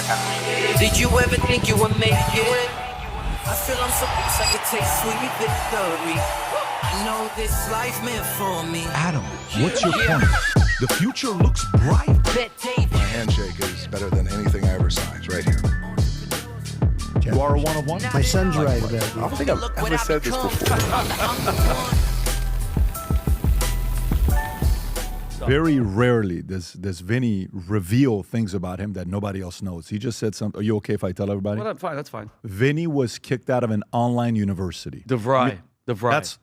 second. Did you ever think you would make it? I feel I'm so close, I could taste sweet victory. I know this life meant for me. Adam, what's your point? The future looks bright. My handshake is better than anything I ever saw. It's right here. You are a one-of-one? My son's right about I it. don't think I've ever said this before. Very rarely does Vinny reveal things about him that nobody else knows. He just said something. Are you okay if I tell everybody? Well, fine, that's fine. Vinny was kicked out of an online university. DeVry. That's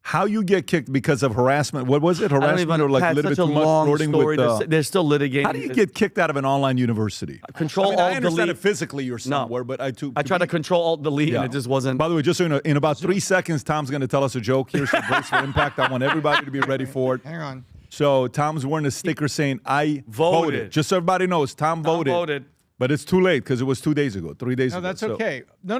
how you get kicked because of harassment. What was it? I don't Harassment even, or like a Pat, little bit such a too much long flirting story. with... They're still litigating. How do you get kicked out of an online university? Control, I mean, I alt, understand delete. it physically you're somewhere, but I tried to control, alt, delete, and it just wasn't. By the way, just so you know, in about 3 seconds, Tom's going to tell us a joke. Here's some brace for impact. I want everybody to be ready for it. Hang on. So Tom's wearing a sticker saying, I voted. Just so everybody knows, Tom voted. But it's too late because it was 2 days ago, 3 days ago. No, that's So- okay. No.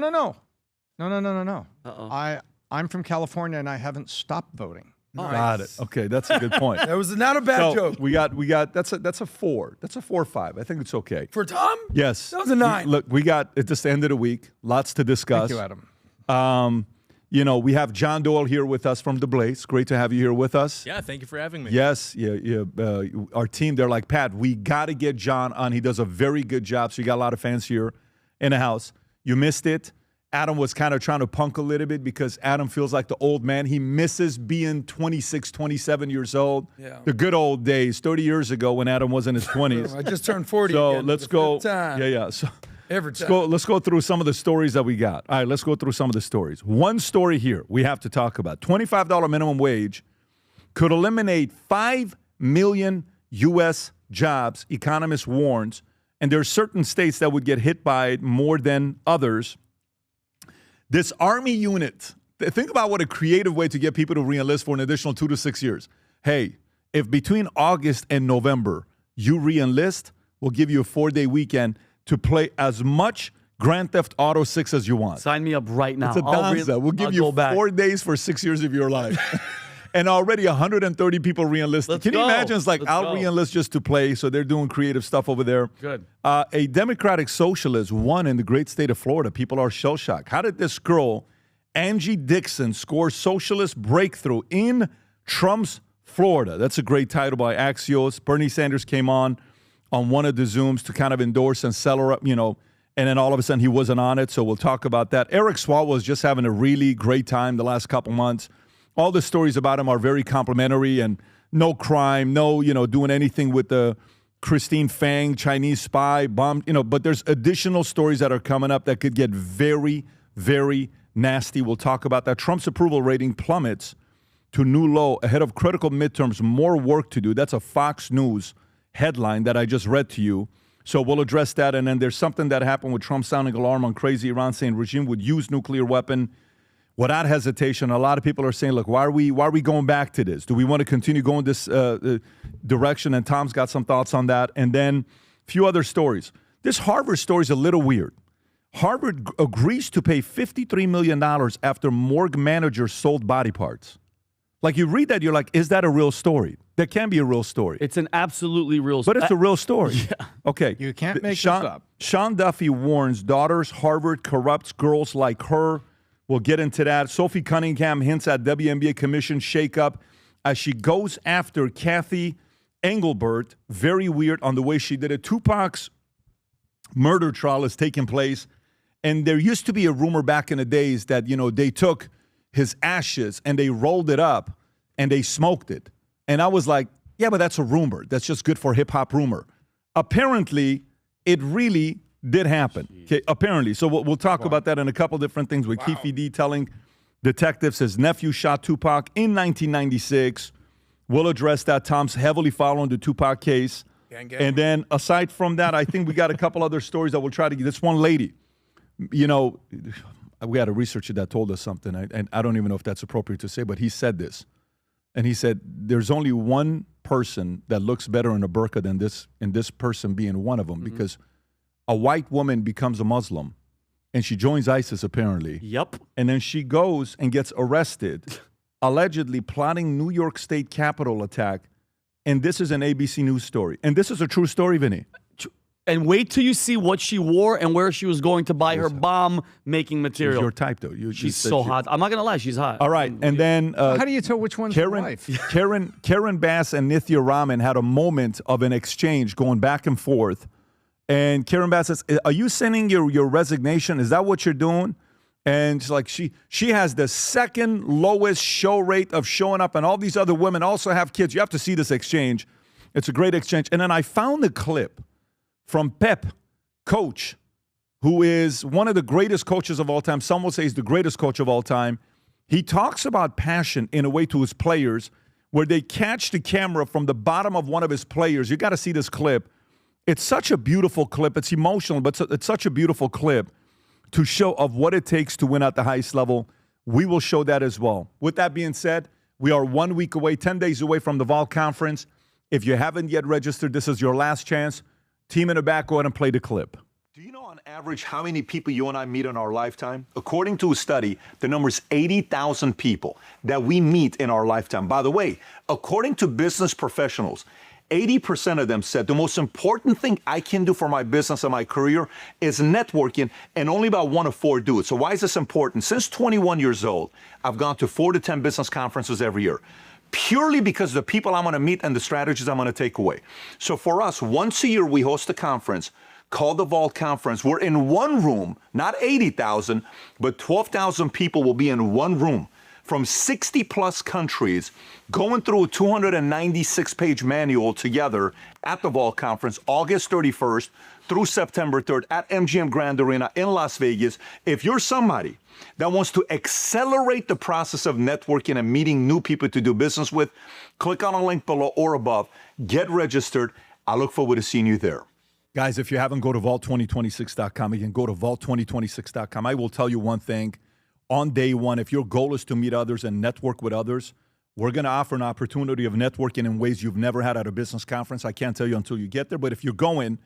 Uh-oh. I'm from California and I haven't stopped voting. Got it. Okay, that's a good point. That was not a bad So joke. we got that's a 4. That's a 4 or 5. I think it's okay. For Tom? Yes. That was a 9. Look, we got at this end of the week, lots to discuss. Thank you, Adam. You know, we have John Doyle here with us from The Blaze. Great to have you here with us. Yeah, thank you for having me. Yes, our team, they're like, Pat, we got to get John on. He does a very good job, so you got a lot of fans here in the house. You missed it. Adam was kind of trying to punk a little bit because Adam feels like the old man. He misses being 26, 27 years old. Yeah. The good old days, 30 years ago when Adam was in his 20s. I just turned 40 So again. let's The go. fifth time. Yeah. So Every time. let's go through some of the stories that we got. All right, let's go through some of the stories. One story here we have to talk about. $25 minimum wage could eliminate 5 million U.S. jobs, economists warns, and there are certain states that would get hit by it more than others. This Army unit, think about what a creative way to get people to re-enlist for an additional 2 to 6 years. Hey, if between August and November you re-enlist, we'll give you a 4-day weekend to play as much Grand Theft Auto 6 as you want. Sign me up right now. It's a danza. We'll give you 4 days for 6 years of your life. And already 130 people re-enlisted. Can you imagine? It's like, I'll re-enlist just to play. So they're doing creative stuff over there. Good. A Democratic socialist won in the great state of Florida. People are shell-shocked. How did this girl, Angie Dixon, score socialist breakthrough in Trump's Florida? That's a great title by Axios. Bernie Sanders came on one of the Zooms to kind of endorse and sell her up, and then all of a sudden he wasn't on it. So we'll talk about that. Eric Swalwell was just having a really great time the last couple months. All the stories about him are very complimentary and no crime, no, doing anything with the Christine Fang, Chinese spy, bomb, but there's additional stories that are coming up that could get very, very nasty. We'll talk about that. Trump's approval rating plummets to new low ahead of critical midterms. More work to do. That's a Fox News headline that I just read to you. So we'll address that. And then there's something that happened with Trump sounding alarm on crazy Iran, saying regime would use nuclear weapon without hesitation. A lot of people are saying, look, why are we going back to this? Do we want to continue going this direction? And Tom's got some thoughts on that. And then a few other stories. This Harvard story is a little weird. Harvard agrees to pay $53 million after morgue manager sold body parts. Like you read that, you're like, is that a real story? That can be a real story. It's an absolutely real story. But it's a real story. Yeah. Okay. You can't make this up. Sean Duffy warns daughters Harvard corrupts girls like her. We'll get into that. Sophie Cunningham hints at WNBA commission shakeup as she goes after Cathy Engelbert. Very weird on the way she did it. Tupac's murder trial is taking place. And there used to be a rumor back in the days that, they took his ashes and they rolled it up and they smoked it. And I was like, yeah, but that's a rumor. That's just good for hip-hop rumor. Apparently, it really did happen. Okay, apparently. So we'll talk about that and a couple different things with Keefe D telling detectives his nephew shot Tupac in 1996. We'll address that. Tom's heavily following the Tupac case. And then aside from that, I think we got a couple other stories that we'll try to get. This one lady, we had a researcher that told us something, and I don't even know if that's appropriate to say, but he said this. And he said, there's only one person that looks better in a burqa than this, and this person being one of them, because a white woman becomes a Muslim, and she joins ISIS, apparently. Yep. And then she goes and gets arrested, allegedly plotting New York State Capitol attack. And this is an ABC News story. And this is a true story, Vinny. And wait till you see what she wore and where she was going to buy her bomb-making material. She's your type, though. She's so hot. I'm not going to lie. She's hot. All right. And then How do you tell which one's your wife? Karen Bass and Nithya Raman had a moment of an exchange going back and forth. And Karen Bass says, are you sending your resignation? Is that what you're doing? And she's like, she has the second lowest show rate of showing up, and all these other women also have kids. You have to see this exchange. It's a great exchange. And then I found the clip from Pep, coach, who is one of the greatest coaches of all time. Some will say he's the greatest coach of all time. He talks about passion in a way to his players where they catch the camera from the bottom of one of his players. You got to see this clip. It's such a beautiful clip. It's emotional, but it's such a beautiful clip to show of what it takes to win at the highest level. We will show that as well. With that being said, we are 1 week away, 10 days away from the Vol Conference. If you haven't yet registered, this is your last chance. Team in the back, go ahead and play the clip. Do you know on average how many people you and I meet in our lifetime? According to a study, the number is 80,000 people that we meet in our lifetime. By the way, according to business professionals, 80% of them said the most important thing I can do for my business and my career is networking, and only about 1 of 4 do it. So why is this important? Since 21 years old, I've gone to 4 to 10 business conferences every year, purely because of the people I'm going to meet and the strategies I'm going to take away. So for us, once a year, we host a conference called the Vault Conference. We're in one room, not 80,000, but 12,000 people will be in one room from 60 plus countries, going through a 296-page manual together at the Vault Conference, August 31st through September 3rd at MGM Grand Arena in Las Vegas. If you're somebody that wants to accelerate the process of networking and meeting new people to do business with, click on a link below or above, get registered. I look forward to seeing you there. Guys, if you haven't, go to vault2026.com. You can go to vault2026.com. I will tell you one thing. On day one, if your goal is to meet others and network with others, we're going to offer an opportunity of networking in ways you've never had at a business conference. I can't tell you until you get there. But if you're going,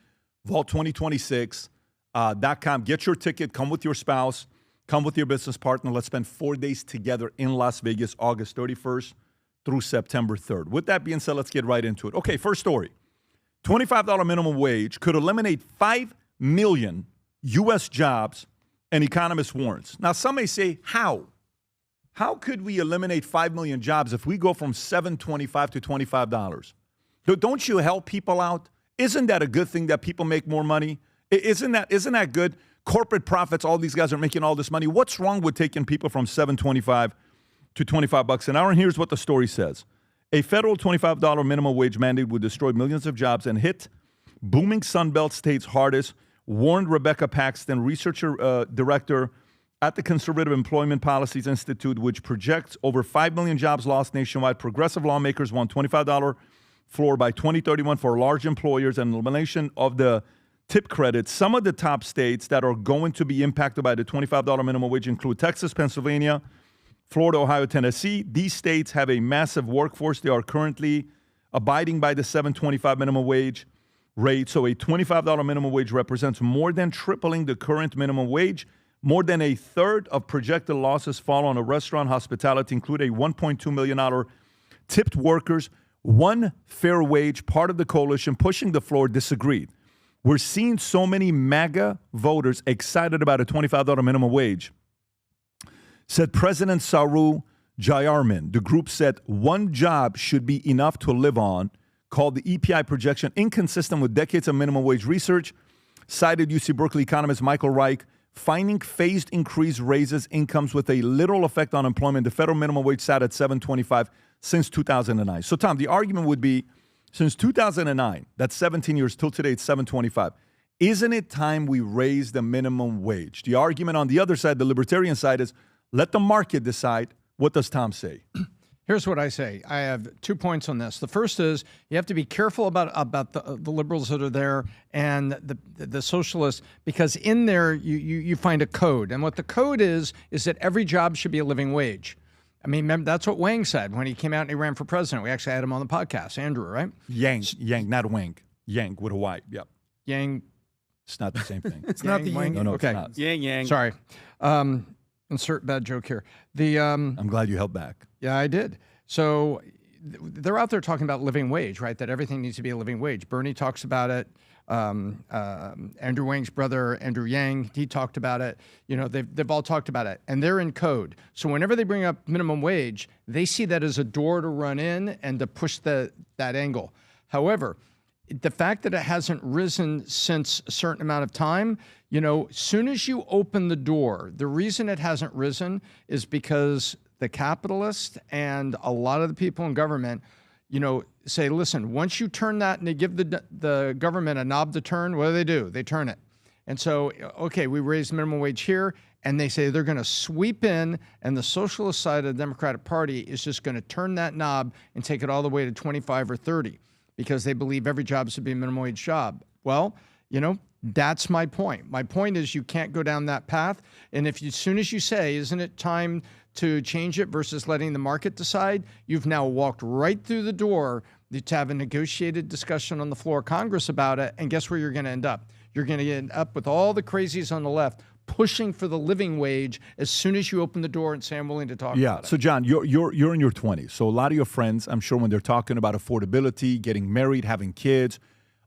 vault2026.com. Get your ticket. Come with your spouse. Come with your business partner. Let's spend 4 days together in Las Vegas, August 31st through September 3rd. With that being said, let's get right into it. Okay, first story. $25 minimum wage could eliminate 5 million U.S. jobs, and economist warns. Now, some may say, how? How could we eliminate 5 million jobs if we go from $7.25 to $25? Don't you help people out? Isn't that a good thing that people make more money? Isn't that good? Corporate profits, all these guys are making all this money. What's wrong with taking people from $7.25 to $25 an hour? And here's what the story says. A federal $25 minimum wage mandate would destroy millions of jobs and hit booming Sunbelt states hardest, warned Rebecca Paxton, researcher director at the Conservative Employment Policies Institute, which projects over 5 million jobs lost nationwide. Progressive lawmakers want $25 floor by 2031 for large employers and elimination of the tip credit. Some of the top states that are going to be impacted by the $25 minimum wage include Texas, Pennsylvania, Florida, Ohio, Tennessee. These states have a massive workforce. They are currently abiding by the $7.25 minimum wage rate. So a $25 minimum wage represents more than tripling the current minimum wage. More than a third of projected losses fall on a restaurant hospitality, include a $1.2 million tipped workers. One Fair Wage, part of the coalition pushing the floor, disagreed. We're seeing so many MAGA voters excited about a $25 minimum wage, said President Saru Jayarman. The group said one job should be enough to live on, called the EPI projection inconsistent with decades of minimum wage research, cited UC Berkeley economist Michael Reich, finding phased increase raises incomes with a literal effect on employment. The federal minimum wage sat at $7.25 since 2009. So, Tom, the argument would be, since 2009, that's 17 years, till today, it's $7.25. Isn't it time we raise the minimum wage? The argument on the other side, the libertarian side, is let the market decide. What does Tom say? Here's what I say. I have 2 points on this. The first is you have to be careful about the liberals that are there and the socialists, because in there you find a code. And what the code is that every job should be a living wage. I mean, remember, that's what Wang said when he came out and he ran for president. We actually had him on the podcast, Andrew, right? Yang, not Wang. Yang with a Y. Yep. Yang. It's not the same thing. It's not the Yang. No, okay. it's not. Yang. Sorry. Insert bad joke here. I'm glad you held back. Yeah, I did. So they're out there talking about living wage, right? That everything needs to be a living wage. Bernie talks about it. Andrew Wang's brother, Andrew Yang, he talked about it. You know, they've all talked about it, and they're in code. So whenever they bring up minimum wage, they see that as a door to run in and to push that angle. However, the fact that it hasn't risen since a certain amount of time, you know, soon as you open the door, the reason it hasn't risen is because the capitalists and a lot of the people in government, you know, say, listen, once you turn that and they give the government a knob to turn, what do? They turn it. And so, okay, we raise minimum wage here, and they say they're going to sweep in, and the socialist side of the Democratic Party is just going to turn that knob and take it all the way to 25 or 30 because they believe every job should be a minimum wage job. Well, you know, that's my point. My point is you can't go down that path. And if you, as soon as you say, isn't it time to change it versus letting the market decide, you've now walked right through the door to have a negotiated discussion on the floor of Congress about it. And guess where you're going to end up? You're going to end up with all the crazies on the left pushing for the living wage as soon as you open the door and say, I'm willing to talk about it. So John, you're in your 20s. So a lot of your friends, I'm sure when they're talking about affordability, getting married, having kids,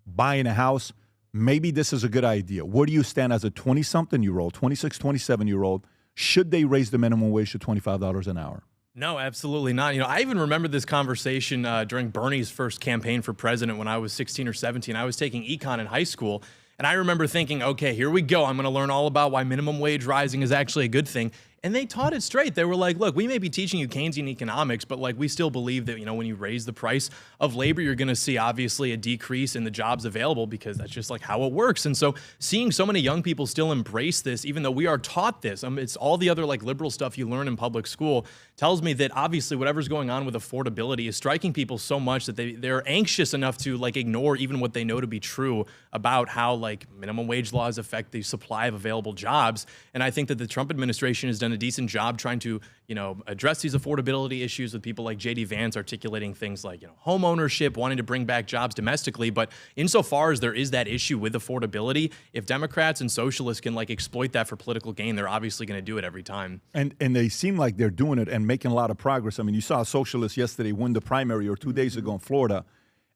buying a house, maybe this is a good idea. Where do you stand as a 20-something-year-old, 26, 27-year-old? Should they raise the minimum wage to $25 an hour? No, absolutely not. You know, I even remember this conversation during Bernie's first campaign for president when I was 16 or 17. I was taking econ in high school, and I remember thinking, okay, here we go. I'm going to learn all about why minimum wage rising is actually a good thing. And they taught it straight. They were like, look, we may be teaching you Keynesian economics, but like we still believe that, you know, when you raise the price of labor, you're going to see obviously a decrease in the jobs available because that's just like how it works. And so seeing so many young people still embrace this, even though we are taught this, it's all the other like liberal stuff you learn in public school, tells me that obviously whatever's going on with affordability is striking people so much that they're anxious enough to like ignore even what they know to be true about how like minimum wage laws affect the supply of available jobs. And I think that the Trump administration has done a decent job trying to, you know, address these affordability issues with people like J.D. Vance articulating things like, you know, home ownership, wanting to bring back jobs domestically. But insofar as there is that issue with affordability, if Democrats and socialists can like exploit that for political gain, they're obviously going to do it every time. And they seem like they're doing it and making a lot of progress. I mean, you saw a socialist yesterday win the primary or 2 days ago in Florida.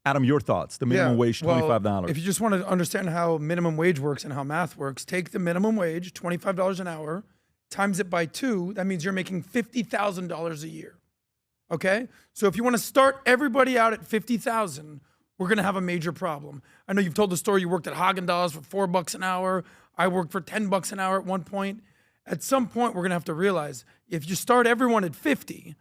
Adam, your thoughts? The minimum wage, $25. Well, if you just want to understand how minimum wage works and how math works, take the minimum wage, $25 an hour, times it by 2. That means you're making $50,000 a year. Okay? So if you want to start everybody out at $50,000, we're going to have a major problem. I know you've told the story you worked at Haagen-Dazs for $4 an hour. I worked for $10 an hour at one point. At some point, we're going to have to realize if you start everyone at 50,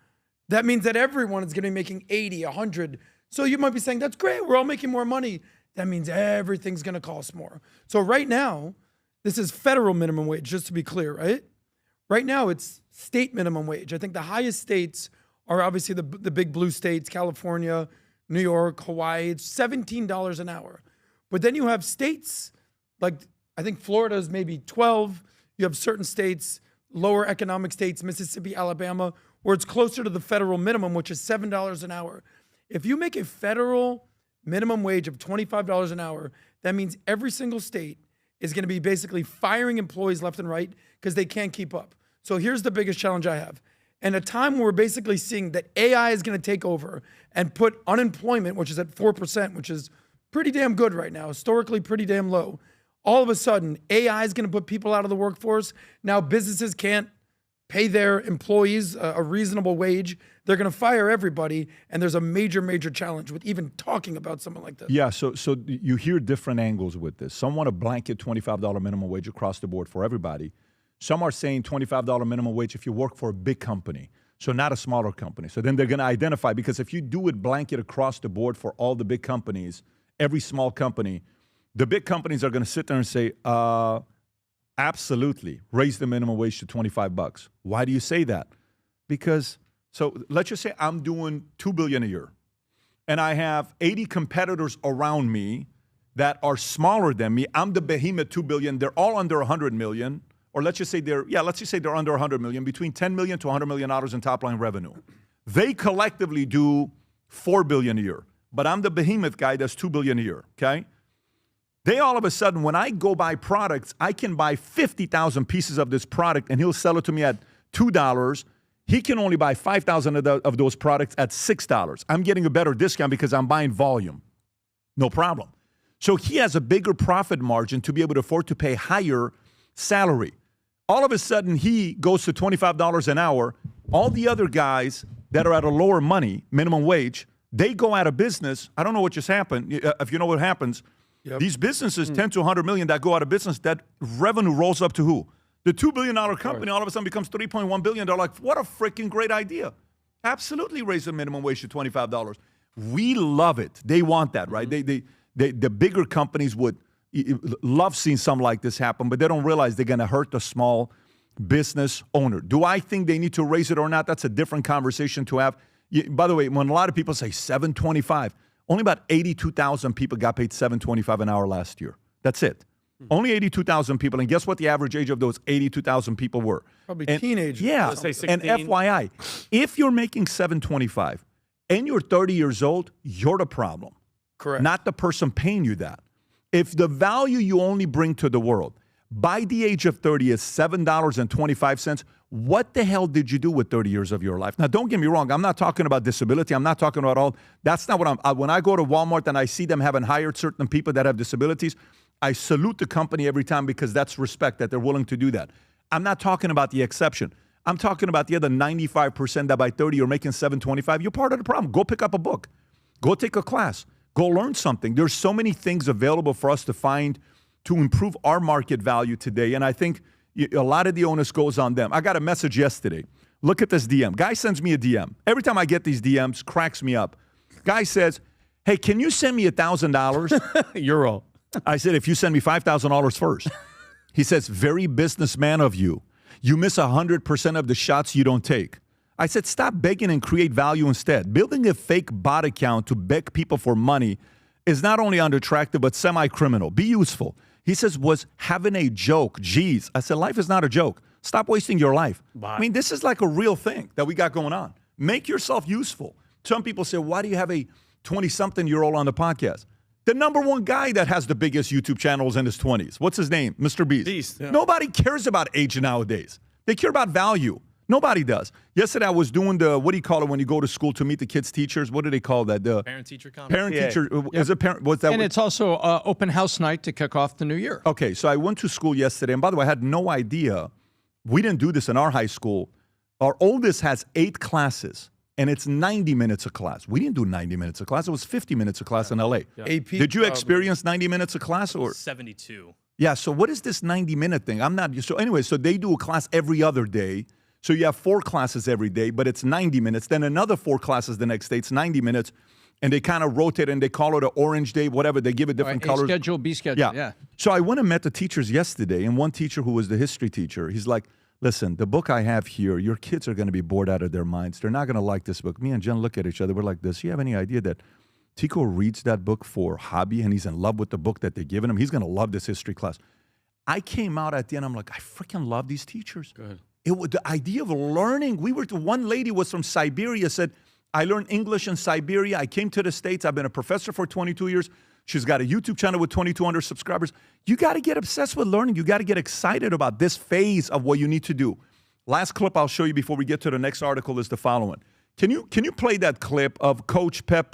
that means that everyone is going to be making 80, 100. So you might be saying, that's great, we're all making more money. That means everything's going to cost more. So right now, this is federal minimum wage, just to be clear, right? Right now, it's state minimum wage. I think the highest states are obviously the big blue states, California, New York, Hawaii. It's $17 an hour. But then you have states, like I think Florida is maybe 12. You have certain states, lower economic states, Mississippi, Alabama, where it's closer to the federal minimum, which is $7 an hour. If you make a federal minimum wage of $25 an hour, that means every single state is going to be basically firing employees left and right because they can't keep up. So here's the biggest challenge I have. In a time where we're basically seeing that AI is going to take over and put unemployment, which is at 4%, which is pretty damn good right now, historically pretty damn low, all of a sudden AI is going to put people out of the workforce. Now businesses can't pay their employees a reasonable wage. They're going to fire everybody, and there's a major, major challenge with even talking about something like this. Yeah, so you hear different angles with this. Some want a blanket $25 minimum wage across the board for everybody. Some are saying $25 minimum wage if you work for a big company, so not a smaller company. So then they're going to identify, because if you do it blanket across the board for all the big companies, every small company, the big companies are going to sit there and say, absolutely, raise the minimum wage to $25. Why do you say that? Because, so let's just say I'm doing $2 billion a year, and I have 80 competitors around me that are smaller than me. I'm the behemoth $2 billion. They're all under $100 million, or let's just say they're under $100 million, between $10 million to $100 million in top line revenue. They collectively do $4 billion a year, but I'm the behemoth guy that's $2 billion a year. Okay. They all of a sudden, when I go buy products, I can buy 50,000 pieces of this product and he'll sell it to me at $2. He can only buy 5,000 of those products at $6. I'm getting a better discount because I'm buying volume. No problem. So he has a bigger profit margin to be able to afford to pay higher salary. All of a sudden, he goes to $25 an hour. All the other guys that are at a lower money, minimum wage, they go out of business. I don't know what just happened. If you know what happens, these businesses, 10 to 100 million that go out of business, that revenue rolls up to who? The $2 billion company all of a sudden becomes $3.1 billion. They're like, what a freaking great idea. Absolutely raise the minimum wage to $25. We love it. They want that, right? The bigger companies would love seeing something like this happen, but they don't realize they're going to hurt the small business owner. Do I think they need to raise it or not? That's a different conversation to have. By the way, when a lot of people say $7.25, only about 82,000 people got paid $7.25 an hour last year. That's it. Only 82,000 people. And guess what the average age of those 82,000 people were? Probably teenagers. Yeah. Let's say And 16. FYI, if you're making $7.25 and you're 30 years old, you're the problem. Correct. Not the person paying you that. If the value you only bring to the world by the age of 30 is $7.25, what the hell did you do with 30 years of your life? Now, don't get me wrong. I'm not talking about disability. I'm not talking about all. That's not what when I go to Walmart and I see them having hired certain people that have disabilities, I salute the company every time because that's respect that they're willing to do that. I'm not talking about the exception. I'm talking about the other 95% that by 30 you're making $7.25. You're part of the problem. Go pick up a book. Go take a class. Go learn something. There's so many things available for us to find to improve our market value today. And I think a lot of the onus goes on them. I got a message yesterday. Look at this DM. Guy sends me a DM. Every time I get these DMs, cracks me up. Guy says, hey, can you send me $1,000? Euro. I said, if you send me $5,000 first. He says, very businessman of you. You miss 100% of the shots you don't take. I said, stop begging and create value instead. Building a fake bot account to beg people for money is not only unattractive, but semi-criminal. Be useful. He says, was having a joke. Geez. I said, life is not a joke. Stop wasting your life. I mean, this is like a real thing that we got going on. Make yourself useful. Some people say, why do you have a 20-something-year-old on the podcast? The number one guy that has the biggest YouTube channel is in his 20s. What's his name? Mr. Beast. Yeah. Nobody cares about age nowadays. They care about value. Nobody does. Yesterday, I was doing the, what do you call it when you go to school to meet the kids' teachers? What do they call that? The Parent-teacher conference. Parent-teacher. Is it parent? What's that? And it's also open house night to kick off the new year. Okay, so I went to school yesterday. And by the way, I had no idea. We didn't do this in our high school. Our oldest has 8 classes. And it's 90 minutes a class. We didn't do 90 minutes a class. It was 50 minutes a class in LA. AP Did you experience 90 minutes a class or? 72. Yeah, so what is this 90-minute thing? I'm not used to. Anyway, so they do a class every other day. So you have 4 classes every day, but it's 90 minutes. Then another 4 classes the next day. It's 90 minutes. And they kind of rotate and they call it an orange day, whatever. They give it different colors. A schedule, B schedule, yeah. So I went and met the teachers yesterday. And one teacher who was the history teacher, he's like, listen, the book I have here, your kids are going to be bored out of their minds. They're not going to like this book. Me and Jen look at each other. We're like this. You have any idea that Tico reads that book for hobby and he's in love with the book that they're giving him? He's going to love this history class. I came out at the end. I'm like, I freaking love these teachers. Good. It was the idea of learning. One lady was from Siberia, said, I learned English in Siberia. I came to the States. I've been a professor for 22 years. She's got a YouTube channel with 2,200 subscribers. You got to get obsessed with learning. You got to get excited about this phase of what you need to do. Last clip I'll show you before we get to the next article is the following. Can you play that clip of Coach Pep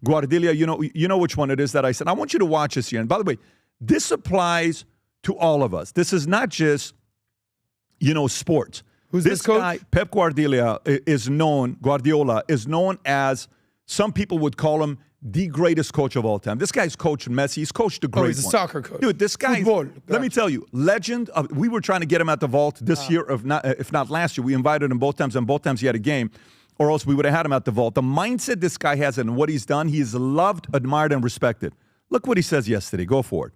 Guardiola? You know which one it is that I said. I want you to watch this here. And by the way, this applies to all of us. This is not just, sports. Who's this coach? Guy, Pep Guardiola is known as, some people would call him the greatest coach of all time. This guy's coached Messi. He's coached the great one. He's a soccer coach. Dude, this guy, let me tell you, legend. We were trying to get him at the vault this year, if not last year. We invited him both times, and both times he had a game, or else we would have had him at the vault. The mindset this guy has and what he's done, he is loved, admired, and respected. Look what he says yesterday. Go for it.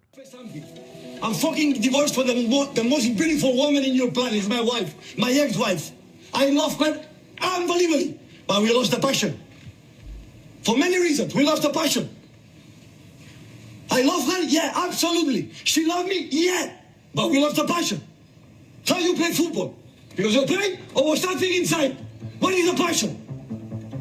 I'm fucking divorced for the most beautiful woman in your planet, my wife, my ex-wife. I love her unbelievably, but we lost the passion. For many reasons, we lost the passion. I love her, yeah, absolutely. She loved me, yeah, but we lost the passion. How you play football? Because you play or something inside? What is the passion?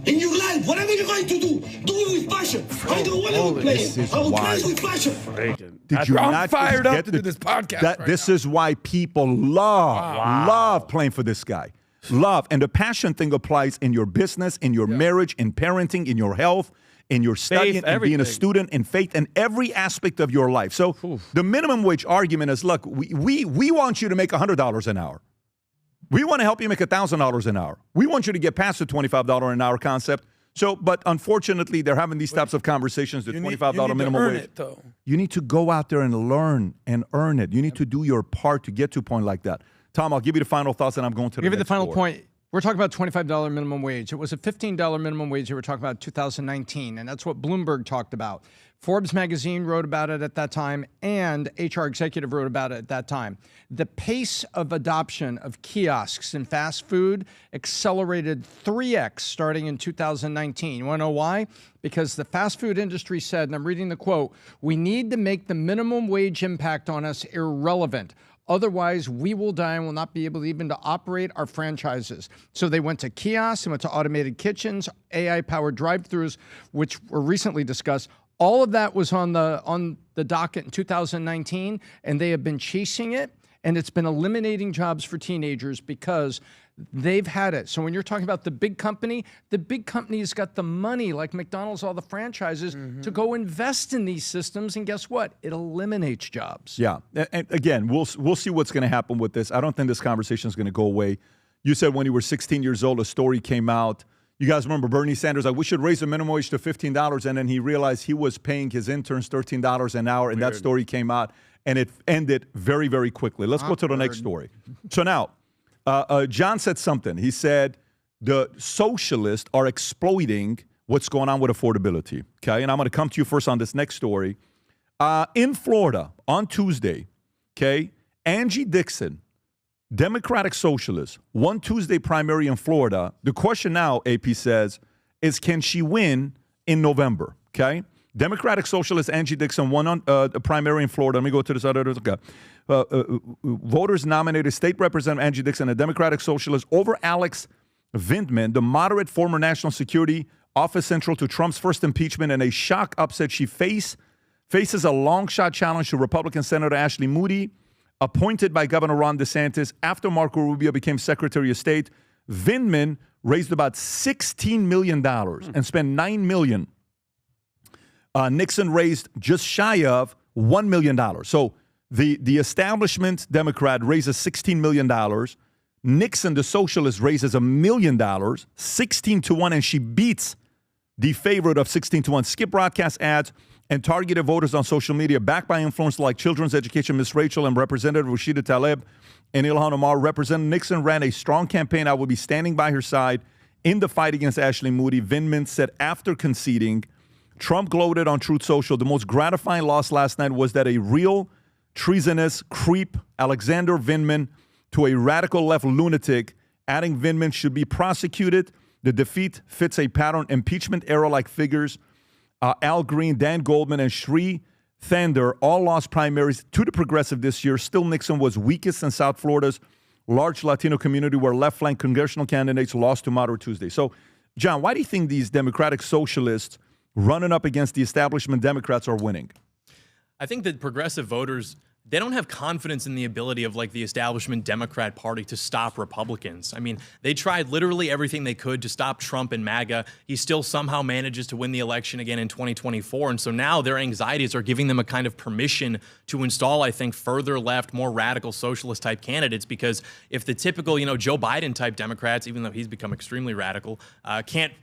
In your life, whatever you're going to do it with passion. I don't want to play. I will play with passion. Did you I'm not fired up get to do this podcast right This now. is why people love playing for this guy. Love. And the passion thing applies in your business, in your marriage, in parenting, in your health, in your studying, in being a everything. student, in faith, in every aspect of your life. So the minimum wage argument is, look, we want you to make $100 an hour. We want to help you make $1,000 an hour. We want you to get past the $25 an hour concept. So, but unfortunately, they're having these types of conversations, the $25 minimum wage. It, though. You need to go out there and learn and earn it. You need to do your part to get to a point like that. Tom, I'll give you the final thoughts, and I'm going to the Give you the next final story. point. We're talking about $25 minimum wage. It was a $15 minimum wage. We were talking about 2019, and that's what Bloomberg talked about. Forbes magazine wrote about it at that time, and HR Executive wrote about it at that time. The pace of adoption of kiosks in fast food accelerated 3x starting in 2019. You want to know why? Because the fast food industry said, and I'm reading the quote, "We need to make the minimum wage impact on us irrelevant. Otherwise, we will die and will not be able even to operate our franchises." So they went to kiosks, they went to automated kitchens, AI-powered drive-thrus, which were recently discussed. All of that was on the docket in 2019, and they have been chasing it, and it's been eliminating jobs for teenagers because they've had it. So when you're talking about the big company's got the money, like McDonald's, all the franchises, to go invest in these systems, and guess what? It eliminates jobs. Yeah, and again, we'll see what's going to happen with this. I don't think this conversation is going to go away. You said when you were 16 years old, a story came out. You guys remember Bernie Sanders, like, we should raise the minimum wage to $15, and then he realized he was paying his interns $13 an hour, and that story came out, and it ended very, very quickly. Let's go to the next story. So now, John said something. He said the socialists are exploiting what's going on with affordability, okay? And I'm going to come to you first on this next story. In Florida, on Tuesday, okay, Angie Dixon, Democratic Socialist, won Tuesday primary in Florida. The question now, AP says, is can she win in November, okay? Democratic Socialist Angie Dixon won on a primary in Florida. Let me go to this other. Okay. Voters nominated State Representative Angie Dixon, a Democratic Socialist, over Alex Vindman, the moderate former National Security Office central to Trump's first impeachment, and a shock upset. She faces a long shot challenge to Republican Senator Ashley Moody, appointed by Governor Ron DeSantis after Marco Rubio became Secretary of State. Vindman raised about $16 million and spent $9 million. Nixon raised just shy of $1 million. So the establishment Democrat raises $16 million. Nixon, the socialist, raises $1 million, 16-1, and she beats the favorite of 16-1. Skip broadcast ads and targeted voters on social media, backed by influencers like Children's Education Miss Rachel and Representative Rashida Tlaib and Ilhan Omar. Representative Nixon ran a strong campaign. I will be standing by her side in the fight against Ashley Moody. Vindman said after conceding, Trump gloated on Truth Social. The most gratifying loss last night was that a real treasonous creep, Alexander Vindman, to a radical left lunatic, adding Vindman should be prosecuted. The defeat fits a pattern. Impeachment era-like figures. Al Green, Dan Goldman, and Sri Thander all lost primaries to the progressive this year. Still, Nixon was weakest in South Florida's large Latino community, where left-flank congressional candidates lost to moderate Tuesday. So, John, why do you think these Democratic socialists running up against the establishment Democrats are winning? I think that progressive voters, they don't have confidence in the ability of like the establishment Democrat Party to stop Republicans. I mean, they tried literally everything they could to stop Trump and MAGA. He still somehow manages to win the election again in 2024. And so now their anxieties are giving them a kind of permission to install, I think, further left, more radical socialist type candidates. Because if the typical, Joe Biden type Democrats, even though he's become extremely radical, can't,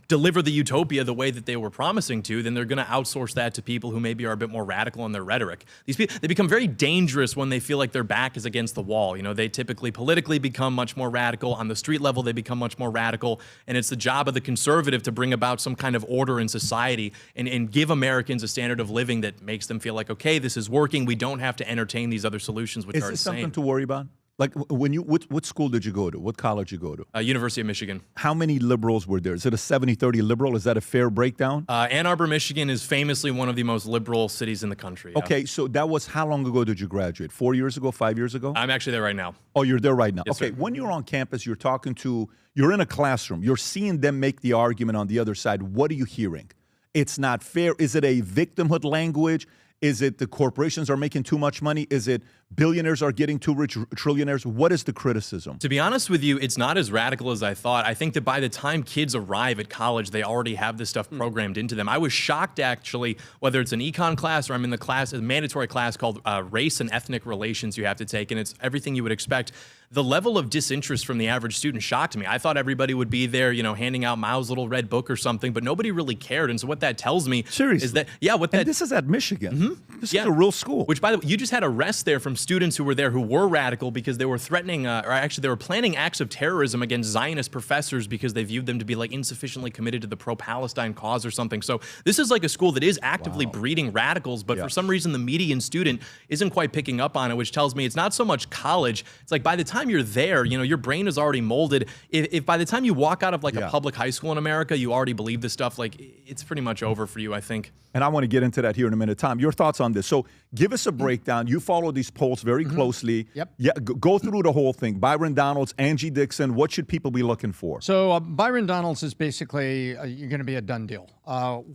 deliver the utopia the way that they were promising to, then they're going to outsource that to people who maybe are a bit more radical in their rhetoric. These people, they become very dangerous when they feel like their back is against the wall. They typically politically become much more radical. On the street level, they become much more radical. And it's the job of the conservative to bring about some kind of order in society and give Americans a standard of living that makes them feel like, okay, this is working. We don't have to entertain these other solutions, which are insane. Is this something to worry about? Like, when what school did you go to? What college you go to? University of Michigan. How many liberals were there? Is it a 70-30 liberal? Is that a fair breakdown? Ann Arbor, Michigan is famously one of the most liberal cities in the country. Yeah. Okay, so that was, how long ago did you graduate? 4 years ago, 5 years ago? I'm actually there right now. Oh, you're there right now. Yes, okay, sir. when you're on campus, you're in a classroom. You're seeing them make the argument on the other side. What are you hearing? It's not fair. Is it a victimhood language? Is it the corporations are making too much money? Is it billionaires are getting too rich, trillionaires? What is the criticism? To be honest with you, it's not as radical as I thought. I think that by the time kids arrive at college, they already have this stuff programmed into them. I was shocked, actually, whether it's an econ class or I'm in the class, a mandatory class called Race and Ethnic Relations you have to take, and it's everything you would expect. The level of disinterest from the average student shocked me. I thought everybody would be there, handing out Mao's little red book or something, but nobody really cared. And so what that tells me is that, and this is at Michigan. This is a real school. Which, by the way, you just had arrests there from students who were there who were radical because they were threatening, or actually they were planning acts of terrorism against Zionist professors because they viewed them to be like insufficiently committed to the pro-Palestine cause or something. So this is like a school that is actively breeding radicals, but for some reason the median student isn't quite picking up on it, which tells me it's not so much college. It's like by the time you're there, your brain is already molded. If by the time you walk out of like a public high school in America, you already believe this stuff, like it's pretty much over for you, I think. And I want to get into that here in a minute. Tom, your thoughts on this. So give us a breakdown. You follow these polls very closely. Yep. Yeah, go through the whole thing. Byron Donalds, Angie Dixon, what should people be looking for? So Byron Donalds is basically, you're going to be a done deal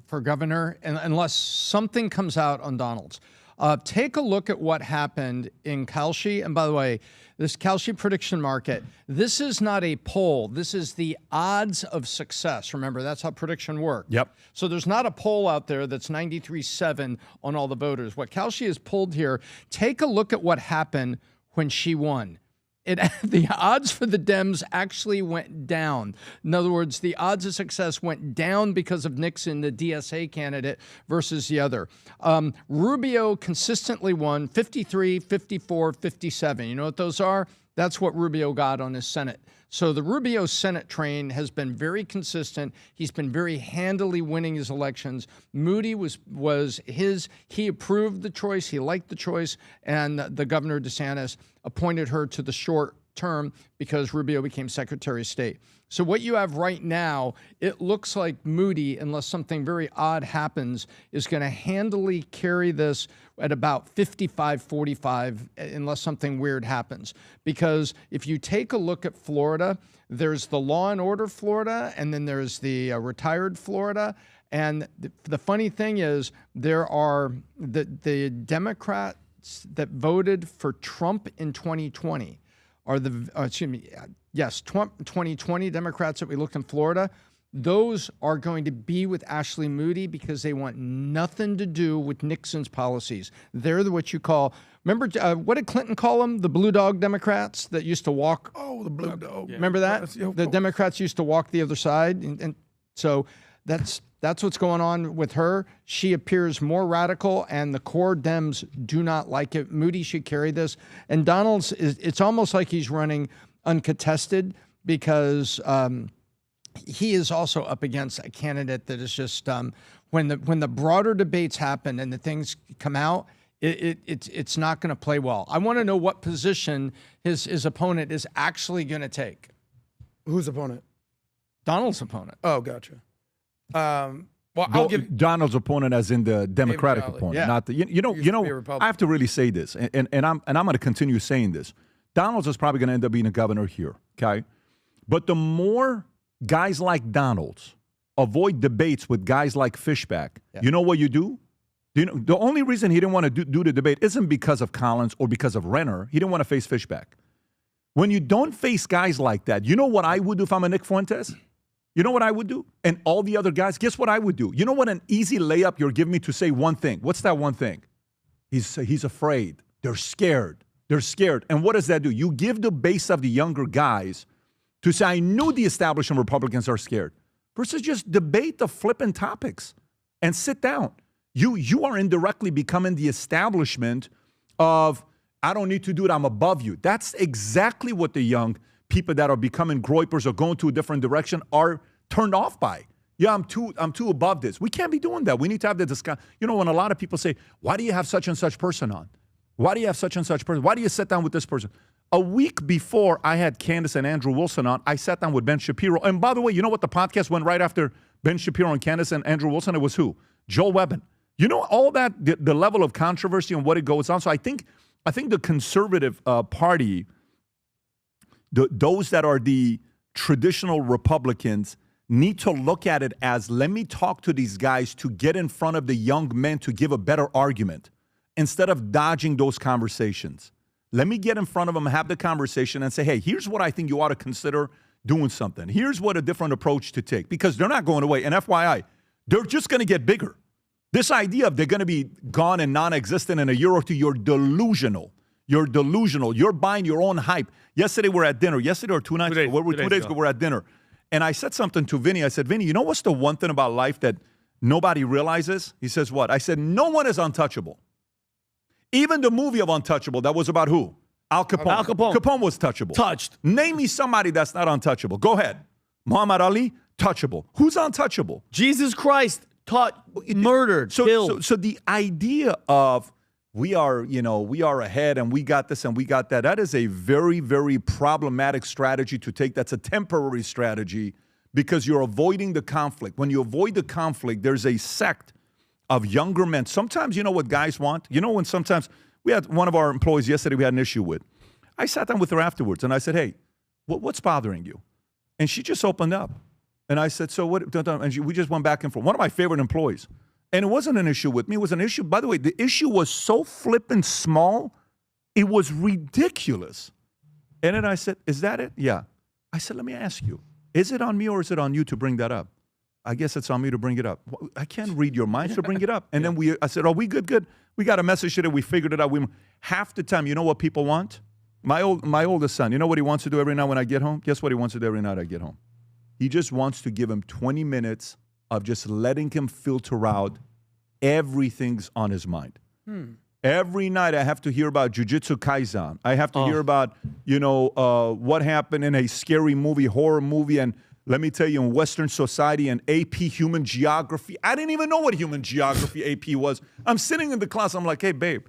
for governor, unless something comes out on Donalds. Take a look at what happened in Kalshi. And by the way, this Kalshi prediction market, this is not a poll. This is the odds of success. Remember, that's how prediction works. Yep. So there's not a poll out there that's 93.7 on all the voters. What Kalshi has pulled here, take a look at what happened when she won. The odds for the Dems actually went down. In other words, the odds of success went down because of Nixon, the DSA candidate, versus the other. Rubio consistently won 53, 54, 57. You know what those are? That's what Rubio got on his Senate. So the Rubio Senate train has been very consistent. He's been very handily winning his elections. Moody was his. He approved the choice. He liked the choice. And the Governor DeSantis appointed her to the short term because Rubio became Secretary of State. So what you have right now, it looks like Moody, unless something very odd happens, is going to handily carry this at about 55-45 unless something weird happens. Because if you take a look at Florida, there's the law and order Florida, and then there's the retired Florida. And the funny thing is there are the Democrats that voted for Trump in 2020 are 2020 Democrats that we look in Florida, those are going to be with Ashley Moody because they want nothing to do with Nixon's policies. They're what you call, remember, what did Clinton call them? The blue dog Democrats that used to walk. Oh, the blue dog. Remember that? The Democrats used to walk the other side. And so that's what's going on with her. She appears more radical, and the core Dems do not like it. Moody should carry this. And Donalds, it's almost like he's running uncontested because he is also up against a candidate that is just when the broader debates happen and the things come out, it's not going to play well. I want to know what position his opponent is actually going to take. Whose opponent? Donald's opponent. Oh, gotcha. Well, I'll give Donald's opponent, as in the Democratic opponent, not the. You know. I have to really say this, and I'm going to continue saying this. Donald's is probably going to end up being a governor here, okay? But the more guys like Donald's avoid debates with guys like Fishback, you know what you do? The only reason he didn't want to do the debate isn't because of Collins or because of Renner. He didn't want to face Fishback. When you don't face guys like that, you know what I would do if I'm a Nick Fuentes? You know what I would do? And all the other guys, guess what I would do? You know what an easy layup you're giving me to say one thing? What's that one thing? He's afraid. They're scared. They're scared. And what does that do? You give the base of the younger guys to say, I knew the establishment Republicans are scared, versus just debate the flippant topics and sit down. You are indirectly becoming the establishment of, I don't need to do it, I'm above you. That's exactly what the young people that are becoming groypers or going to a different direction are turned off by. Yeah, I'm too above this. We can't be doing that. We need to have the discussion. You know, when a lot of people say, why do you have such and such person on? Why do you have such and such person? Why do you sit down with this person? A week before I had Candace and Andrew Wilson on, I sat down with Ben Shapiro. And by the way, you know what the podcast went right after Ben Shapiro and Candace and Andrew Wilson? It was who? Joel Webbin. You know, all that, the level of controversy and what it goes on. So I think the conservative party, those that are the traditional Republicans, need to look at it as, let me talk to these guys to get in front of the young men to give a better argument instead of dodging those conversations. Let me get in front of them, have the conversation and say, hey, here's what I think you ought to consider doing something. Here's what a different approach to take, because they're not going away. And FYI, they're just going to get bigger. This idea of they're going to be gone and non-existent in a year or two, you're delusional. You're delusional. You're buying your own hype. Yesterday we're at dinner. Yesterday or 2 nights ago, 2 days ago, we're at dinner. And I said something to Vinny. I said, Vinny, you know what's the one thing about life that nobody realizes? He says, what? I said, no one is untouchable. Even the movie of Untouchable, that was about who? Al Capone. Al Capone. Capone was touchable. Touched. Name me somebody that's not untouchable. Go ahead. Muhammad Ali, touchable. Who's untouchable? Jesus Christ, murdered, killed. So the idea of we are ahead and we got this and we got that is a very, very problematic strategy to take. That's a temporary strategy because you're avoiding the conflict. When you avoid the conflict, there's a sect of younger men. Sometimes you know what guys want? You know when sometimes we had one of our employees yesterday we had an issue with. I sat down with her afterwards and I said, hey, what's bothering you? And she just opened up. And I said, so what? And we just went back and forth. One of my favorite employees. And it wasn't an issue with me. It was an issue. By the way, the issue was so flippin' small, it was ridiculous. And then I said, is that it? Yeah. I said, let me ask you, is it on me or is it on you to bring that up? I guess it's on me to bring it up. I can't read your mind, so bring it up. And then I said, oh, we good? We got a message today. We figured it out. Half the time, you know what people want? My oldest son, you know what he wants to do every night when I get home? Guess what he wants to do every night I get home? He just wants to give him 20 minutes of just letting him filter out everything's on his mind. Every night I have to hear about Jujutsu Kaisen. I have to hear about, what happened in a scary movie, horror movie, and let me tell you, in Western society and AP Human Geography, I didn't even know what Human Geography AP was. I'm sitting in the class, I'm like, hey, babe,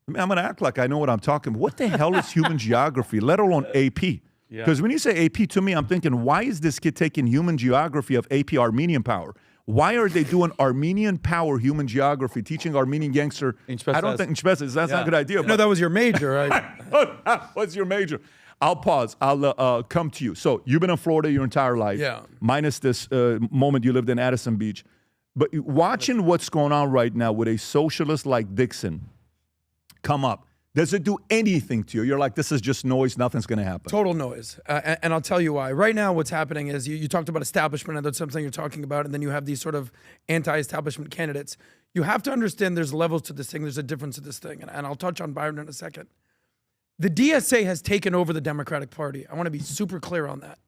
I'm going to act like I know what I'm talking about. What the hell is Human Geography, let alone AP? Because when you say AP to me, I'm thinking, why is this kid taking Human Geography of AP Armenian Power? Why are they doing Armenian Power Human Geography, teaching Armenian gangster? I don't think that's not a good idea. No, that was your major, right? What's your major? I'll pause. I'll come to you. So you've been in Florida your entire life, minus this moment you lived in Addison Beach. But watching what's going on right now with a socialist like Dixon come up, does it do anything to you? You're like, this is just noise. Nothing's going to happen. Total noise. And I'll tell you why. Right now, what's happening is you talked about establishment, and that's something you're talking about, and then you have these sort of anti-establishment candidates. You have to understand there's levels to this thing. There's a difference to this thing. And I'll touch on Byron in a second. The DSA has taken over the Democratic Party. I want to be super clear on that.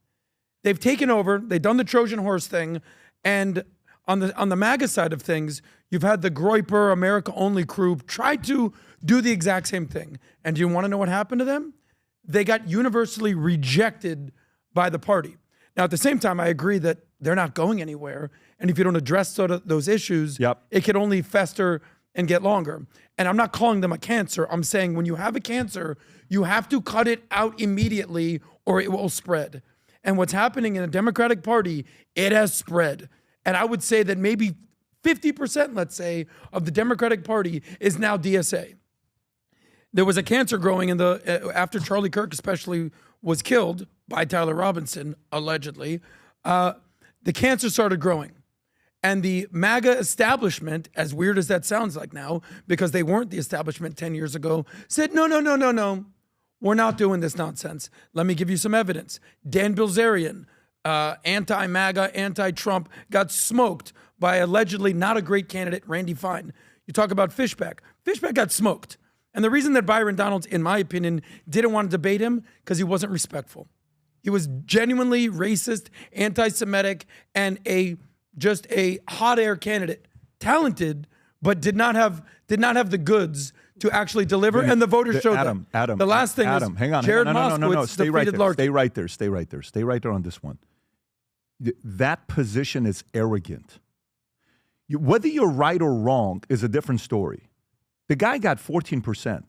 They've taken over. They've done the Trojan horse thing. And on the MAGA side of things, you've had the Groyper, America-only crew try to do the exact same thing. And do you want to know what happened to them? They got universally rejected by the party. Now, at the same time, I agree that they're not going anywhere. And if you don't address sort of those issues, it can only fester and get longer. And I'm not calling them a cancer. I'm saying when you have a cancer, you have to cut it out immediately or it will spread. And what's happening in the Democratic Party, it has spread. And I would say that maybe 50%, let's say, of the Democratic Party is now DSA. There was a cancer growing in after Charlie Kirk especially was killed by Tyler Robinson, allegedly. The cancer started growing. And the MAGA establishment, as weird as that sounds like now, because they weren't the establishment 10 years ago, said, no. We're not doing this nonsense. Let me give you some evidence. Dan Bilzerian, anti-MAGA, anti-Trump, got smoked by allegedly not a great candidate, Randy Fine. You talk about Fishback. Fishback got smoked. And the reason that Byron Donalds, in my opinion, didn't want to debate him, because he wasn't respectful. He was genuinely racist, anti-Semitic, and just a hot air candidate, talented, but did not have the goods to actually deliver, and the voters showed them. The last thing is hang on, Jared no. Moskowitz Stay right defeated there. Larkin. Stay right there on this one. That position is arrogant. Whether you're right or wrong is a different story. The guy got 14%,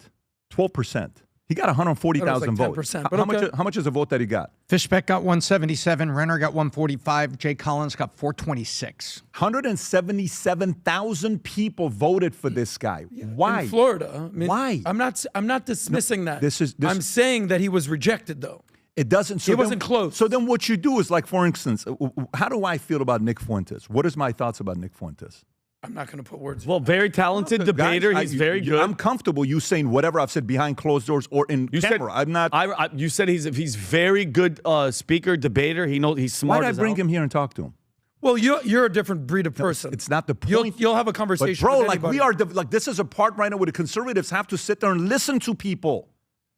12%. He got 140,000 votes. 10%, but how much is the vote that he got? Fishbeck got 177. Renner got 145. Jay Collins got 426. 177,000 people voted for this guy. Why? In Florida. I mean, why? I'm not dismissing that. This I'm saying that he was rejected, though. It doesn't. So It wasn't close. So then what you do is, like, for instance, how do I feel about Nick Fuentes? What is my thoughts about Nick Fuentes? I'm not going to put words. Well, very talented debater. Guys, He's very good. I'm comfortable you saying whatever I've said behind closed doors or in camera. I'm not. You said he's very good speaker, debater. He's smart. Why did I bring him here and talk to him? Well, you're a different breed of person. It's not the point. You'll have a conversation. But bro, with like anybody. we are, like this is a part right now where the conservatives have to sit there and listen to people.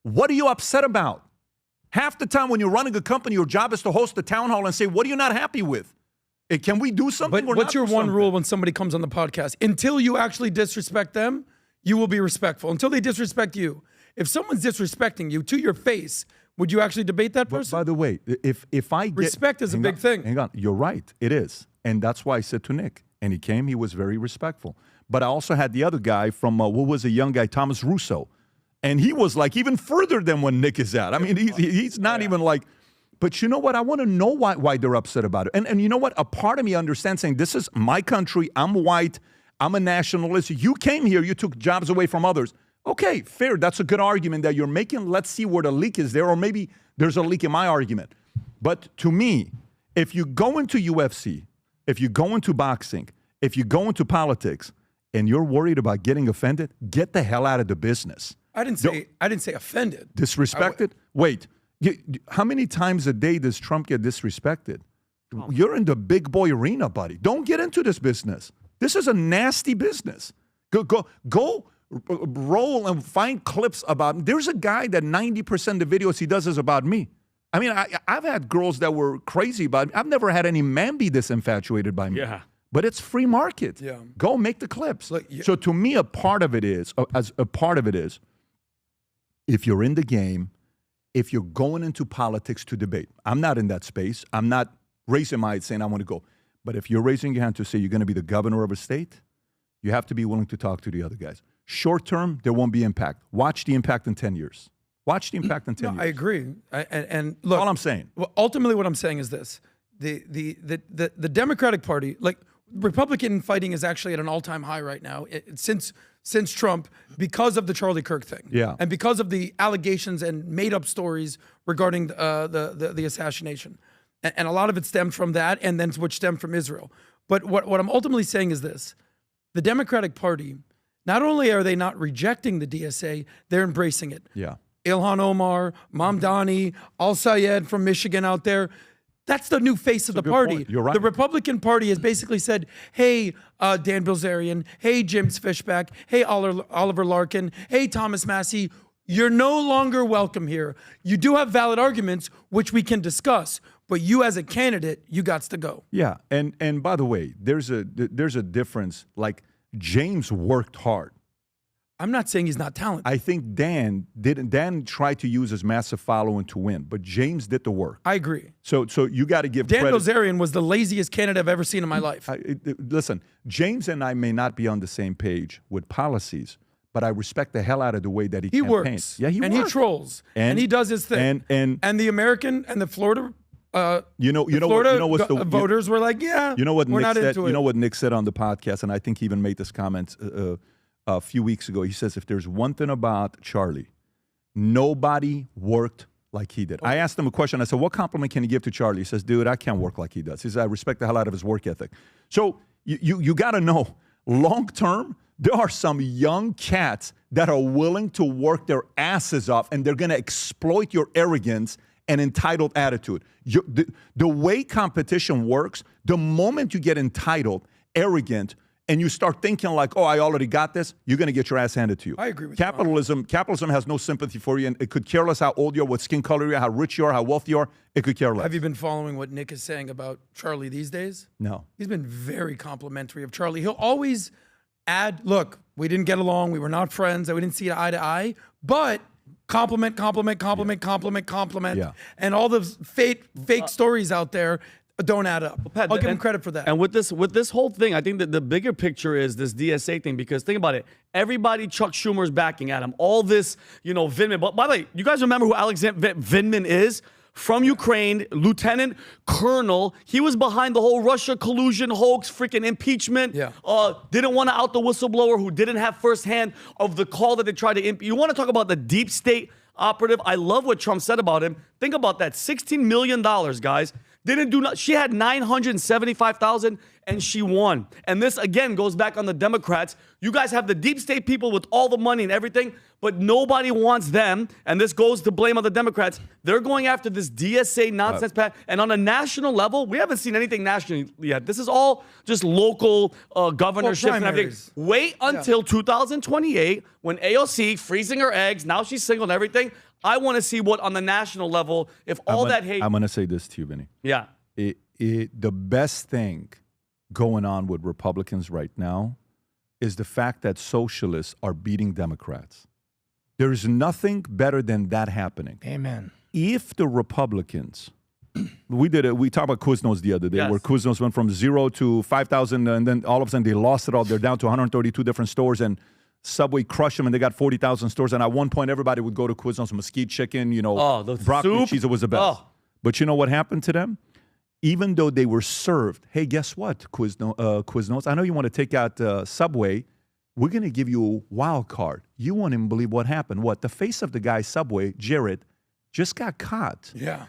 What are you upset about? Half the time when you're running a company, your job is to host a town hall and say, what are you not happy with? Can we do something? But what's your one rule when somebody comes on the podcast? Until you actually disrespect them, you will be respectful. Until they disrespect you. If someone's disrespecting you to your face, would you actually debate that person? By the way, if I get... Respect is a big thing. Hang on. You're right. It is. And that's why I said to Nick. And he came. He was very respectful. But I also had the other guy from, what was a young guy, Thomas Russo. And he was like even further than when Nick is at. I mean, he's not even like... But you know what? I want to know why they're upset about it. And you know what? A part of me understands saying, this is my country. I'm white. I'm a nationalist. You came here. You took jobs away from others. Okay, fair. That's a good argument that you're making. Let's see where the leak is there. Or maybe there's a leak in my argument. But to me, if you go into UFC, if you go into boxing, if you go into politics, and you're worried about getting offended, get the hell out of the business. I didn't say offended. Disrespected? Wait. How many times a day does Trump get disrespected? You're in the big boy arena, buddy. Don't get into this business. This is a nasty business. Go roll and find clips about. There's a guy that 90% of the videos he does is about me. I mean, I've had girls that were crazy about me. I've never had any man be this infatuated by me. Yeah. But it's free market. Yeah. Go make the clips. Look, So to me, a part of it is, if you're in the game, if you're going into politics to debate, I'm not in that space. I'm not raising my hand saying I want to go. But if you're raising your hand to say you're going to be the governor of a state, you have to be willing to talk to the other guys. Short term, there won't be impact. Watch the impact in 10 years. Watch the impact in 10 years. I agree. And look, all I'm saying. Well, ultimately, what I'm saying is this: the Democratic Party, like Republican fighting, is actually at an all-time high right now since Trump, because of the Charlie Kirk thing, and because of the allegations and made-up stories regarding the assassination, and a lot of it stemmed from that, and then which stemmed from Israel. But what I'm ultimately saying is this: the Democratic Party, not only are they not rejecting the DSA, they're embracing it. Yeah. Ilhan Omar, Mamdani, Al Sayed from Michigan out there. That's the new face of the party. Point. You're right. The Republican Party has basically said, hey, Dan Bilzerian, hey, James Fishback, hey, Oliver Larkin, hey, Thomas Massey, you're no longer welcome here. You do have valid arguments, which we can discuss, but you as a candidate, you got to go. Yeah, and by the way, there's a difference. Like, James worked hard. I'm not saying he's not talented. I think Dan tried to use his massive following to win, but James did the work. I agree. So you got to give Dan credit. Bilzerian was the laziest candidate I've ever seen in my life. Listen, James and I may not be on the same page with policies, but I respect the hell out of the way that he campaigns. Works. Yeah, he and works. he trolls. And he does his thing. And the American and the Florida voters were like, yeah, we're not into it. You know what Nick said on the podcast, and I think he even made this comment a few weeks ago. He says, if there's one thing about Charlie, nobody worked like he did. I asked him a question. I said, what compliment can you give to Charlie? He says, dude, I can't work like he does. He says, I respect the hell out of his work ethic. So you got to know, long term, there are some young cats that are willing to work their asses off, and they're going to exploit your arrogance and entitled attitude. The way competition works, the moment you get entitled, arrogant, and you start thinking like, oh, I already got this, you're going to get your ass handed to you. I agree with Capitalism has no sympathy for you, and it could care less how old you are, what skin color you are, how rich you are, how wealthy you are. It could care less. Have you been following what Nick is saying about Charlie these days? No. He's been very complimentary of Charlie. He'll always add, look, we didn't get along, we were not friends, we didn't see eye to eye, but compliment. Yeah. And all the fake stories out there don't add up. Pat, I'll give him credit for that. And with this whole thing, I think that the bigger picture is this DSA thing, because think about it. Everybody, Chuck Schumer's backing at him. All this, Vindman. But by the way, you guys remember who Alexander Vindman is? From Ukraine, lieutenant colonel. He was behind the whole Russia collusion hoax, freaking impeachment. Yeah. Didn't want to out the whistleblower who didn't have firsthand of the call that they tried to You want to talk about the deep state operative. I love what Trump said about him. Think about that, $16 million, guys. Didn't do not. She had 975,000 and she won. And this again goes back on the Democrats. You guys have the deep state people with all the money and everything, but nobody wants them. And this goes to blame on the Democrats. They're going after this DSA nonsense, Pat. And on a national level, we haven't seen anything nationally yet. This is all just local governorships and everything. Wait until 2028 when AOC freezing her eggs. Now she's single and everything. I want to see what on the national level, if all that hate. I'm going to say this to you, Vinny. Yeah. The best thing going on with Republicans right now is the fact that socialists are beating Democrats. There is nothing better than that happening. Amen. If the Republicans, we talked about Quiznos the other day, where Quiznos went from 0 to 5,000, and then all of a sudden they lost it all. They're down to 132 different stores, and Subway crushed them, and they got 40,000 stores. And at one point, everybody would go to Quiznos, mesquite chicken, the broccoli soup. cheese. It was the best. But you know what happened to them? Even though they were served, hey, guess what, Quiznos? I know you want to take out Subway. We're going to give you a wild card. You won't even believe what happened. What? The face of the guy, Subway, Jared, just got caught. Yeah.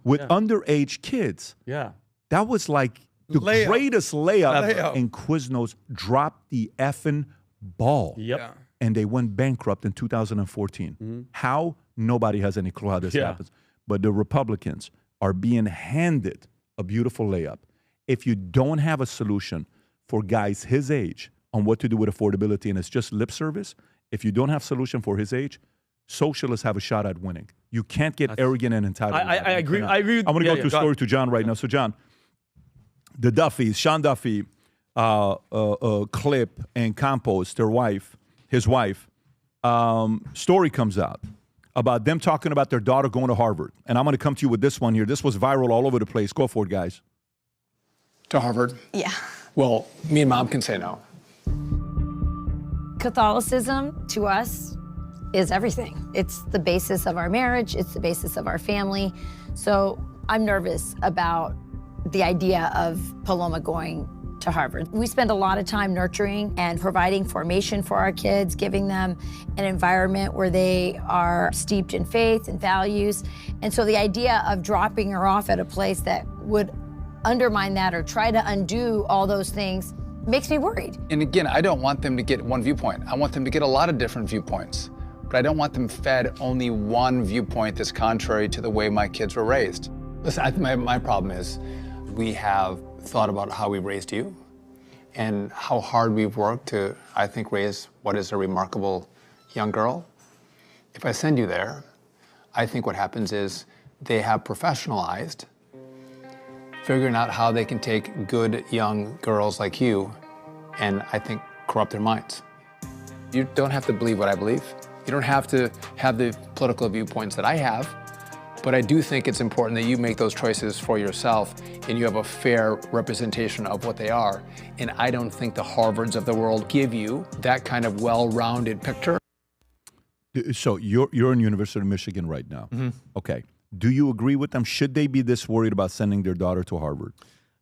With underage kids. Yeah. That was like the greatest layup. And Quiznos dropped the effing ball. Yep. Yeah. And they went bankrupt in 2014. Mm-hmm. How? Nobody has any clue how this happens. But the Republicans are being handed a beautiful layup. If you don't have a solution for guys his age on what to do with affordability and it's just lip service, if you don't have a solution for his age, socialists have a shot at winning. You can't get arrogant and entitled. I agree. I agree. I'm going to go to a story to John right now. So, John, the Duffys, Sean Duffy, Clip and Compost, his wife, story comes out about them talking about their daughter going to Harvard. And I'm going to come to you with this one here. This was viral all over the place. Go for it, guys. To Harvard? Yeah. Well, me and Mom can say no. Catholicism, to us, is everything. It's the basis of our marriage. It's the basis of our family. So I'm nervous about the idea of Paloma going to Harvard. We spend a lot of time nurturing and providing formation for our kids, giving them an environment where they are steeped in faith and values. And so the idea of dropping her off at a place that would undermine that or try to undo all those things makes me worried. And again, I don't want them to get one viewpoint. I want them to get a lot of different viewpoints. But I don't want them fed only one viewpoint that's contrary to the way my kids were raised. Listen, I think my problem is we have thought about how we raised you and how hard we've worked to, I think, raise what is a remarkable young girl. If I send you there, I think what happens is they have professionalized figuring out how they can take good young girls like you and, I think, corrupt their minds. You don't have to believe what I believe. You don't have to have the political viewpoints that I have. But I do think it's important that you make those choices for yourself and you have a fair representation of what they are. And I don't think the Harvards of the world give you that kind of well-rounded picture. So you're in University of Michigan right now. Mm-hmm. Okay. Do you agree with them? Should they be this worried about sending their daughter to Harvard?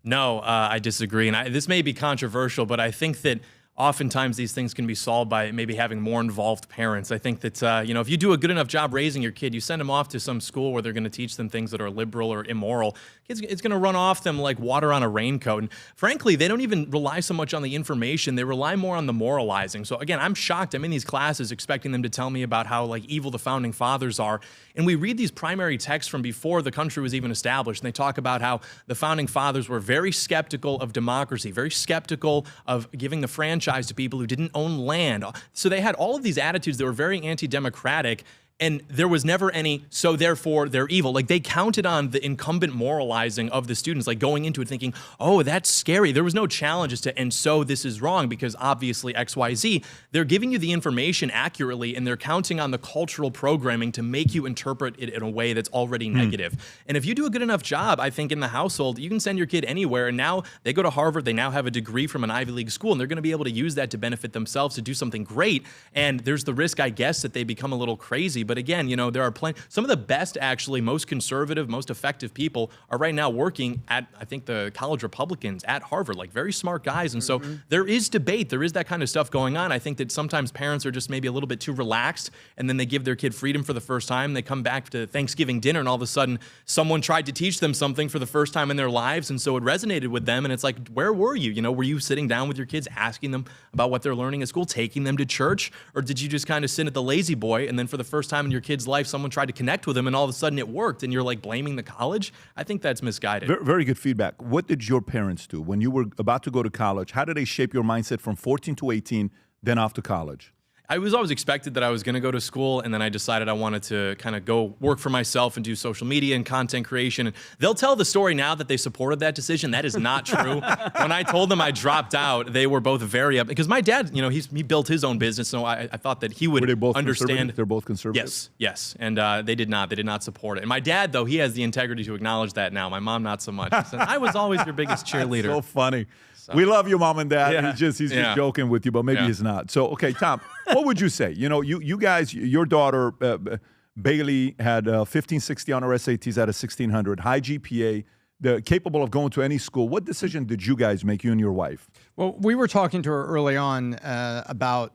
No, I disagree. And this may be controversial, but I think that oftentimes these things can be solved by maybe having more involved parents. I think that, if you do a good enough job raising your kid, you send them off to some school where they're going to teach them things that are liberal or immoral, it's going to run off them like water on a raincoat. And frankly, they don't even rely so much on the information. They rely more on the moralizing. So again, I'm shocked. I'm in these classes expecting them to tell me about how like evil the founding fathers are. And we read these primary texts from before the country was even established. And they talk about how the founding fathers were very skeptical of democracy, very skeptical of giving the franchise to people who didn't own land. So they had all of these attitudes that were very anti-democratic, and there was never any, so therefore they're evil. Like they counted on the incumbent moralizing of the students, like going into it thinking, oh, that's scary. There was no challenge as to, and so this is wrong because obviously X, Y, Z. They're giving you the information accurately and they're counting on the cultural programming to make you interpret it in a way that's already negative. And if you do a good enough job, I think in the household, you can send your kid anywhere. And now they go to Harvard, they now have a degree from an Ivy League school, and they're gonna be able to use that to benefit themselves to do something great. And there's the risk, I guess, that they become a little crazy. But again, there are some of the best, actually, most conservative, most effective people are right now working at, I think, the college Republicans at Harvard, like very smart guys. And so there is debate. There is that kind of stuff going on. I think that sometimes parents are just maybe a little bit too relaxed, and then they give their kid freedom for the first time. They come back to Thanksgiving dinner, and all of a sudden someone tried to teach them something for the first time in their lives. And so it resonated with them. And it's like, where were you? Were you sitting down with your kids, asking them about what they're learning at school, taking them to church? Or did you just kind of sit at the lazy boy, and then for the first time in your kid's life, someone tried to connect with them, and all of a sudden it worked, and you're like blaming the college? I think that's misguided. Very good feedback. What did your parents do when you were about to go to college? How did they shape your mindset from 14 to 18, then off to college? I was always expected that I was going to go to school, and then I decided I wanted to kind of go work for myself and do social media and content creation. And they'll tell the story now that they supported that decision. That is not true. When I told them I dropped out, they were both very up, because my dad, he built his own business, so I thought that he would Were they both understand. Conservative? They're both conservative? Yes, and they did not support it. And my dad, though, he has the integrity to acknowledge that now. My mom, not so much. He said, I was always your biggest cheerleader. So funny. We love you, Mom and Dad. Yeah. He's just joking with you, but maybe he's not. So, okay, Tom, what would you say? You guys, your daughter, Bailey, had 1560 on her SATs out of 1600, high GPA, capable of going to any school. What decision did you guys make, you and your wife? Well, we were talking to her early on about,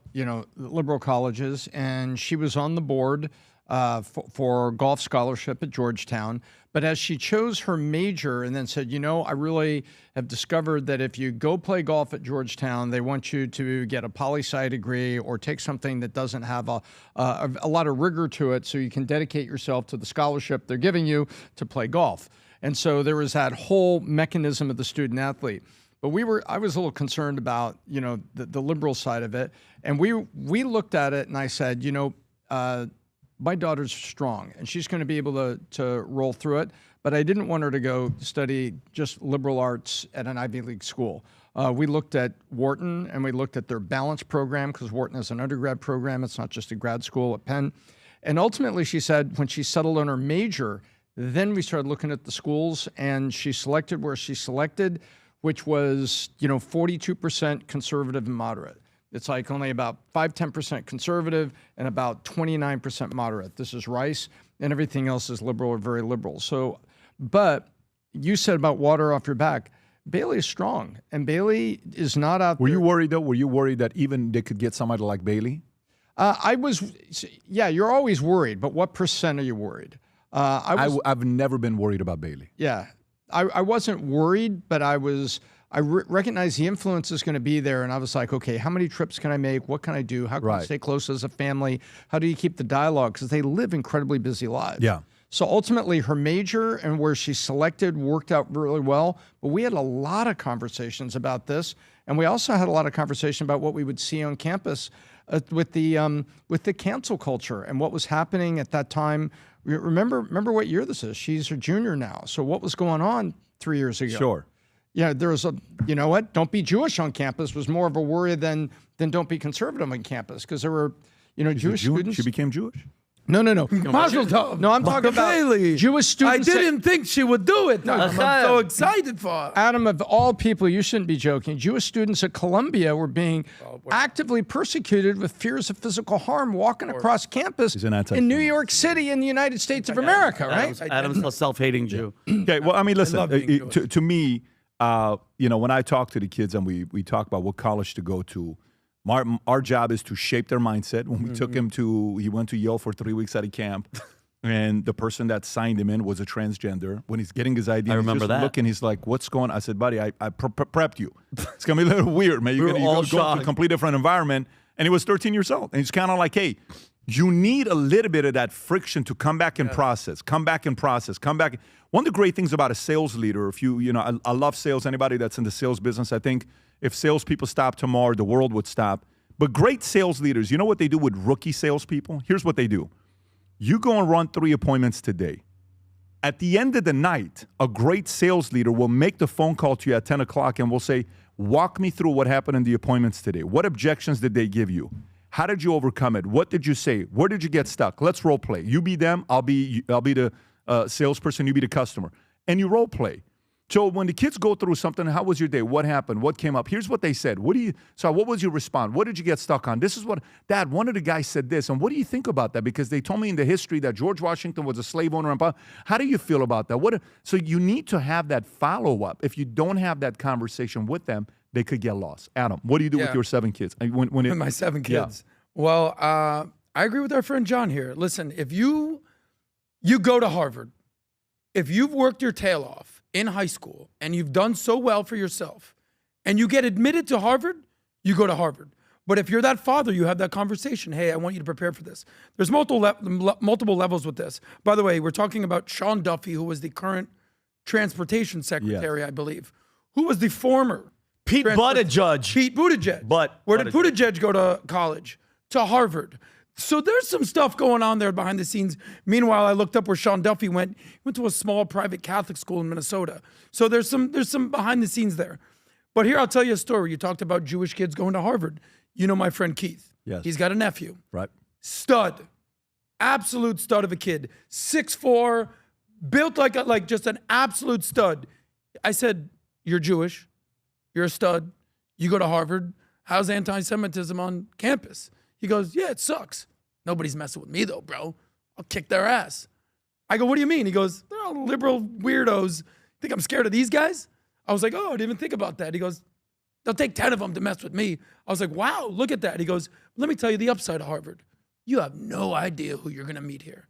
liberal colleges, and she was on the board for golf scholarship at Georgetown. But as she chose her major and then said, I really have discovered that if you go play golf at Georgetown, they want you to get a poli-sci degree or take something that doesn't have a lot of rigor to it, so you can dedicate yourself to the scholarship they're giving you to play golf. And so there was that whole mechanism of the student athlete. But I was a little concerned about, the liberal side of it. And we looked at it, and I said, my daughter's strong, and she's going to be able to roll through it. But I didn't want her to go study just liberal arts at an Ivy League school. We looked at Wharton, and we looked at their balanced program, because Wharton is an undergrad program. It's not just a grad school at Penn. And ultimately, she said, when she settled on her major, then we started looking at the schools, and she selected where she selected, which was, 42% conservative and moderate. It's like only about 5-10% conservative and about 29% moderate. This is Rice, and everything else is liberal or very liberal. So, but you said about water off your back. Bailey is strong, and Bailey is not out there. Were you worried, though? Were you worried that even they could get somebody like Bailey? I was, you're always worried, but what percent are you worried? I've never been worried about Bailey. Yeah, I wasn't worried, but I recognized the influence is going to be there, and I was like, okay, how many trips can I make? What can I do? How can I stay close as a family? How do you keep the dialogue? Because they live incredibly busy lives. Yeah. So ultimately, her major and where she selected worked out really well, but we had a lot of conversations about this, and we also had a lot of conversation about what we would see on campus with the cancel culture and what was happening at that time. Remember what year this is? She's a junior now. So what was going on 3 years ago? Sure. Yeah, there was don't be Jewish on campus was more of a worry than don't be conservative on campus, because there were, Jewish students. She became Jewish? No. Mazel tov. No, I'm talking about Bailey. Jewish students. I didn't think she would do it. I'm so excited for her. Adam, of all people, you shouldn't be joking. Jewish students at Columbia were being actively persecuted with fears of physical harm walking across campus in New York City in the United States of America, right? Adam's a self-hating Jew. Okay, well, I mean, listen, to me, when I talk to the kids and we talk about what college to go to, our job is to shape their mindset. When we took him he went to Yale for 3 weeks at a camp, and the person that signed him in was a transgender. When he's getting his ID, he's just looking, he's like, what's going on? I said, buddy, I prepped you. It's going to be a little weird, man. You're going to go to a complete different environment. And he was 13 years old. And he's kind of like, hey, you need a little bit of that friction to come back and process, come back. One of the great things about a sales leader, I love sales. Anybody that's in the sales business, I think if salespeople stop tomorrow, the world would stop. But great sales leaders, you know what they do with rookie salespeople? Here's what they do. You go and run 3 appointments today. At the end of the night, a great sales leader will make the phone call to you at 10 o'clock and will say, walk me through what happened in the appointments today. What objections did they give you? How did you overcome it? What did you say? Where did you get stuck? Let's role play. You be them. I'll be the salesperson. You be the customer. And you role play. So when the kids go through something, how was your day? What happened? What came up? Here's what they said. What was your response? What did you get stuck on? This is what, Dad, one of the guys said this. And what do you think about that? Because they told me in the history that George Washington was a slave owner. And how do you feel about that? So you need to have that follow-up. If you don't have that conversation with them, they could get lost. Adam, what do you do with your 7 kids? With my 7 kids. Yeah. Well, I agree with our friend John here. Listen, if you go to Harvard, if you've worked your tail off in high school and you've done so well for yourself and you get admitted to Harvard, you go to Harvard. But if you're that father, you have that conversation. Hey, I want you to prepare for this. There's multiple levels with this. By the way, we're talking about Sean Duffy, who was the current transportation secretary, I believe, who was the former Pete Buttigieg. Where did Buttigieg go to college? To Harvard. So there's some stuff going on there behind the scenes. Meanwhile, I looked up where Sean Duffy went. He went to a small private Catholic school in Minnesota. So there's some behind the scenes there. But here, I'll tell you a story. You talked about Jewish kids going to Harvard. You know my friend Keith. Yes. He's got a nephew. Right. Stud. Absolute stud of a kid. 6'4", built like just an absolute stud. I said, you're Jewish. You're a stud. You go to Harvard. How's anti-Semitism on campus? He goes, yeah, it sucks. Nobody's messing with me though, bro. I'll kick their ass. I go, what do you mean? He goes, they're all liberal weirdos. Think I'm scared of these guys? I was like, oh, I didn't even think about that. He goes, they'll take 10 of them to mess with me. I was like, wow, look at that. He goes, let me tell you the upside of Harvard. You have no idea who you're going to meet here.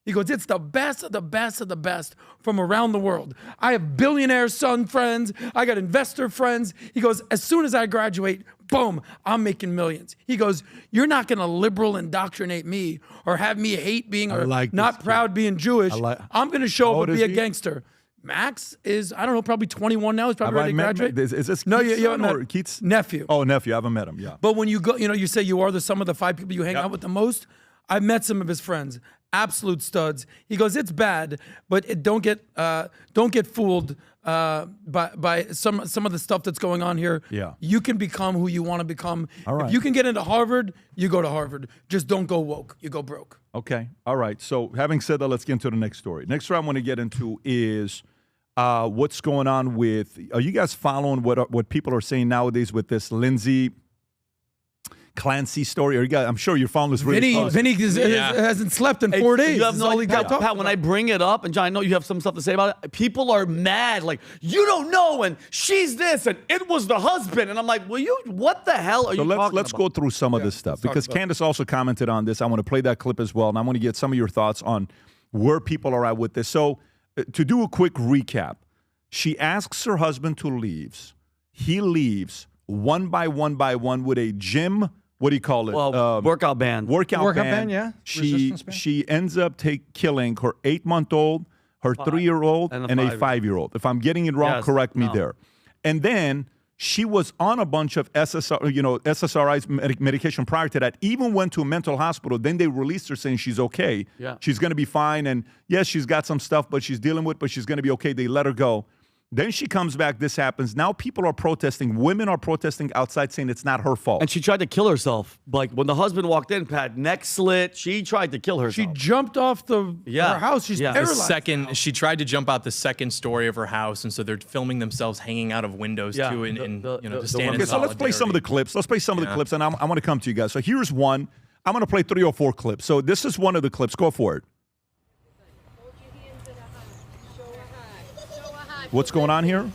He goes, it's the best of the best of the best from around the world. I have billionaire son friends. I got investor friends. He goes, as soon as I graduate, boom, I'm making millions. He goes, you're not going to liberal indoctrinate me or have me hate being or not proud being Jewish. I'm going to show up and be a gangster. Max is, I don't know, probably 21 now. He's probably ready to graduate. Is this no, Keith's son or Keith's nephew? Oh, nephew. I haven't met him. Yeah. But when you go, you say you are the sum of the 5 people you hang out with the most. I've met some of his friends, absolute studs. He goes, it's bad, but don't get fooled by some of the stuff that's going on here. Yeah. You can become who you want to become. All right. If you can get into Harvard, you go to Harvard. Just don't go woke. You go broke. Okay. All right. So having said that, let's get into the next story. Next story I want to get into is what's going on with. Are you guys following what people are saying nowadays with this Lindsay Clancy story? Or I'm sure you're following this. Vinny hasn't slept in 4 days. You have no idea, Pat, when I bring it up, and John, I know you have some stuff to say about it, people are mad. Like, you don't know, and she's this, and it was the husband. And I'm like, what the hell are you talking about? Let's go through some of this stuff, because Candace also commented on this. I want to play that clip as well, and I want to get some of your thoughts on where people are at with this. So to do a quick recap, she asks her husband to leave. He leaves one by one with a gym. What do you call it? Workout band. Workout band, yeah. She ends up killing her 8-month-old, her 3-year-old, and a 5-year-old. If I'm getting it wrong, correct me there. And then she was on a bunch of SSRIs medication prior to that. Even went to a mental hospital. Then they released her saying she's okay. Yeah. She's going to be fine. And yes, she's got some stuff, but she's dealing with. But she's going to be okay. They let her go. Then she comes back, this happens. Now people are protesting. Women are protesting outside saying it's not her fault. And she tried to kill herself. Like when the husband walked in, Pat, neck slit, she tried to kill herself. She jumped off her house. She's paralyzed. She tried to jump out the second story of her house, and so they're filming themselves hanging out of windows too, to stand in solidarity. Okay, so let's play some of the clips. And I want to come to you guys. So here's one. I'm going to play 3 or 4 clips. So this is one of the clips. Go for it. What's going on here?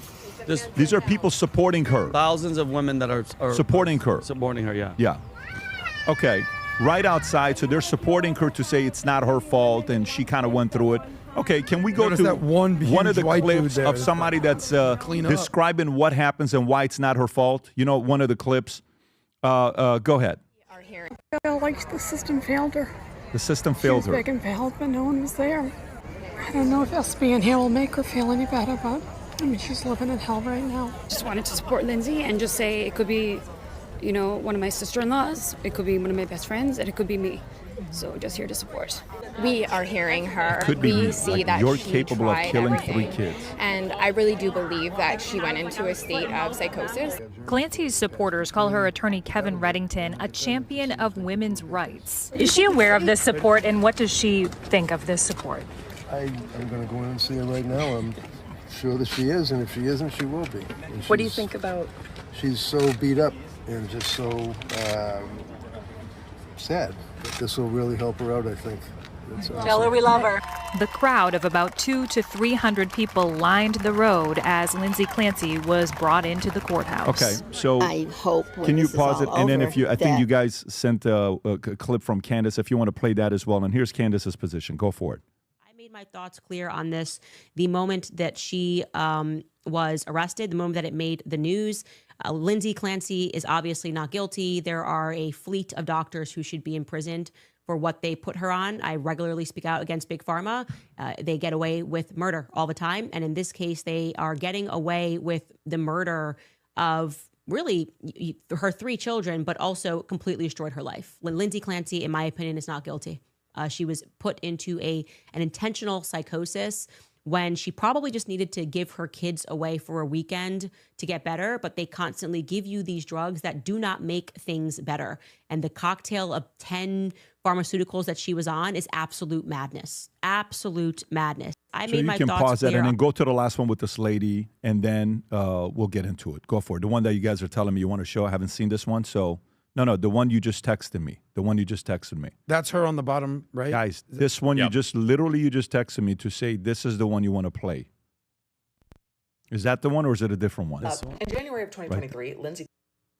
These are people supporting her. Thousands of women that are supporting her. Supporting her, yeah. Yeah. Okay. Right outside, so they're supporting her to say it's not her fault, and she kind of went through it. Okay, can we go to that one of the clips of somebody that's describing what happens and why it's not her fault? You know, one of the clips. Go ahead. Like the system failed her. The system failed her. She was big and failed, but no one was there. I don't know if us being here will make her feel any better, but I mean, she's living in hell right now. Just wanted to support Lindsay and just say it could be, one of my sister-in-laws, it could be one of my best friends, and it could be me. So just here to support. We are hearing her. Could be we me. see like that you're she capable of tried killing everything. 3 kids. And I really do believe that she went into a state of psychosis. Clancy's supporters call her attorney Kevin Reddington a champion of women's rights. Is she aware of this support, and what does she think of this support? I'm going to go in and see her right now. sure that she is, and if she isn't, she will be. What do you think about? She's so beat up and just so sad. But this will really help her out, I think. Tell her we love her. The crowd of about 200 to 300 people lined the road as Lindsay Clancy was brought into the courthouse. Okay, so I hope. can you pause it? And then if you, I think you guys sent a clip from Candace. If you want to play that as well. And here's Candace's position. Go for it. I made my thoughts clear on this the moment that she was arrested, the moment that it made the news. Lindsay Clancy is obviously not guilty. There are a fleet of doctors who should be imprisoned for what they put her on. I regularly speak out against Big Pharma. They get away with murder all the time. And in this case, they are getting away with the murder of really her 3 children, but also completely destroyed her life. Lindsay Clancy, in my opinion, is not guilty. She was put into an intentional psychosis when she probably just needed to give her kids away for a weekend to get better, but they constantly give you these drugs that do not make things better. And the cocktail of 10 pharmaceuticals that she was on is absolute madness. Absolute madness. I made my thoughts clear. So you can pause that and then go to the last one with this lady, and then we'll get into it. Go for it. The one that you guys are telling me you want to show. I haven't seen this one, so... No, the one you just texted me. The one you just texted me. That's her on the bottom, right? Guys, this one you just texted me to say this is the one you want to play. Is that the one or is it a different one? In January of 2023, Lindsay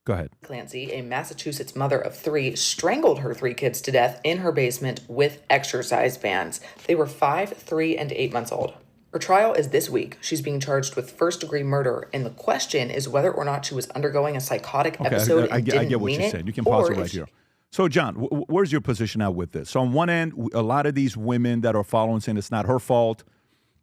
Go ahead. Clancy, a Massachusetts mother of 3, strangled her 3 kids to death in her basement with exercise bands. They were 5, 3, and 8 months old. Her trial is this week. She's being charged with first-degree murder, and the question is whether or not she was undergoing a psychotic episode and didn't I get what mean you're it, saying. You can pause it or right here. So, John, where's your position now with this? So, on one end, a lot of these women that are following saying it's not her fault,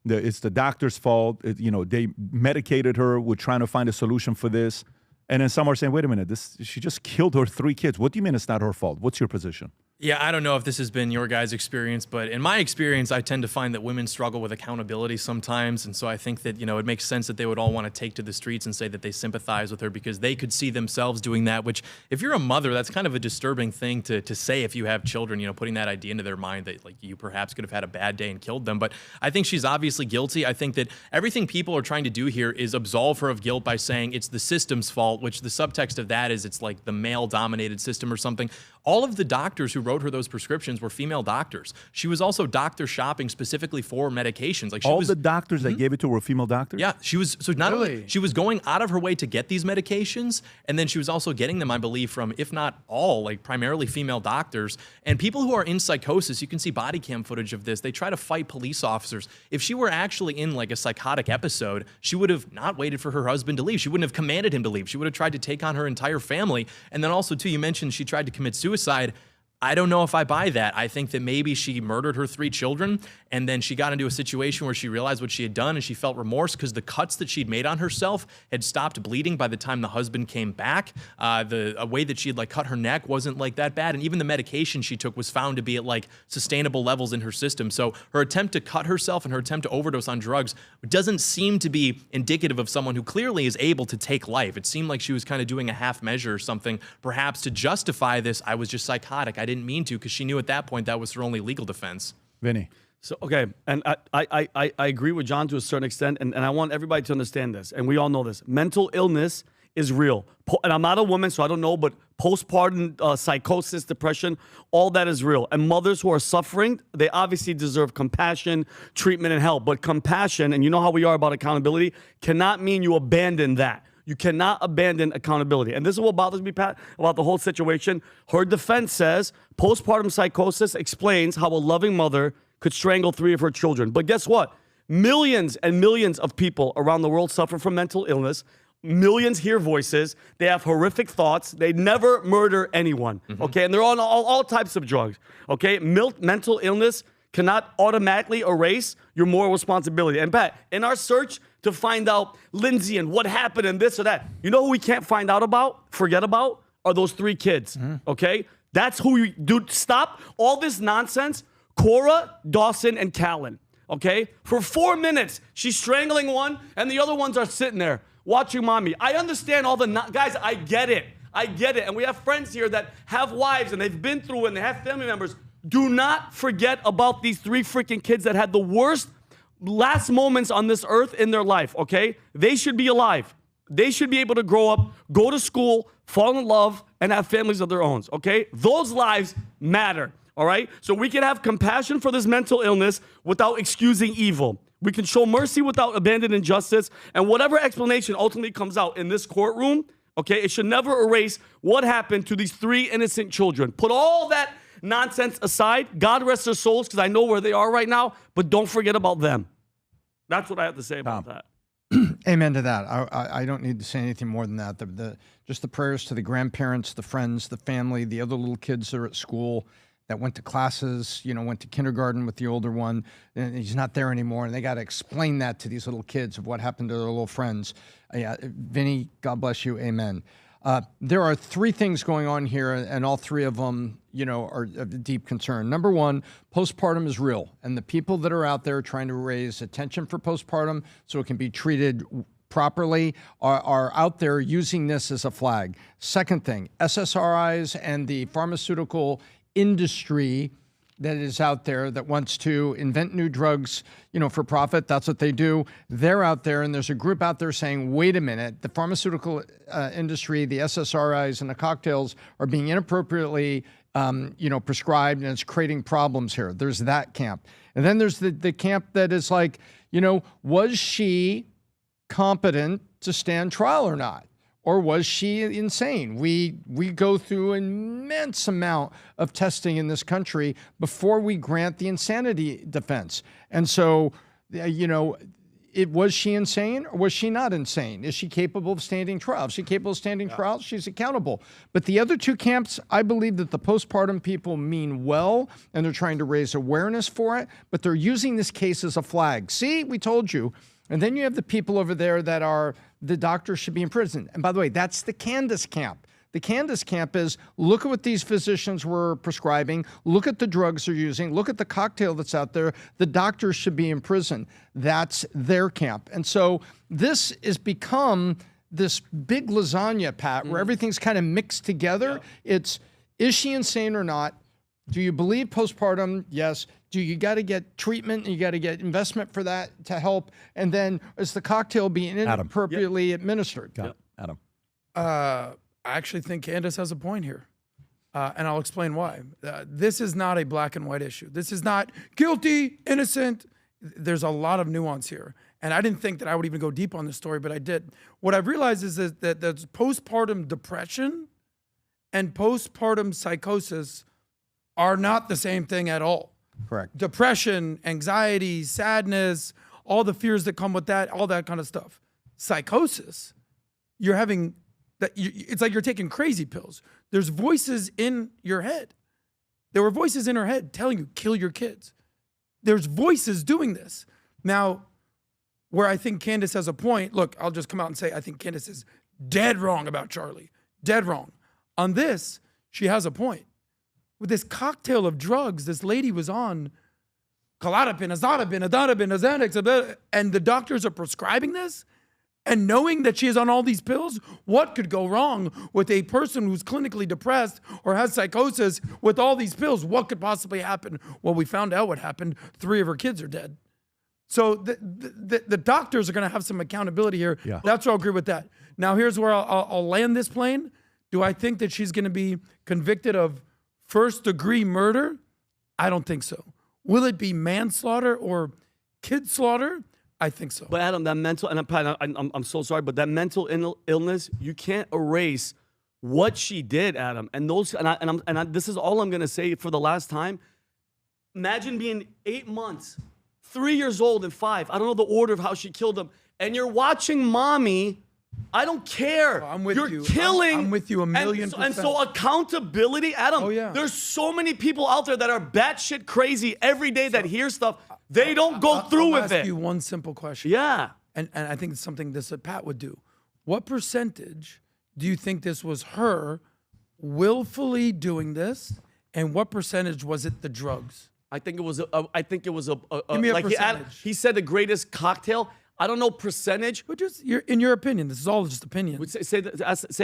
it's the doctor's fault. They medicated her. We're trying to find a solution for this. And then some are saying, wait a minute, she just killed her 3 kids. What do you mean it's not her fault? What's your position? Yeah, I don't know if this has been your guys' experience, but in my experience, I tend to find that women struggle with accountability sometimes. And so I think that, it makes sense that they would all want to take to the streets and say that they sympathize with her because they could see themselves doing that, which if you're a mother, that's kind of a disturbing thing to say if you have children, putting that idea into their mind that like you perhaps could have had a bad day and killed them. But I think she's obviously guilty. I think that everything people are trying to do here is absolve her of guilt by saying it's the system's fault, which the subtext of that is it's like the male-dominated system or something. All of the doctors who wrote her those prescriptions were female doctors. She was also doctor shopping specifically for medications. Like the doctors that gave it to her were female doctors? Yeah, she was. So not only she was going out of her way to get these medications, and then she was also getting them, I believe, from, if not all, like primarily female doctors. And people who are in psychosis, you can see body cam footage of this. They try to fight police officers. If she were actually in like a psychotic episode, she would have not waited for her husband to leave. She wouldn't have commanded him to leave. She would have tried to take on her entire family. And then also, too, you mentioned she tried to commit suicide. I don't know if I buy that. I think that maybe she murdered her 3 children and then she got into a situation where she realized what she had done and she felt remorse because the cuts that she'd made on herself had stopped bleeding by the time the husband came back. The way that she had like cut her neck wasn't like that bad. And even the medication she took was found to be at like sustainable levels in her system. So her attempt to cut herself and her attempt to overdose on drugs doesn't seem to be indicative of someone who clearly is able to take life. It seemed like she was kind of doing a half measure or something, perhaps to justify this. I was just psychotic. I didn't mean to, because she knew at that point that was her only legal defense. Vinny. So, okay, and I agree with John to a certain extent, and I want everybody to understand this, and we all know this. Mental illness is real. And I'm not a woman, so I don't know, but postpartum psychosis, depression, all that is real. And mothers who are suffering, they obviously deserve compassion, treatment, and help. But compassion, and you know how we are about accountability, cannot mean you abandon that. You cannot abandon accountability. And this is what bothers me, Pat, about the whole situation. Her defense says postpartum psychosis explains how a loving mother could strangle 3 of her children. But guess what? Millions and millions of people around the world suffer from mental illness. Millions hear voices. They have horrific thoughts. They never murder anyone, okay? And they're on all types of drugs, okay? Mental illness cannot automatically erase your moral responsibility. And Pat, in our search to find out Lindsay and what happened and this or that, you know who we can't find out about, forget about, are those 3 kids, okay? That's who you do. Stop all this nonsense. Cora, Dawson, and Callan, okay? For 4 minutes, she's strangling one, and the other ones are sitting there watching mommy. I understand all the guys, I get it. And we have friends here that have wives, and they've been through it, and they have family members. Do not forget about these 3 freaking kids that had the worst last moments on this earth in their life, okay? They should be alive. They should be able to grow up, go to school, fall in love, and have families of their own, okay? Those lives matter, all right? So we can have compassion for this mental illness without excusing evil. We can show mercy without abandoning justice, and whatever explanation ultimately comes out in this courtroom, okay, it should never erase what happened to these 3 innocent children. Put all that nonsense aside. God rest their souls, because I know where they are right now, but don't forget about them. That's what I have to say about that. Amen to that. I don't need to say anything more than that. Just the prayers to the grandparents, the friends, the family, the other little kids that are at school that went to classes, went to kindergarten with the older one, and he's not there anymore, and they got to explain that to these little kids of what happened to their little friends. Yeah, Vinny, God bless you. Amen. There are 3 things going on here, and all 3 of them, are of deep concern. Number 1, postpartum is real, and the people that are out there trying to raise attention for postpartum so it can be treated properly are out there using this as a flag. Second thing, SSRIs and the pharmaceutical industry that is out there that wants to invent new drugs, for profit. That's what they do. They're out there, and there's a group out there saying, wait a minute, the pharmaceutical industry, the SSRIs and the cocktails are being inappropriately, prescribed, and it's creating problems here. There's that camp. And then there's the camp that is like, was she competent to stand trial or not? Or was she insane? We go through an immense amount of testing in this country before we grant the insanity defense. And so, was she insane or was she not insane? Is she capable of standing trial? If she's capable of standing trial, she's accountable. But the other 2 camps, I believe that the postpartum people mean well, and they're trying to raise awareness for it, but they're using this case as a flag. See, we told you. And then you have the people over there that are, the doctors should be in prison. And by the way, that's the Candace camp. The Candace camp is, look at what these physicians were prescribing. Look at the drugs they're using. Look at the cocktail that's out there. The doctors should be in prison. That's their camp. And so this has become this big lasagna, Pat, where everything's kind of mixed together. Is she insane or not? Do you believe postpartum? Yes. Do you got to get treatment and you got to get investment for that to help? And then is the cocktail being inappropriately administered? Adam. I actually think Candace has a point here. And I'll explain why. This is not a black and white issue. This is not guilty, innocent. There's a lot of nuance here. And I didn't think that I would even go deep on this story, but I did. What I've realized is that postpartum depression and postpartum psychosis are not the same thing at all. Correct. Depression, anxiety, sadness, all the fears that come with that, all that kind of stuff. Psychosis, you're having that. It's like you're taking crazy pills. There's voices in your head. There were voices in her head telling you, kill your kids. There's voices doing this. Now, where I think Candace has a point, look, I'll just come out and say, I think Candace is dead wrong about Charlie. Dead wrong. On this, she has a point. With this cocktail of drugs, this lady was on Klonopin, Azodabin, Adonabin, Xanax, and the doctors are prescribing this? And knowing that she is on all these pills, what could go wrong with a person who's clinically depressed or has psychosis with all these pills? What could possibly happen? Well, we found out what happened. 3 of her kids are dead. So the doctors are going to have some accountability here. Yeah. That's where I'll agree with that. Now, here's where I'll land this plane. Do I think that she's going to be convicted of first-degree murder? I don't think so. Will it be manslaughter or kid slaughter? I think so. But Adam, that mental, and I'm so sorry, but that mental illness, you can't erase what she did, Adam. And those, this is all I'm gonna say for the last time. Imagine being 8 months, 3 years old, and 5. I don't know the order of how she killed them, and you're watching mommy. I don't care. I'm with You're you. killing. I'm with you a million percent. And so accountability, Adam. Oh, yeah. There's so many people out there that are batshit crazy every day that hear stuff. They don't go through with it. I'll ask you one simple question. Yeah. And I think it's something that Pat would do. What percentage do you think this was her willfully doing this, and what percentage was it the drugs? I think it was a Give me a percentage. He said the greatest cocktail. I don't know percentage. But just in your opinion, this is all just opinion. Say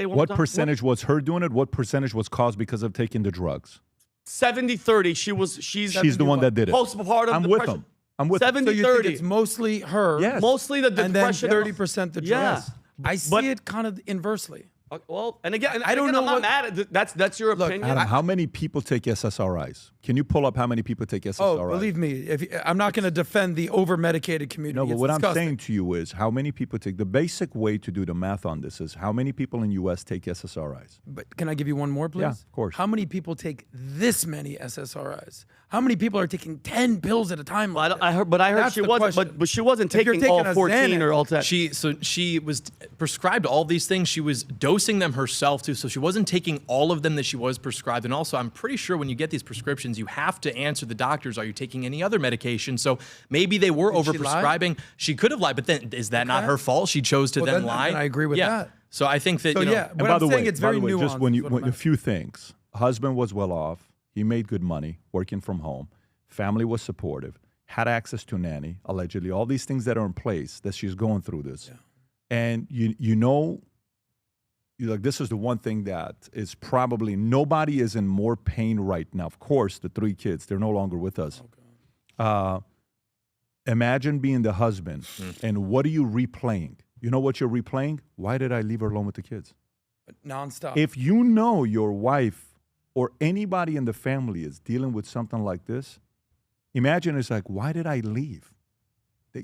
one more What time. percentage was her doing it? What percentage was caused because of taking the drugs? 70-30. She's the one that did it. Postpartum I'm with depression. him. I'm with 70, So you 30. think it's mostly her, Yes. Mostly the and then depression. 30% the drugs? Yeah. I see But- it kind of inversely. Well, and again, I don't know I'm not what- mad at that's your opinion. Adam, how many people take SSRIs? Can you pull up how many people take SSRIs? Oh, believe me, I'm not going to defend the over-medicated community. No, but It's what disgusting. I'm saying to you is how many people take, the basic way to do the math on this is how many people in U.S. take SSRIs? But can I give you one more, please? Yeah, of course. How many people take this many SSRIs? How many people are taking 10 pills at a time? Like I heard That's she the wasn't, question. but she wasn't If you're taking all a 14 or Xanax- all 10. She was prescribed all these things. She was dosing them herself too, so she wasn't taking all of them that she was prescribed. And also, I'm pretty sure when you get these prescriptions, you have to answer the doctors: are you taking any other medication? So maybe they were Did she lie? overprescribing. She could have lied, but then is that not her fault? She chose to Well, then then lie. I agree with yeah. that. So I think that So, you know, yeah, And what by I'm the saying, way, it's very just nuanced when is what I'm a few things. Husband was well off. He made good money working from home. Family was supportive. Had access to nanny, allegedly. All these things that are in place that she's going through this. Yeah. And you know, like this is the one thing that is probably nobody is in more pain right now. Of course, the 3 kids, they're no longer with us. Imagine being the husband, and what are you replaying? You know what you're replaying? Why did I leave her alone with the kids? Nonstop. If you know your wife or anybody in the family is dealing with something like this, imagine it's like, why did I leave?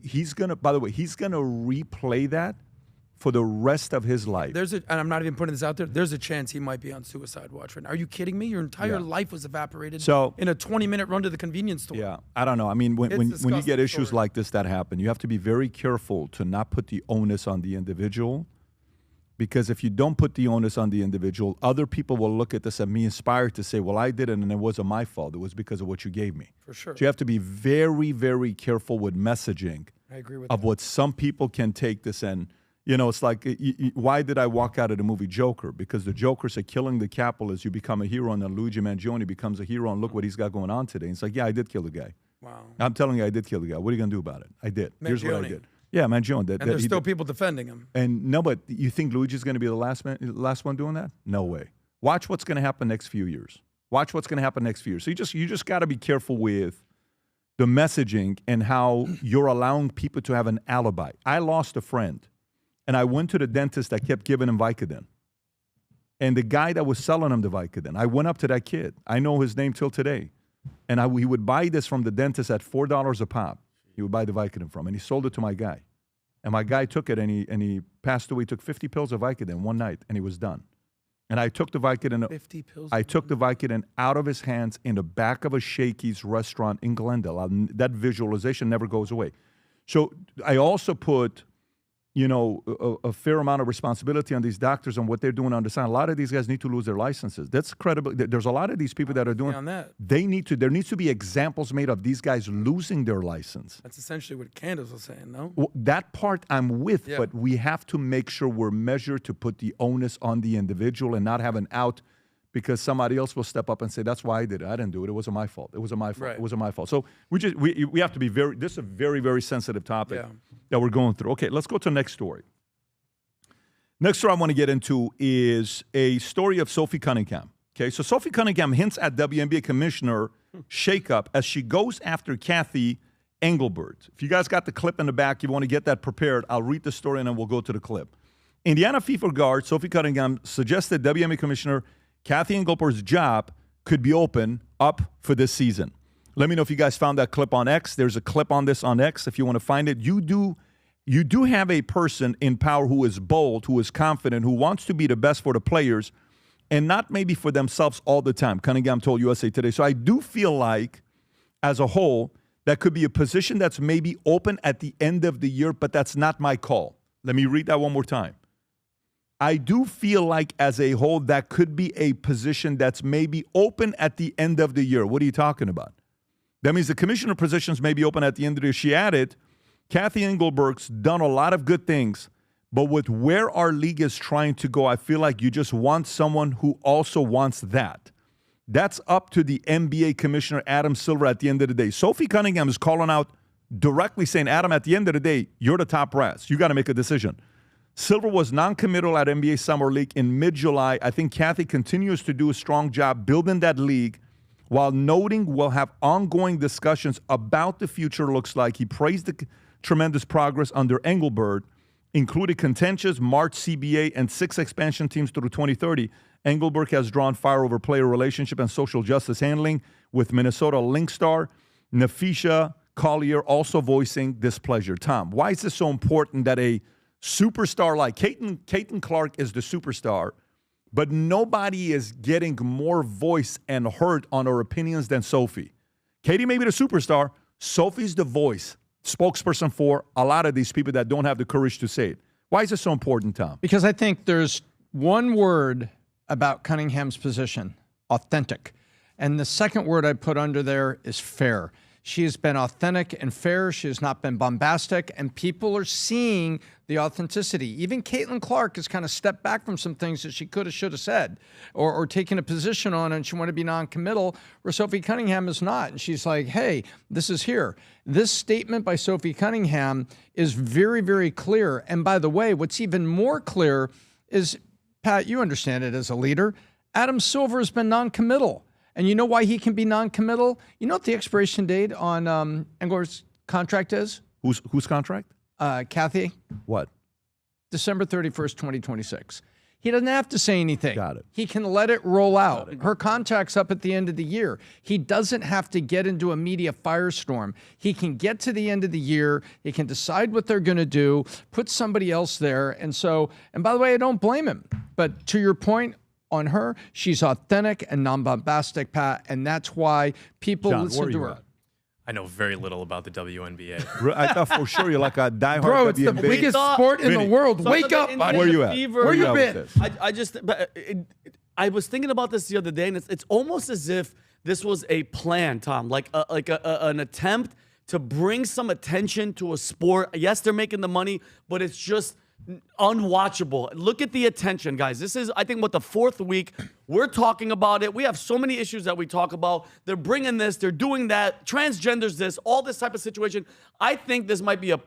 He's gonna, by the way, he's gonna replay that for the rest of his life. and I'm not even putting this out there, there's a chance he might be on suicide watch right now. Are you kidding me? Your entire life was evaporated in a 20-minute run to the convenience store. Yeah, I don't know. I mean, when you get disgusting issues story. like this that happen, you have to be very careful to not put the onus on the individual, because if you don't put the onus on the individual, other people will look at this and be inspired to say, well, I did it and it wasn't my fault. It was because of what you gave me. For sure. So you have to be very, very careful with messaging I agree with of that. what some people can take this and, you know, it's like, why did I walk out of the movie Joker? Because the Joker said killing the capitalists, you become a hero, and then Luigi Mangione becomes a hero, and look what he's got going on today. And it's like, yeah, I did kill the guy. Wow. I'm telling you, I did kill the guy. What are you going to do about it? I did. Here's what I Mangione. did. Yeah, Mangione. And there's still people defending him. And no, but you think Luigi's going to be the last one doing that? No way. Watch what's going to happen next few years. Watch what's going to happen next few years. So you just got to be careful with the messaging and how you're allowing people to have an alibi. I lost a friend, and I went to the dentist that kept giving him Vicodin. And the guy that was selling him the Vicodin, I went up to that kid. I know his name till today. And he would buy this from the dentist at $4 a pop. He would buy the Vicodin from, and he sold it to my guy. And my guy took it, and he passed away. He took 50 pills of Vicodin one night, and he was done. And I took the Vicodin. 50 pills. I took the Vicodin out of his hands in the back of a Shakey's restaurant in Glendale. That visualization never goes away. So I also put, you know, a fair amount of responsibility on these doctors and what they're doing on the side. A lot of these guys need to lose their licenses. That's credible. There's a lot of these people that are doing. on that. There needs to be examples made of these guys losing their license. That's essentially what Candace was saying, no? Well, that part I'm with, Yeah. but we have to make sure we're measured to put the onus on the individual and not have an out because somebody else will step up and say, that's why I did it. I didn't do it. It wasn't my fault. It wasn't my fault. Right. It wasn't my fault. So we have to be this is a very, very sensitive topic Yeah. that we're going through. Okay, let's go to the next story. Next story I want to get into is a story of Sophie Cunningham. Okay, so Sophie Cunningham hints at WNBA commissioner shakeup as she goes after Cathy Engelbert. If you guys got the clip in the back, you want to get that prepared, I'll read the story and then we'll go to the clip. Indiana FIFA guard Sophie Cunningham suggested WNBA commissioner Cathy Engelbert's job could be open up for this season. Let me know if you guys found that clip on X. There's a clip on this on X. If you want to find it, you do have a person in power who is bold, who is confident, who wants to be the best for the players and not maybe for themselves all the time. Cunningham told USA Today. So I do feel like, as a whole, that could be a position that's maybe open at the end of the year, but that's not my call. Let me read that one more time. I do feel like, as a whole, that could be a position that's maybe open at the end of the year. What are you talking about? That means the commissioner positions may be open at the end of the year. She added, Cathy Engelbert's done a lot of good things, but with where our league is trying to go, I feel like you just want someone who also wants that. That's up to the NBA commissioner, Adam Silver, at the end of the day. Sophie Cunningham is calling out directly saying, Adam, at the end of the day, you're the top brass. You got to make a decision. Silver was non-committal at NBA Summer League in mid-July. I think Cathy continues to do a strong job building that league, while noting we'll have ongoing discussions about the future looks like. He praised the tremendous progress under Engelbert, including contentious March CBA and 6 expansion teams through 2030. Engelbert has drawn fire over player relationship and social justice handling, with Minnesota Lynx star Nafisha Collier also voicing displeasure. Tom, why is this so important that a superstar like Caitlin Clark is the superstar, but nobody is getting more voice and heard on her opinions than Sophie? Katie may be the superstar. Sophie's the voice, spokesperson for a lot of these people that don't have the courage to say it. Why is this so important, Tom? Because I think there's one word about Cunningham's position: authentic. And the second word I put under there is fair. She has been authentic and fair. She has not been bombastic, and people are seeing the authenticity. Even Caitlin Clark has kind of stepped back from some things that she could have, should have said, or taken a position on, and she wanted to be non-committal, where Sophie Cunningham is not. And she's like, hey, this is here. This statement by Sophie Cunningham is very, very clear. And by the way, what's even more clear is, Pat, you understand it as a leader, Adam Silver has been non-committal. And you know why he can be non-committal? You know what the expiration date on Engelbert's contract is? Whose contract? Cathy. What? December 31st, 2026. He doesn't have to say anything. Got it. He can let it roll out. Her contract's up at the end of the year. He doesn't have to get into a media firestorm. He can get to the end of the year. He can decide what they're going to do, put somebody else there. And by the way, I don't blame him. But to your point, on her, she's authentic and non-bombastic, Pat, and that's why people listen to her. I know very little about the WNBA. I thought for sure you're like a diehard Bro, it's WNBA. the biggest sport in the world. Wake up, buddy. Where you at? Where you been? I was thinking about this the other day, and it's almost as if this was a plan, Tom, like an attempt to bring some attention to a sport. Yes, they're making the money, but it's just unwatchable. Look at the attention, guys. This is, I think, what, the 4th week we're talking about it. We have so many issues that we talk about. They're bringing this, they're doing that, transgenders this, all this type of situation. I think this might be a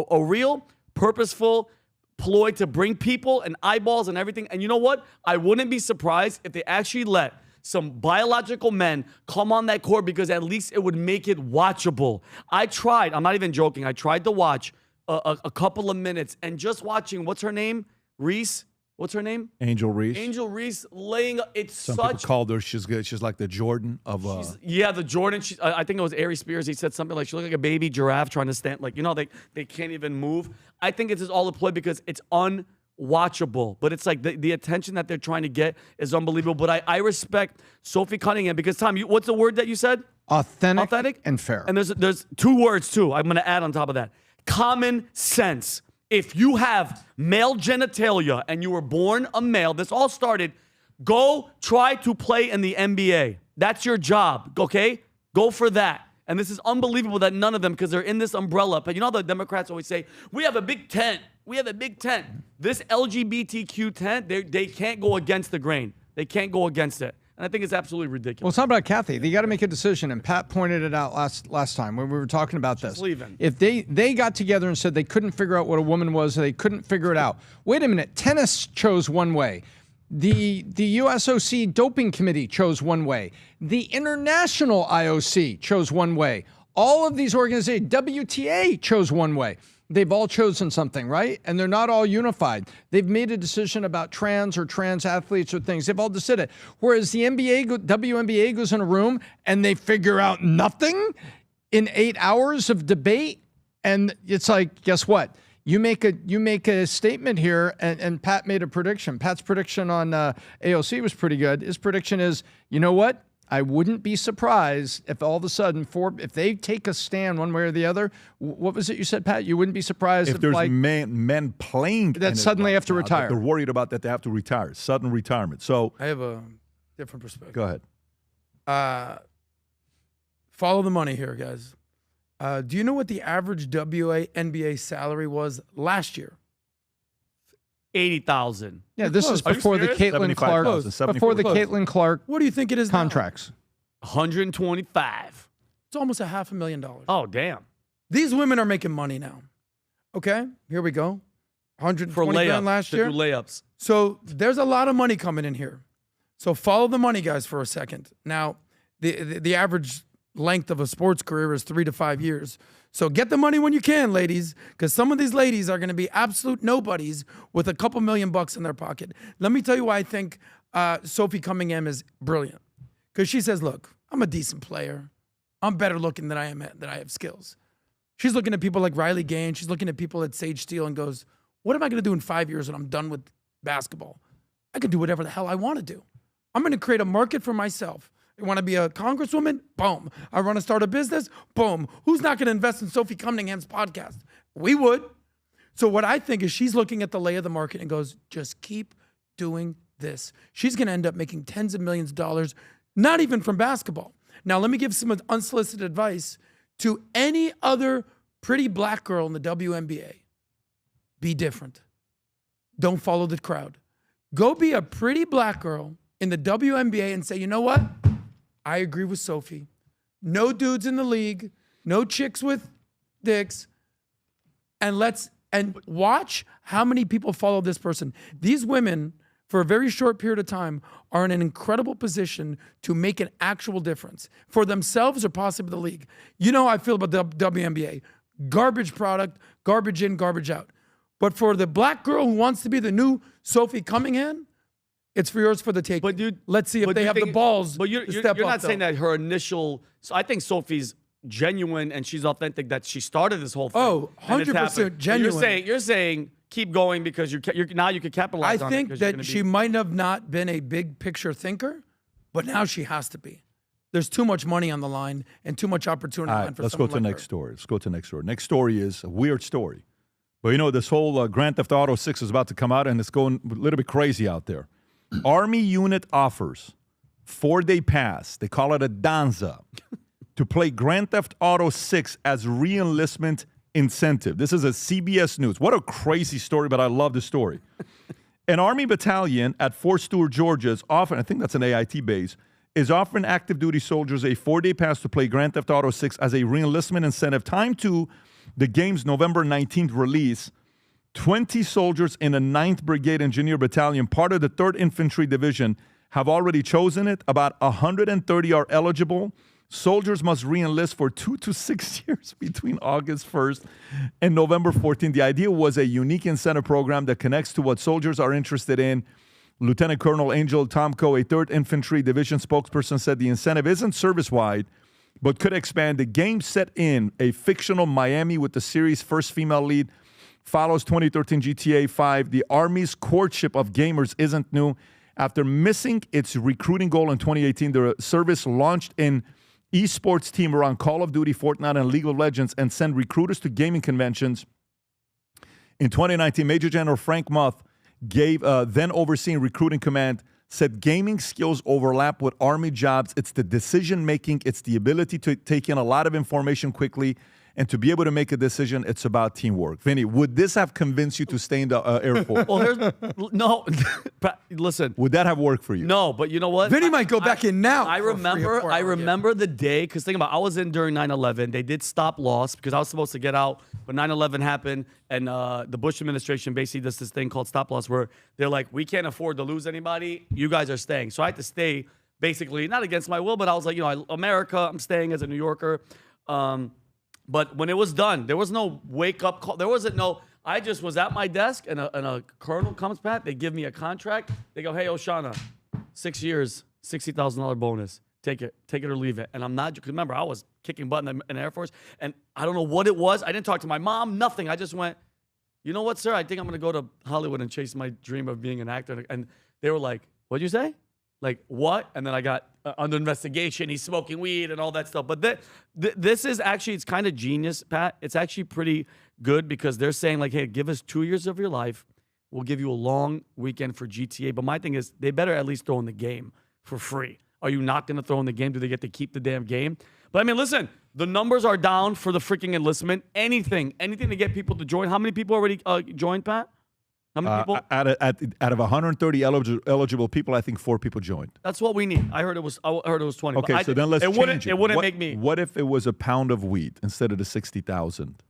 real, purposeful ploy to bring people and eyeballs and everything. And you know what? I wouldn't be surprised if they actually let some biological men come on that court, because at least it would make it watchable. I tried, I'm not even joking, I tried to watch a couple of minutes, and just watching, what's her name? Reese? What's her name? Angel Reese. Angel Reese laying, it's Some such. people called her, she's good. She's like the Jordan of. Yeah, the Jordan. I think it was Ari Spears. He said something like she looked like a baby giraffe trying to stand, like, they can't even move. I think it's just all a play because it's unwatchable. But it's like the attention that they're trying to get is unbelievable. But I respect Sophie Cunningham because, Tom, what's the word that you said? Authentic and fair. And there's 2 words too. I'm going to add on top of that. Common sense. If you have male genitalia and you were born a male, this all started, go try to play in the NBA. That's your job, okay? Go for that. And this is unbelievable that none of them, because they're in this umbrella. But you know how the Democrats always say, we have a big tent. We have a big tent. This LGBTQ tent, they can't go against the grain. They can't go against it. And I think it's absolutely ridiculous. Well, it's not about Cathy. They got to make a decision, and Pat pointed it out last time when we were talking about this. She's leaving. If they got together and said they couldn't figure out what a woman was, they couldn't figure it out. Wait a minute. Tennis chose one way. The USOC doping committee chose one way. The international IOC chose one way. All of these organizations, WTA chose one way. They've all chosen something, right? And they're not all unified. They've made a decision about trans athletes or things. They've all decided. Whereas the WNBA goes in a room and they figure out nothing in 8 hours of debate. And it's like, guess what? You make a statement here, and Pat made a prediction. Pat's prediction on AOC was pretty good. His prediction is, you know what? I wouldn't be surprised if all of a sudden, if they take a stand one way or the other. What was it you said, Pat? You wouldn't be surprised if there's men playing that suddenly have to retire. They're worried about that they have to retire, sudden retirement. So I have a different perspective. Go ahead. Follow the money here, guys. Do you know what the average WNBA salary was last year? 80,000. Yeah, this is before the Caitlin Clark. Before the Caitlin Clark. What do you think it is contracts? Now? 125. It's almost $500,000. Oh, damn. These women are making money now. Okay, here we go. 120 grand last year. To do layups. So there's a lot of money coming in here. So follow the money, guys, for a second. Now, the average length of a sports career is 3 to 5 years. So get the money when you can, ladies, because some of these ladies are going to be absolute nobodies with a couple $1,000,000 in their pocket. Let me tell you why I think Sophie Cunningham is brilliant. Because she says, look, I'm a decent player. I'm better looking than I have skills. She's looking at people like Riley Gaines. She's looking at people at Sage Steele and goes, what am I going to do in 5 years when I'm done with basketball? I can do whatever the hell I want to do. I'm going to create a market for myself. I want to be a congresswoman? Boom. I want to start a business? Boom. Who's not going to invest in Sophie Cunningham's podcast? We would. So what I think is she's looking at the lay of the market and goes, just keep doing this. She's going to end up making tens of millions of dollars, not even from basketball. Now, let me give some unsolicited advice to any other pretty black girl in the WNBA. Be different. Don't follow the crowd. Go be a pretty black girl in the WNBA and say, you know what? I agree with Sophie. No dudes in the league, no chicks with dicks, and watch how many people follow this person. These women, for a very short period of time, are in an incredible position to make an actual difference for themselves or possibly the league. You know how I feel about the WNBA. Garbage product, garbage in, garbage out. But for the black girl who wants to be the new Sophie Cunningham, it's for yours for the taking. But dude, let's see if they have the balls to step up. You're not saying that her initial. So I think Sophie's genuine and she's authentic. That she started this whole thing. Oh, 100% genuine. You're saying keep going because now you can capitalize. I think that she might have not been a big picture thinker, but now she has to be. There's too much money on the line and too much opportunity on for let's go to the next story. Let's go to the next story. Next story is a weird story. But you know, this whole Grand Theft Auto 6 is about to come out and it's going a little bit crazy out there. Army unit offers 4-day pass. They call it a danza to play Grand Theft Auto 6 as re-enlistment incentive. This is a CBS News. What a crazy story, but I love the story. An Army battalion at Fort Stewart, Georgia is offering, I think that's an AIT base, is offering active duty soldiers a 4-day pass to play Grand Theft Auto 6 as a re-enlistment incentive. Time to the game's November 19th release. 20 soldiers in the 9th Brigade Engineer Battalion, part of the 3rd Infantry Division, have already chosen it. About 130 are eligible. Soldiers must re-enlist for 2 to 6 years between August 1st and November 14th. The idea was a unique incentive program that connects to what soldiers are interested in. Lieutenant Colonel Angel Tomko, a 3rd Infantry Division spokesperson, said the incentive isn't service-wide, but could expand. The game set in a fictional Miami with the series' first female lead, follows 2013 GTA 5. The Army's courtship of gamers isn't new. After missing its recruiting goal in 2018, the service launched an esports team around Call of Duty, Fortnite, and League of Legends and sent recruiters to gaming conventions. In 2019, Major General Frank Muth gave then overseeing recruiting command, said gaming skills overlap with Army jobs. It's the decision-making. It's the ability to take in a lot of information quickly and to be able to make a decision. It's about teamwork. Vinny, would this have convinced you to stay in the Air Force? Well, no. Listen. Would that have worked for you? No, but you know what? Vinny might go back in now. I remember the day, because think about it, I was in during 9/11. They did stop loss because I was supposed to get out, but 9/11 happened, and the Bush administration basically does this thing called stop loss where they're like, we can't afford to lose anybody. You guys are staying. So I had to stay, basically, not against my will, but I was like, America, I'm staying as a New Yorker. But when it was done, there was no wake-up call. There wasn't no, I just was at my desk, and a colonel comes back. They give me a contract. They go, hey, Oshana, 6 years, $60,000 bonus. Take it or leave it. And I'm not, because remember, I was kicking butt in the Air Force, and I don't know what it was. I didn't talk to my mom, nothing. I just went, you know what, sir? I think I'm going to go to Hollywood and chase my dream of being an actor. And they were like, what'd you say? Like, what? And then I got under investigation. He's smoking weed and all that stuff. But this is actually, it's kind of genius, Pat. It's actually pretty good because they're saying, like, hey, give us 2 years of your life. We'll give you a long weekend for GTA. But my thing is, they better at least throw in the game for free. Are you not going to throw in the game? Do they get to keep the damn game? But, I mean, listen, the numbers are down for the freaking enlistment. Anything to get people to join. How many people already joined, Pat? How many people? Out of 130 eligible people, I think 4 people joined. That's what we need. I heard it was 20. Okay, so then let's change it. It wouldn't make me. What if it was a pound of wheat instead of the 60,000?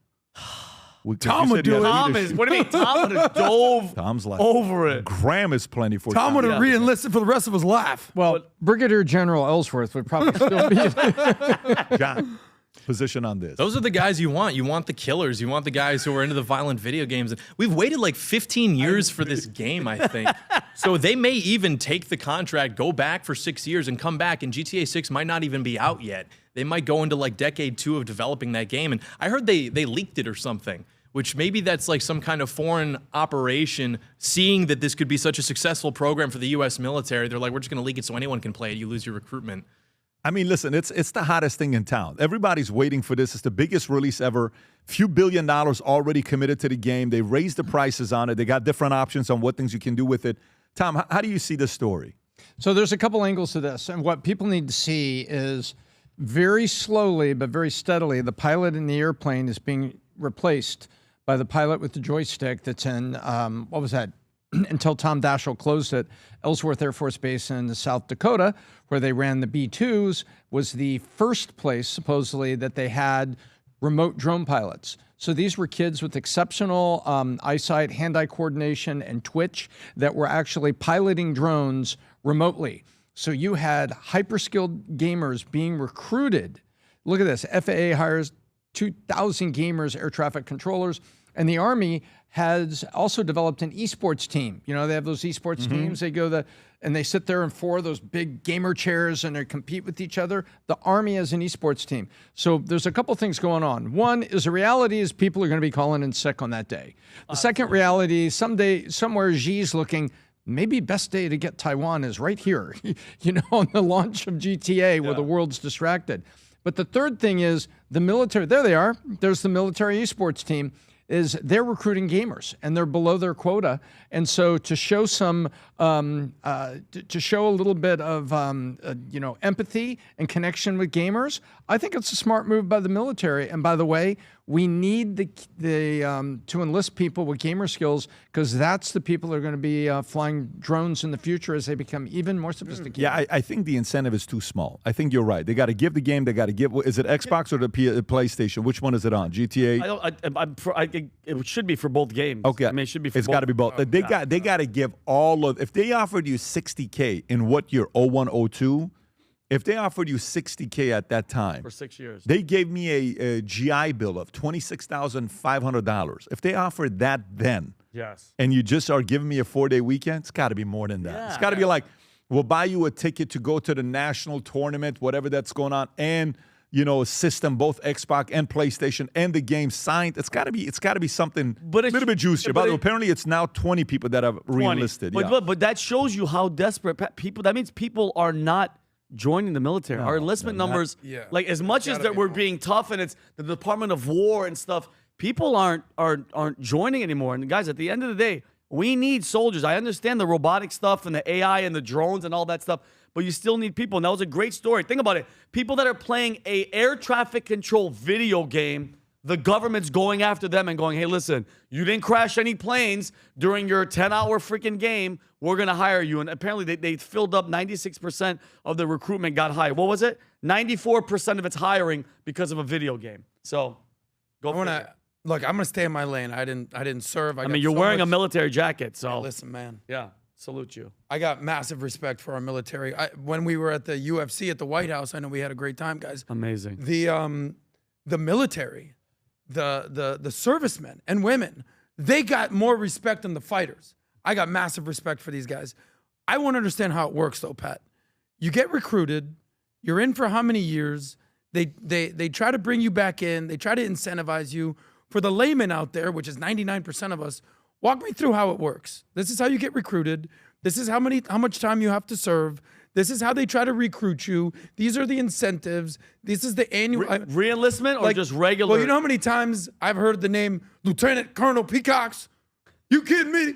Tom would do it. Tom is, what do you mean? Tom would have dove Tom's like, over it. Graham is plenty for Tom would have re-enlisted for the rest of his life. Well, Brigadier General Ellsworth would probably still be. John, position on this. Those are the guys you want. You want the killers. You want the guys who are into the violent video games. We've waited like 15 years for this game, I think. So they may even take the contract, go back for 6 years, and come back, and GTA 6 might not even be out yet. They might go into like decade 2 of developing that game. And I heard they leaked it or something, which maybe that's like some kind of foreign operation, seeing that this could be such a successful program for the U.S. military. They're like, we're just going to leak it so anyone can play it. You lose your recruitment. I mean, listen, it's the hottest thing in town. Everybody's waiting for this. It's the biggest release ever. Few $1 billion already committed to the game. They raised the prices on it. They got different options on what things you can do with it. Tom, how do you see this story? So there's a couple angles to this. And what people need to see is very slowly but very steadily, the pilot in the airplane is being replaced by the pilot with the joystick that's in, what was that? Until Tom Daschle closed it, Ellsworth Air Force Base in South Dakota, where they ran the B-2s, was the first place, supposedly, that they had remote drone pilots. So these were kids with exceptional eyesight, hand-eye coordination, and twitch that were actually piloting drones remotely. So you had hyper-skilled gamers being recruited. Look at this. FAA hires 2,000 gamers, air traffic controllers, and the Army has also developed an esports team. You know, they have those esports teams. They go and they sit there in 4 of those big gamer chairs and they compete with each other. The Army has an esports team. So there's a couple things going on. One is the reality is people are going to be calling in sick on that day. The second reality, someday, somewhere Xi's looking, maybe best day to get Taiwan is right here, you know, on the launch of GTA where the world's distracted. But the third thing is the military, there they are. There's the military esports team. Is they're recruiting gamers and they're below their quota, and so to show some, to show a little bit of, you know, empathy and connection with gamers, I think it's a smart move by the military. And by the way, we need to enlist people with gamer skills because that's the people that are going to be flying drones in the future as they become even more sophisticated. Yeah, I think the incentive is too small. I think you're right. They got to give the game. They got to give. Is it Xbox or the PlayStation? Which one is it on? GTA. I think it should be for both games. Okay, I mean, it should be for it's both. got to be both. They got to give all of. If they offered you $60K in what year? 0102. If they offered you $60K at that time for 6 years, they gave me a GI Bill of $26,500. If they offered that then, yes, and you just are giving me a 4-day weekend, it's got to be more than that. It's got to be like, we'll buy you a ticket to go to the national tournament, whatever that's going on, and you know, a system, both Xbox and PlayStation, and the game signed. It's got to be something a little bit juicier. But apparently, it's now 20 people that have re-enlisted. But that shows you how desperate people. That means people are not joining the military. Our enlistment numbers, like as much as that we're being tough, and it's the Department of War and stuff. People aren't joining anymore. And guys, at the end of the day, we need soldiers. I understand the robotic stuff and the AI and the drones and all that stuff, but you still need people. And that was a great story. Think about it. People that are playing a air traffic control video game, the government's going after them and going, hey, listen, you didn't crash any planes during your 10-hour freaking game. We're going to hire you. And apparently they filled up 96% of the recruitment got hired. What was it? 94% of its hiring because of a video game. So go for it. Look, I'm going to stay in my lane. I didn't serve. I mean, you're wearing a military jacket, so. Yeah, listen, man. Yeah, salute you. I got massive respect for our military. When we were at the UFC at the White House, I know we had a great time, guys. Amazing. The military, the servicemen and women, they got more respect than the fighters. I got massive respect for these guys. I want to understand how it works, though, Pat. You get recruited. You're in for how many years? They try to bring you back in. They try to incentivize you. For the layman out there, which is 99% of us, walk me through how it works. This is how you get recruited. This is how much time you have to serve. This is how they try to recruit you. These are the incentives. This is the annual re-enlistment or just regular. Well, you know how many times I've heard the name Lieutenant Colonel Peacocks? You kidding me?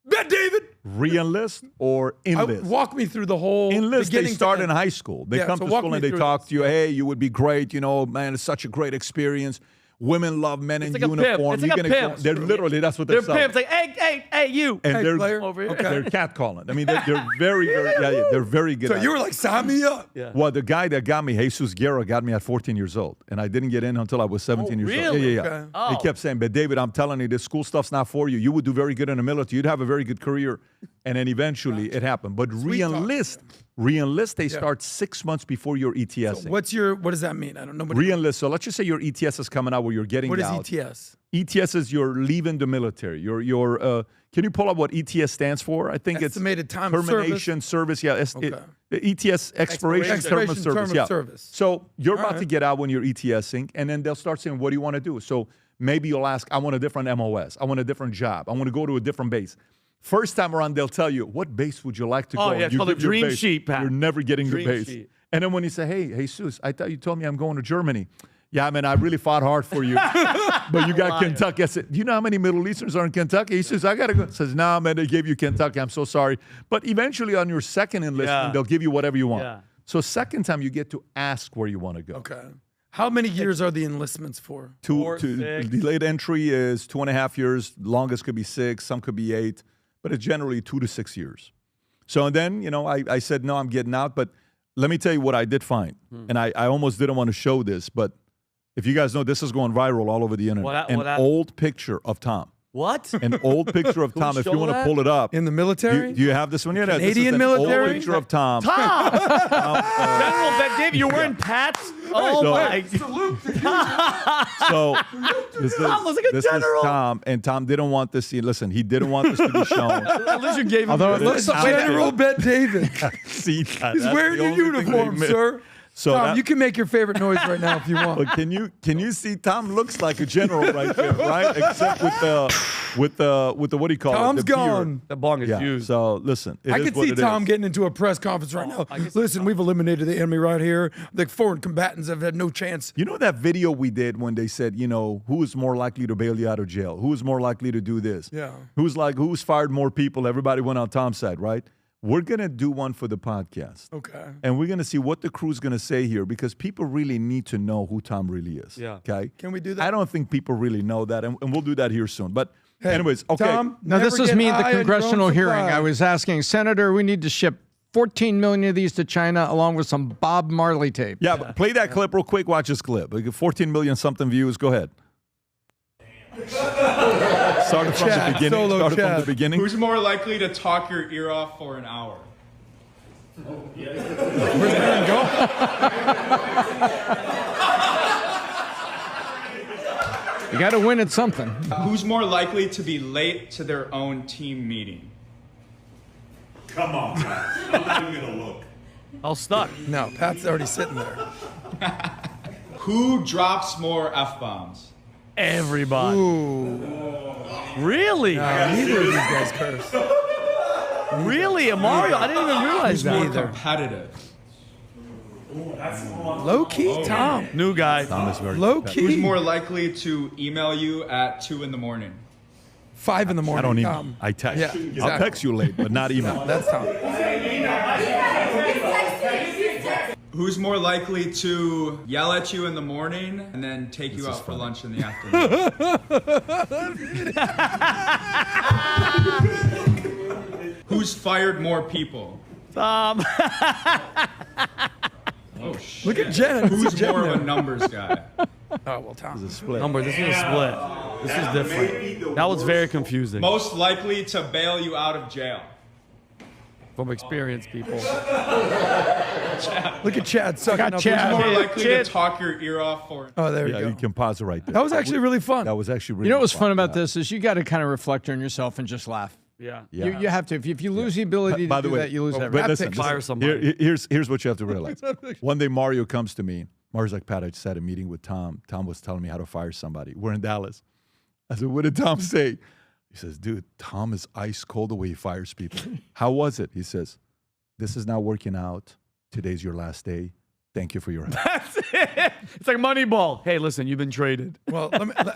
Bet David. Re-enlist or enlist? Walk me through the whole enlist. They start in high school. They come to school and they talk to you. Hey, you would be great. You know, man, it's such a great experience. women love men in like a pimp. uniform. It's like You're a gonna pimp. They're literally, that's what they're They're pimps. Like, hey, you. And they're player. Over here. they're catcalling. I mean, they're very, they're very good. So at you it. were like, sign me up. Yeah. Well, the guy that got me, Jesus Guerra, got me at 14 years old, and I didn't get in until I was 17 years old. really? Yeah. Okay. Oh. He kept saying, "But David, I'm telling you, this school stuff's not for you. You would do very good in the military. You'd have a very good career." And then eventually it happened. But Re-Enlist, they start 6 months before your ETS. So what does that mean? I don't know. Re-Enlist. So let's just say your ETS is coming out where you're getting What is out. ETS? ETS is you're leaving the military. Can you pull up what ETS stands for? I think Estimated it's time of termination service. Yeah, the ETS expiration term of service. So you're about to get out when you're ETSing, and then they'll start saying, "What do you want to do?" So maybe you'll ask, "I want a different MOS. I want a different job. I want to go to a different base." First time around, they'll tell you, "What base would you like to go?" Oh, yeah, it's called a give your dream base. sheet, Pat. You're never getting Dream the base. sheet. And then when you say, "Hey, Jesus, I thought you told me I'm going to Germany." "Yeah, man, I really fought hard for you." "But you got Kentucky." I said, "Do you know how many Middle Easterns are in Kentucky?" He says, "I got to go." He says, "Nah, man, they gave you Kentucky. I'm so sorry." But eventually on your second enlistment, they'll give you whatever you want. Yeah. So second time, you get to ask where you want to go. Okay. How many years are the enlistments for? Delayed entry is 2.5 years. Longest could be 6. Some could be 8. But it's generally 2 to 6 years. So then, I said, no, I'm getting out. But let me tell you what I did find. And I almost didn't want to show this. But if you guys know, this is going viral all over the internet. An old picture of Tom. What? An old picture of Tom. If you want to pull it up. In the military? Do you have this one? Yeah, Canadian this is an military? old picture of Tom. General Ben David, you're wearing Pats? Oh, my. So this Tom was like a is general. Tom, and Tom didn't want this scene. Listen, he didn't want this to be shown. At least you gave him Although it Looks like General Bet David. See that? He's That's wearing the your only thing uniform, they missed. sir. So Tom, that- you can make your favorite noise right now if you want. But can you see Tom looks like a general right there, right? Except with the what do you call Tom's it? The beard. gone. The bong is Yeah. used. So listen, it I is could what see it Tom is. getting into a press conference right now. Listen, we've eliminated the enemy right here. The foreign combatants have had no chance. You know that video we did when they said, who is more likely to bail you out of jail? Who is more likely to do this? Yeah. Who's fired more people? Everybody went on Tom's side, right? We're going to do one for the podcast. Okay. And we're going to see what the crew's going to say here because people really need to know who Tom really is. Yeah. Okay? Can we do that? I don't think people really know that, and we'll do that here soon. But Hey, anyways, okay. Tom, Now, this never is get me at the high on your own congressional hearing. supply. I was asking, Senator, we need to ship 14 million of these to China along with some Bob Marley tape. Yeah, but play that clip real quick. Watch this clip. We get 14 million something views. Go ahead. Started from the beginning. Solo Started from Chad. the beginning. Who's more likely to talk your ear off for an hour? Where's Aaron go? You got to win at something. Who's more likely to be late to their own team meeting? Come on, guys. I'm not even gonna look. All stuck. No, Pat's already sitting there. Who drops more F-bombs? Everybody. Really? Neither of these guys curse. Really? Mario? I didn't even realize Who's more that. competitive? Low key, Tom. New guy. Tom is very Low Who's key. more likely to email you at 2 in the morning? 5 in the morning. I don't even. Tom. I text. Yeah, I'll exactly. text you late, but not email. That's Tom. Who's more likely to yell at you in the morning and then take you out for lunch in the afternoon? Who's fired more people? Tom. Oh shit. Look at Jen. Who's Jen more of there. a numbers guy? Oh, well, Tom. It's a split. Number. This is a split. This is different. That was very confusing. Most likely to bail you out of jail? From experienced people. Look at Chad sucking up. Chad. Who's more His- likely to talk your ear off for? Oh, there Yeah, you you go. can pause it right there. That was actually really fun. That was actually really You know what's fun about this is you got to kind of reflect on yourself and just laugh. Yeah. You have to. If you lose the ability to By the do way, that, you lose but everything. listen, Fire somebody. here's what you have to realize. One day Mario comes to me. Mario's like, Pat, I just had a meeting with Tom. Tom was telling me how to fire somebody. We're in Dallas. I said, what did Tom say? He says, dude, Tom is ice cold the way he fires people. How was it? He says, this is not working out. Today's your last day. Thank you for your help. That's it. It's like Moneyball. Hey, listen, you've been traded. Well,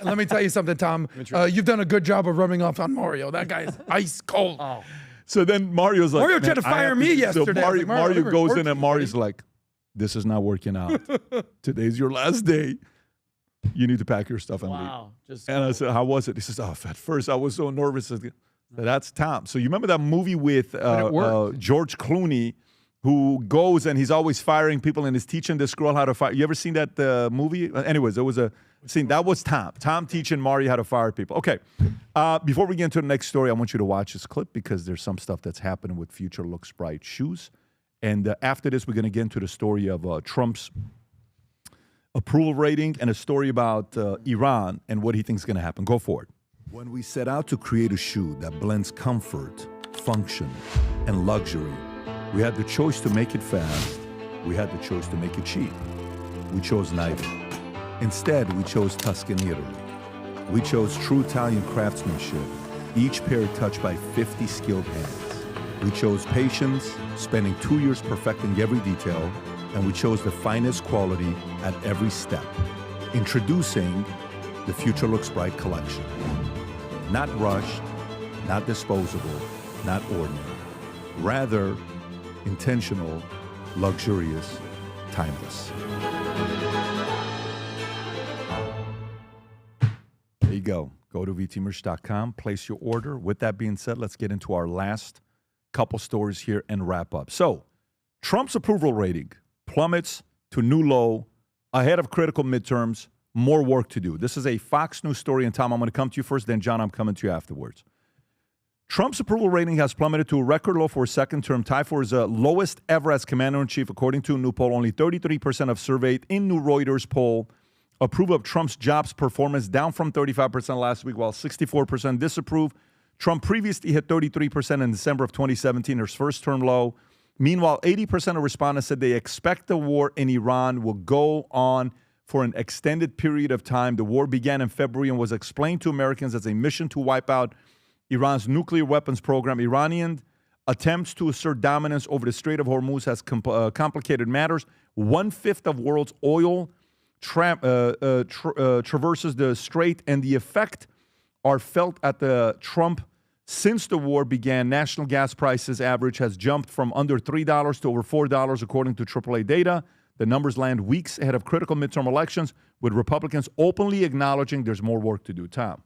let me tell you something, Tom. You've done a good job of rubbing off on Mario. That guy's ice cold. Oh. So then Mario's like, Mario "Man, tried to I fire have me So yesterday." I was Mario, like, "Mario, we were goes in working, and Mario's like, this is not working out. Today's your last day. You need to pack your stuff and leave. Wow. And I said, how was it? He says, at first I was so nervous. I said, that's Tom. So you remember that movie with George Clooney, who goes and he's always firing people and he's teaching this girl how to fire. You ever seen that movie? Anyways, there was a scene. That was Tom. Tom teaching Marty how to fire people. Okay. Before we get into the next story, I want you to watch this clip because there's some stuff that's happening with Future Looks Bright shoes. And after this, we're going to get into the story of Trump's approval rating and a story about Iran and what he thinks is going to happen. Go for it. When we set out to create a shoe that blends comfort, function, and luxury, we had the choice to make it fast. We had the choice to make it cheap. We chose neither. Instead, we chose Tuscan, Italy. We chose true Italian craftsmanship, each pair touched by 50 skilled hands. We chose patience, spending 2 years perfecting every detail, and we chose the finest quality at every step. Introducing the Future Looks Bright collection. Not rushed, not disposable, not ordinary. Rather, intentional, luxurious, timeless. There you go. Go to vtmerch.com, place your order. With that being said, let's get into our last couple stories here and wrap up. So, Trump's approval rating plummets to new low ahead of critical midterms. More work to do. This is a Fox News story, and Tom, I'm going to come to you first, then John, I'm coming to you afterwards. Trump's approval rating has plummeted to a record low for a second term, tied for his lowest ever as commander-in-chief, according to a new poll. Only 33% of surveyed in new Reuters poll approve of Trump's jobs performance, down from 35% last week, while 64% disapprove. Trump previously hit 33% in December of 2017, his first term low. Meanwhile, 80% of respondents said they expect the war in Iran will go on for an extended period of time. The war began in February and was explained to Americans as a mission to wipe out Iran's nuclear weapons program. Iranian attempts to assert dominance over the Strait of Hormuz has complicated matters. 1/5 of world's oil traverses the strait, and the effect are felt at the Trump. Since the war began, national gas prices average has jumped from under $3 to over $4, according to AAA data. The numbers land weeks ahead of critical midterm elections, with Republicans openly acknowledging there's more work to do. Tom.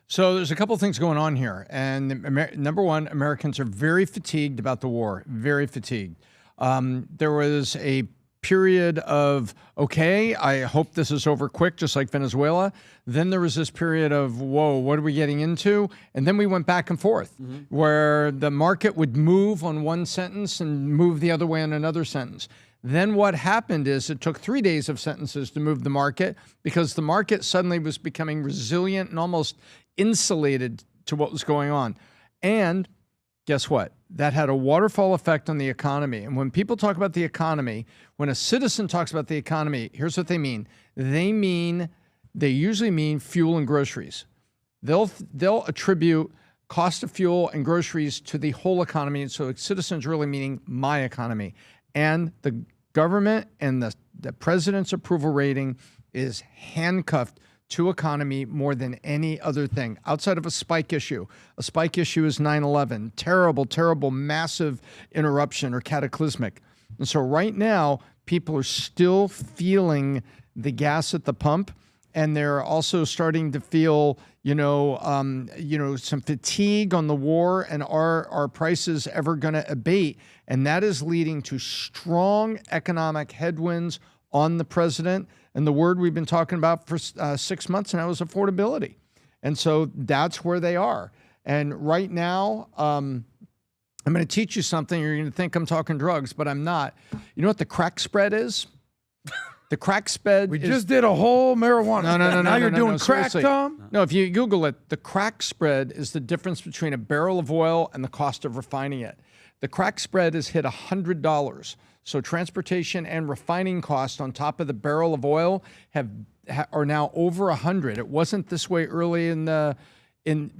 So there's a couple things going on here. And number one, Americans are very fatigued about the war, very fatigued. There was a period of, okay, I hope this is over quick, just like Venezuela. Then there was this period of, whoa, what are we getting into? And then we went back and forth, where the market would move on one sentence and move the other way on another sentence. Then what happened is it took 3 days of sentences to move the market, because the market suddenly was becoming resilient and almost insulated to what was going on. And guess what? That had a waterfall effect on the economy. And when people talk about the economy, when a citizen talks about the economy, here's what they mean. They usually mean fuel and groceries. They'll attribute cost of fuel and groceries to the whole economy. And so citizens really meaning my economy. And the government and the president's approval rating is handcuffed to economy more than any other thing outside of a spike issue. A spike issue is 9/11. Terrible, terrible, massive interruption or cataclysmic. And so right now, people are still feeling the gas at the pump, and they're also starting to feel, some fatigue on the war, and are prices ever going to abate? And that is leading to strong economic headwinds on the president. And the word we've been talking about for 6 months now is affordability. And so that's where they are. And right now, I'm going to teach you something. You're going to think I'm talking drugs, but I'm not. You know what the crack spread is? The crack spread We just did a whole marijuana. No. Now you're doing crack, seriously. Tom? No, if you Google it, the crack spread is the difference between a barrel of oil and the cost of refining it. The crack spread has hit $100. So transportation and refining costs on top of the barrel of oil are now over 100. It wasn't this way early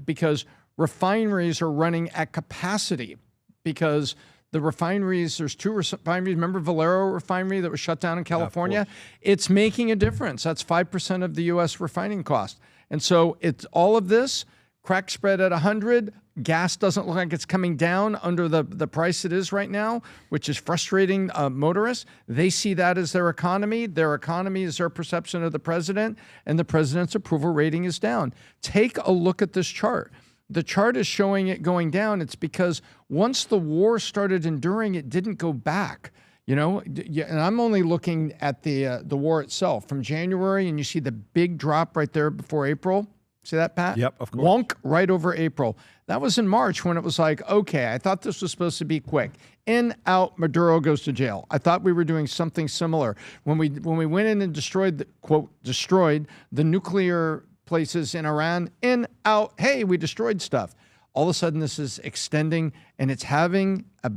because refineries are running at capacity, because the refineries, there's 2 refineries. Remember Valero refinery that was shut down in California? It's making a difference. That's 5% of the U.S. refining cost. And so it's all of this. Crack spread at 100. Gas doesn't look like it's coming down under the price it is right now, which is frustrating motorists. They see that as their economy. Their economy is their perception of the president, and the president's approval rating is down. Take a look at this chart. The chart is showing it going down. It's because once the war started enduring, it didn't go back. You know, and I'm only looking at the war itself from January, and you see the big drop right there before April. See that, Pat? Yep, of course. Wonk right over April. That was in March when it was like, okay, I thought this was supposed to be quick. In, out, Maduro goes to jail. I thought we were doing something similar. When we went in and destroyed the nuclear places in Iran, in, out, hey, we destroyed stuff. All of a sudden this is extending, and it's having a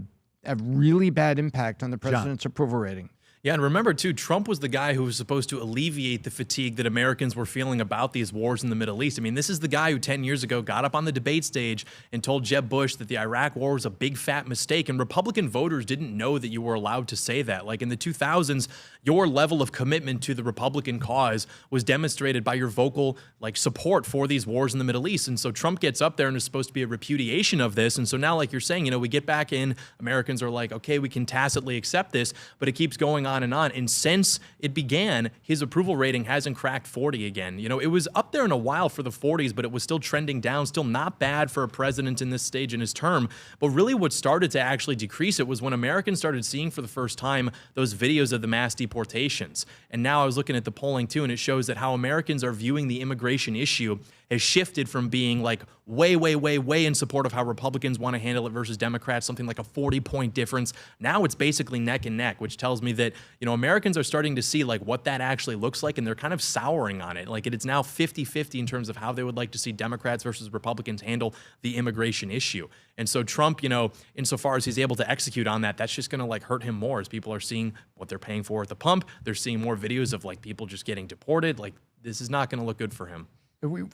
really bad impact on the president's approval rating. Yeah, and remember, too, Trump was the guy who was supposed to alleviate the fatigue that Americans were feeling about these wars in the Middle East. I mean, this is the guy who 10 years ago got up on the debate stage and told Jeb Bush that the Iraq war was a big, fat mistake, and Republican voters didn't know that you were allowed to say that. Like, in the 2000s, your level of commitment to the Republican cause was demonstrated by your vocal, like, support for these wars in the Middle East. And so Trump gets up there and is supposed to be a repudiation of this. And so now, like you're saying, you know, we get back in, Americans are like, okay, we can tacitly accept this, but it keeps going on and on. And since it began, his approval rating hasn't cracked 40 again. You know, it was up there in a while for the 40s, but it was still trending down, still not bad for a president in this stage in his term. But really what started to actually decrease it was when Americans started seeing for the first time those videos of the mass deportations. And now I was looking at the polling too, and it shows that how Americans are viewing the immigration issue has shifted from being like way in support of how Republicans want to handle it versus Democrats, something like a 40-point difference. Now it's basically neck and neck, which tells me that, you know, Americans are starting to see like what that actually looks like, and they're kind of souring on it. Like it's now 50-50 in terms of how they would like to see Democrats versus Republicans handle the immigration issue. And so Trump, you know, insofar as he's able to execute on that, that's just going to like hurt him more as people are seeing what they're paying for at the pump. They're seeing more videos of like people just getting deported. Like this is not going to look good for him.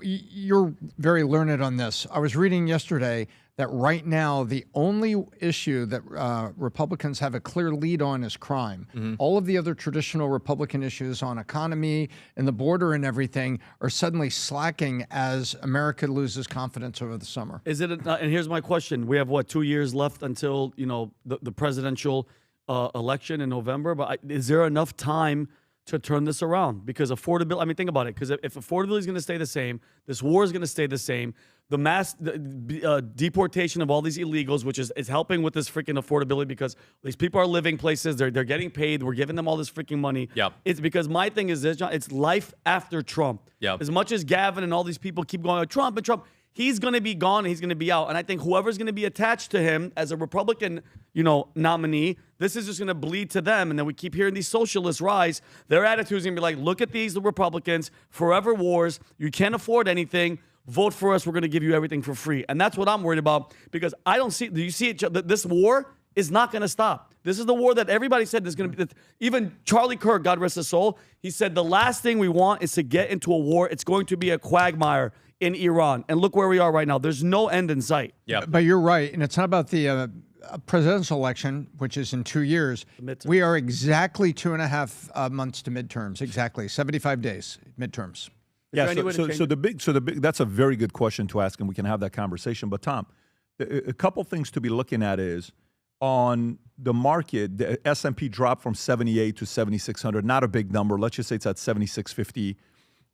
You're very learned on this. I was reading yesterday that right now the only issue that Republicans have a clear lead on is crime. Mm-hmm. All of the other traditional Republican issues on economy and the border and everything are suddenly slacking as America loses confidence over the summer. Is it? And here's my question: we have what, 2 years left until the presidential election in November? But is there enough time to turn this around? Because affordability, I mean, think about it. Because if affordability is going to stay the same, this war is going to stay the same, the mass deportation of all these illegals, which is helping with this freaking affordability because these people are living places, they're getting paid, we're giving them all this freaking money. Yep. It's because my thing is this, John, it's life after Trump. Yep. As much as Gavin and all these people keep going, Trump and Trump, he's going to be gone and he's going to be out. And I think whoever's going to be attached to him as a Republican, nominee, this is just going to bleed to them. And then we keep hearing these socialists rise. Their attitude is going to be like, look at these, the Republicans, forever wars. You can't afford anything. Vote for us. We're going to give you everything for free. And that's what I'm worried about because I don't see, do you see it? This war is not going to stop. This is the war that everybody said is going to be. Even Charlie Kirk, God rest his soul, he said the last thing we want is to get into a war. It's going to be a quagmire in Iran. And look where we are right now. There's no end in sight. Yeah. But you're right. And it's not about the presidential election, which is in 2 years. We are exactly 2.5 months to midterms. Exactly. 75 days, midterms. Yeah, so the big, that's a very good question to ask, and we can have that conversation. But Tom, a couple things to be looking at is on the market, the S&P dropped from 78 to 7,600. Not a big number. Let's just say it's at 7,650.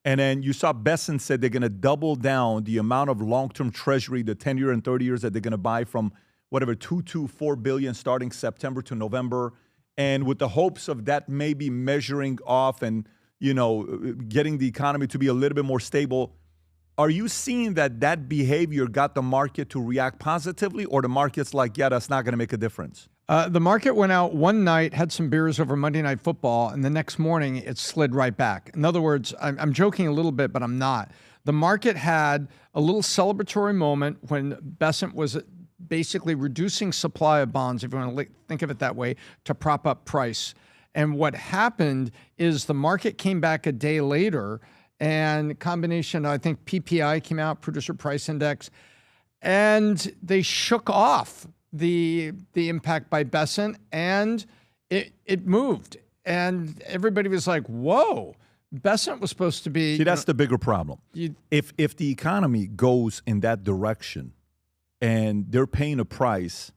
And then you saw Besson said they're going to double down the amount of long-term treasury, the 10-year and 30 years that they're going to buy from whatever, 2 to 4 billion starting September to November. And with the hopes of that maybe measuring off and, getting the economy to be a little bit more stable. Are you seeing that behavior got the market to react positively, or the market's like, yeah, that's not going to make a difference? The market went out one night, had some beers over Monday Night Football, and the next morning it slid right back. In other words, I'm joking a little bit, but I'm not. The market had a little celebratory moment when Besant was basically reducing supply of bonds, if you want to think of it that way, to prop up price. And what happened is the market came back a day later, and combination, I think PPI came out, Producer Price Index, and they shook off the impact by Besant, and it moved. And everybody was like, whoa, Besant was supposed to be. See, that's the bigger problem. You- If the economy goes in that direction, and they're paying a price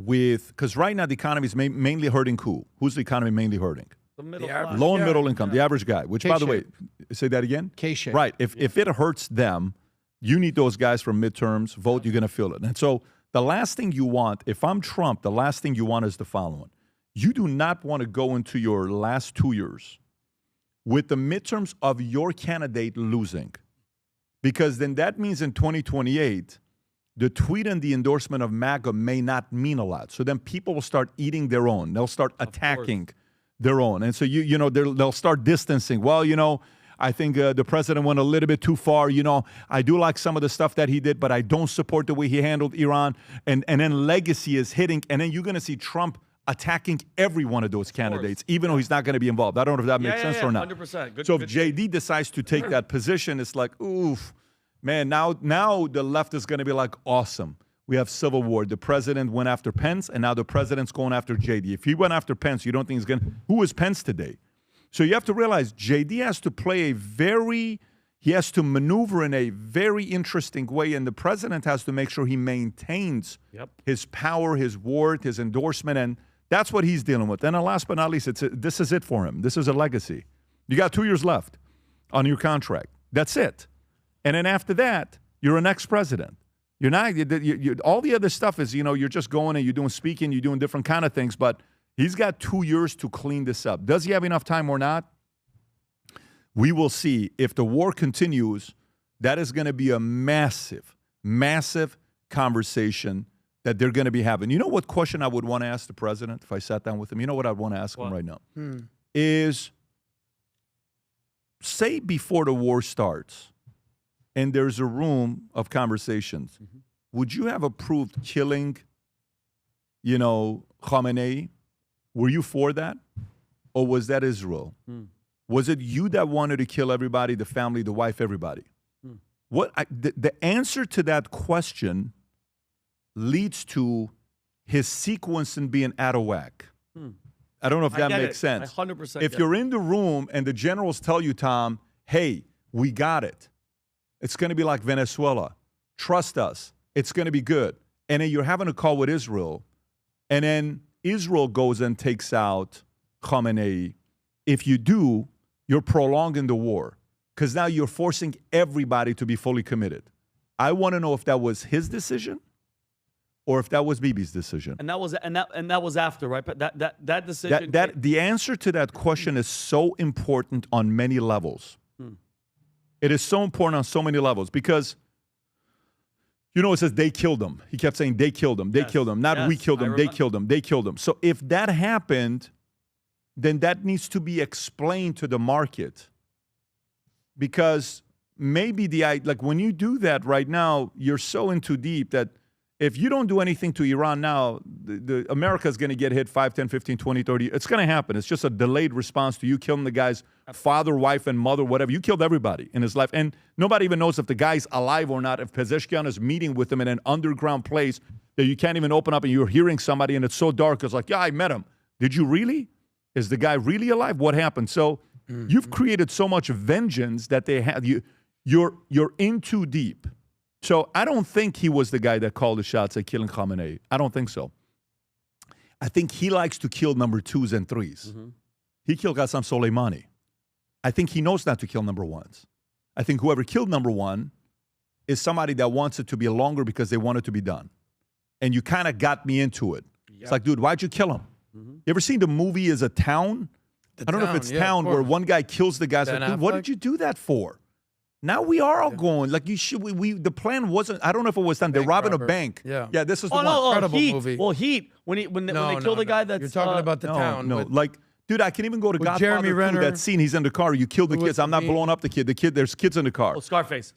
because right now the economy is mainly hurting who? Who's the economy mainly hurting? The middle average- class. Low and middle income, the average guy. Which, by the way, say that again. K-shape. Right. If it hurts them, you need those guys from midterms. Vote. You're going to feel it. And so the last thing you want, if I'm Trump, the last thing you want is the following: you do not want to go into your last 2 years with the midterms of your candidate losing, because then that means in 2028, the tweet and the endorsement of MAGA may not mean a lot. So then people will start eating their own. They'll start attacking their own. And so, they'll start distancing. Well, I think the president went a little bit too far. I do like some of the stuff that he did, but I don't support the way he handled Iran. And then legacy is hitting. And then you're going to see Trump attacking every one of those candidates, even though he's not going to be involved. I don't know if that makes sense or not. 100%. So if JD decides to take that position, it's like, oof, man, now the left is going to be like, awesome. We have civil war. The president went after Pence, and now the president's going after JD. If he went after Pence, you don't think he's going to... Who is Pence today? So you have to realize JD has to play he has to maneuver in a very interesting way, and the president has to make sure he maintains his power, his word, his endorsement, and that's what he's dealing with. And then last but not least, this is it for him. This is a legacy. You got 2 years left on your contract. That's it. And then after that, you're an ex-president. You're not, all the other stuff is, you're just going and you're doing speaking, you're doing different kind of things, but he's got 2 years to clean this up. Does he have enough time or not? We will see. If the war continues, that is going to be a massive, massive conversation that they're going to be having. You know what question I would want to ask the president if I sat down with him? You know what I'd want to ask him right now? Is, say before the war starts, and there's a room of conversations, would you have approved killing, Khamenei? Were you for that? Or was that Israel? Was it you that wanted to kill everybody, the family, the wife, everybody? The answer to that question leads to his sequence in being out of whack. I don't know if that makes sense. 100% If you're in the room and the generals tell you, Tom, hey, we got it. It's going to be like Venezuela. Trust us. It's going to be good. And then you're having a call with Israel. And then Israel goes and takes out Khamenei. If you do, you're prolonging the war because now you're forcing everybody to be fully committed. I want to know if that was his decision or if that was Bibi's decision. And that was after, right? But that decision. The answer to that question is so important on many levels. It is so important on so many levels because, it says they killed him. He kept saying they killed him. They killed him. Not we killed him. They killed him. They killed him. So if that happened, then that needs to be explained to the market because maybe when you do that right now, you're so in too deep that if you don't do anything to Iran now, America is going to get hit 5, 10, 15, 20, 30. It's going to happen. It's just a delayed response to you killing the guy's father, wife, and mother, whatever. You killed everybody in his life. And nobody even knows if the guy's alive or not, if Pezeshkian is meeting with him in an underground place that you can't even open up and you're hearing somebody and it's so dark. It's like, yeah, I met him. Did you really? Is the guy really alive? What happened? So you've created so much vengeance that they have you're in too deep. So I don't think he was the guy that called the shots at killing Khamenei. I don't think so. I think he likes to kill number 2s and 3s. He killed Qasem Soleimani. I think he knows not to kill number 1s. I think whoever killed number 1 is somebody that wants it to be longer because they want it to be done. And you kind of got me into it. It's like, dude, why'd you kill him? You ever seen the movie Is a Town? I don't know if it's Town where one guy kills the guy. Like, dude, what did you do that for? Now we are all going like you should. The plan wasn't. I don't know if it was done. They're robbing a bank. Yeah. This is the one. Incredible Heat. movie. Well, Heat when they kill the guy that's you're talking about the town. No, dude, I can even go to Godfather Jeremy 2, Renner. that scene. He's in the car. You killed the kids. I'm not blowing up the kid. There's kids in the car. Oh, Scarface.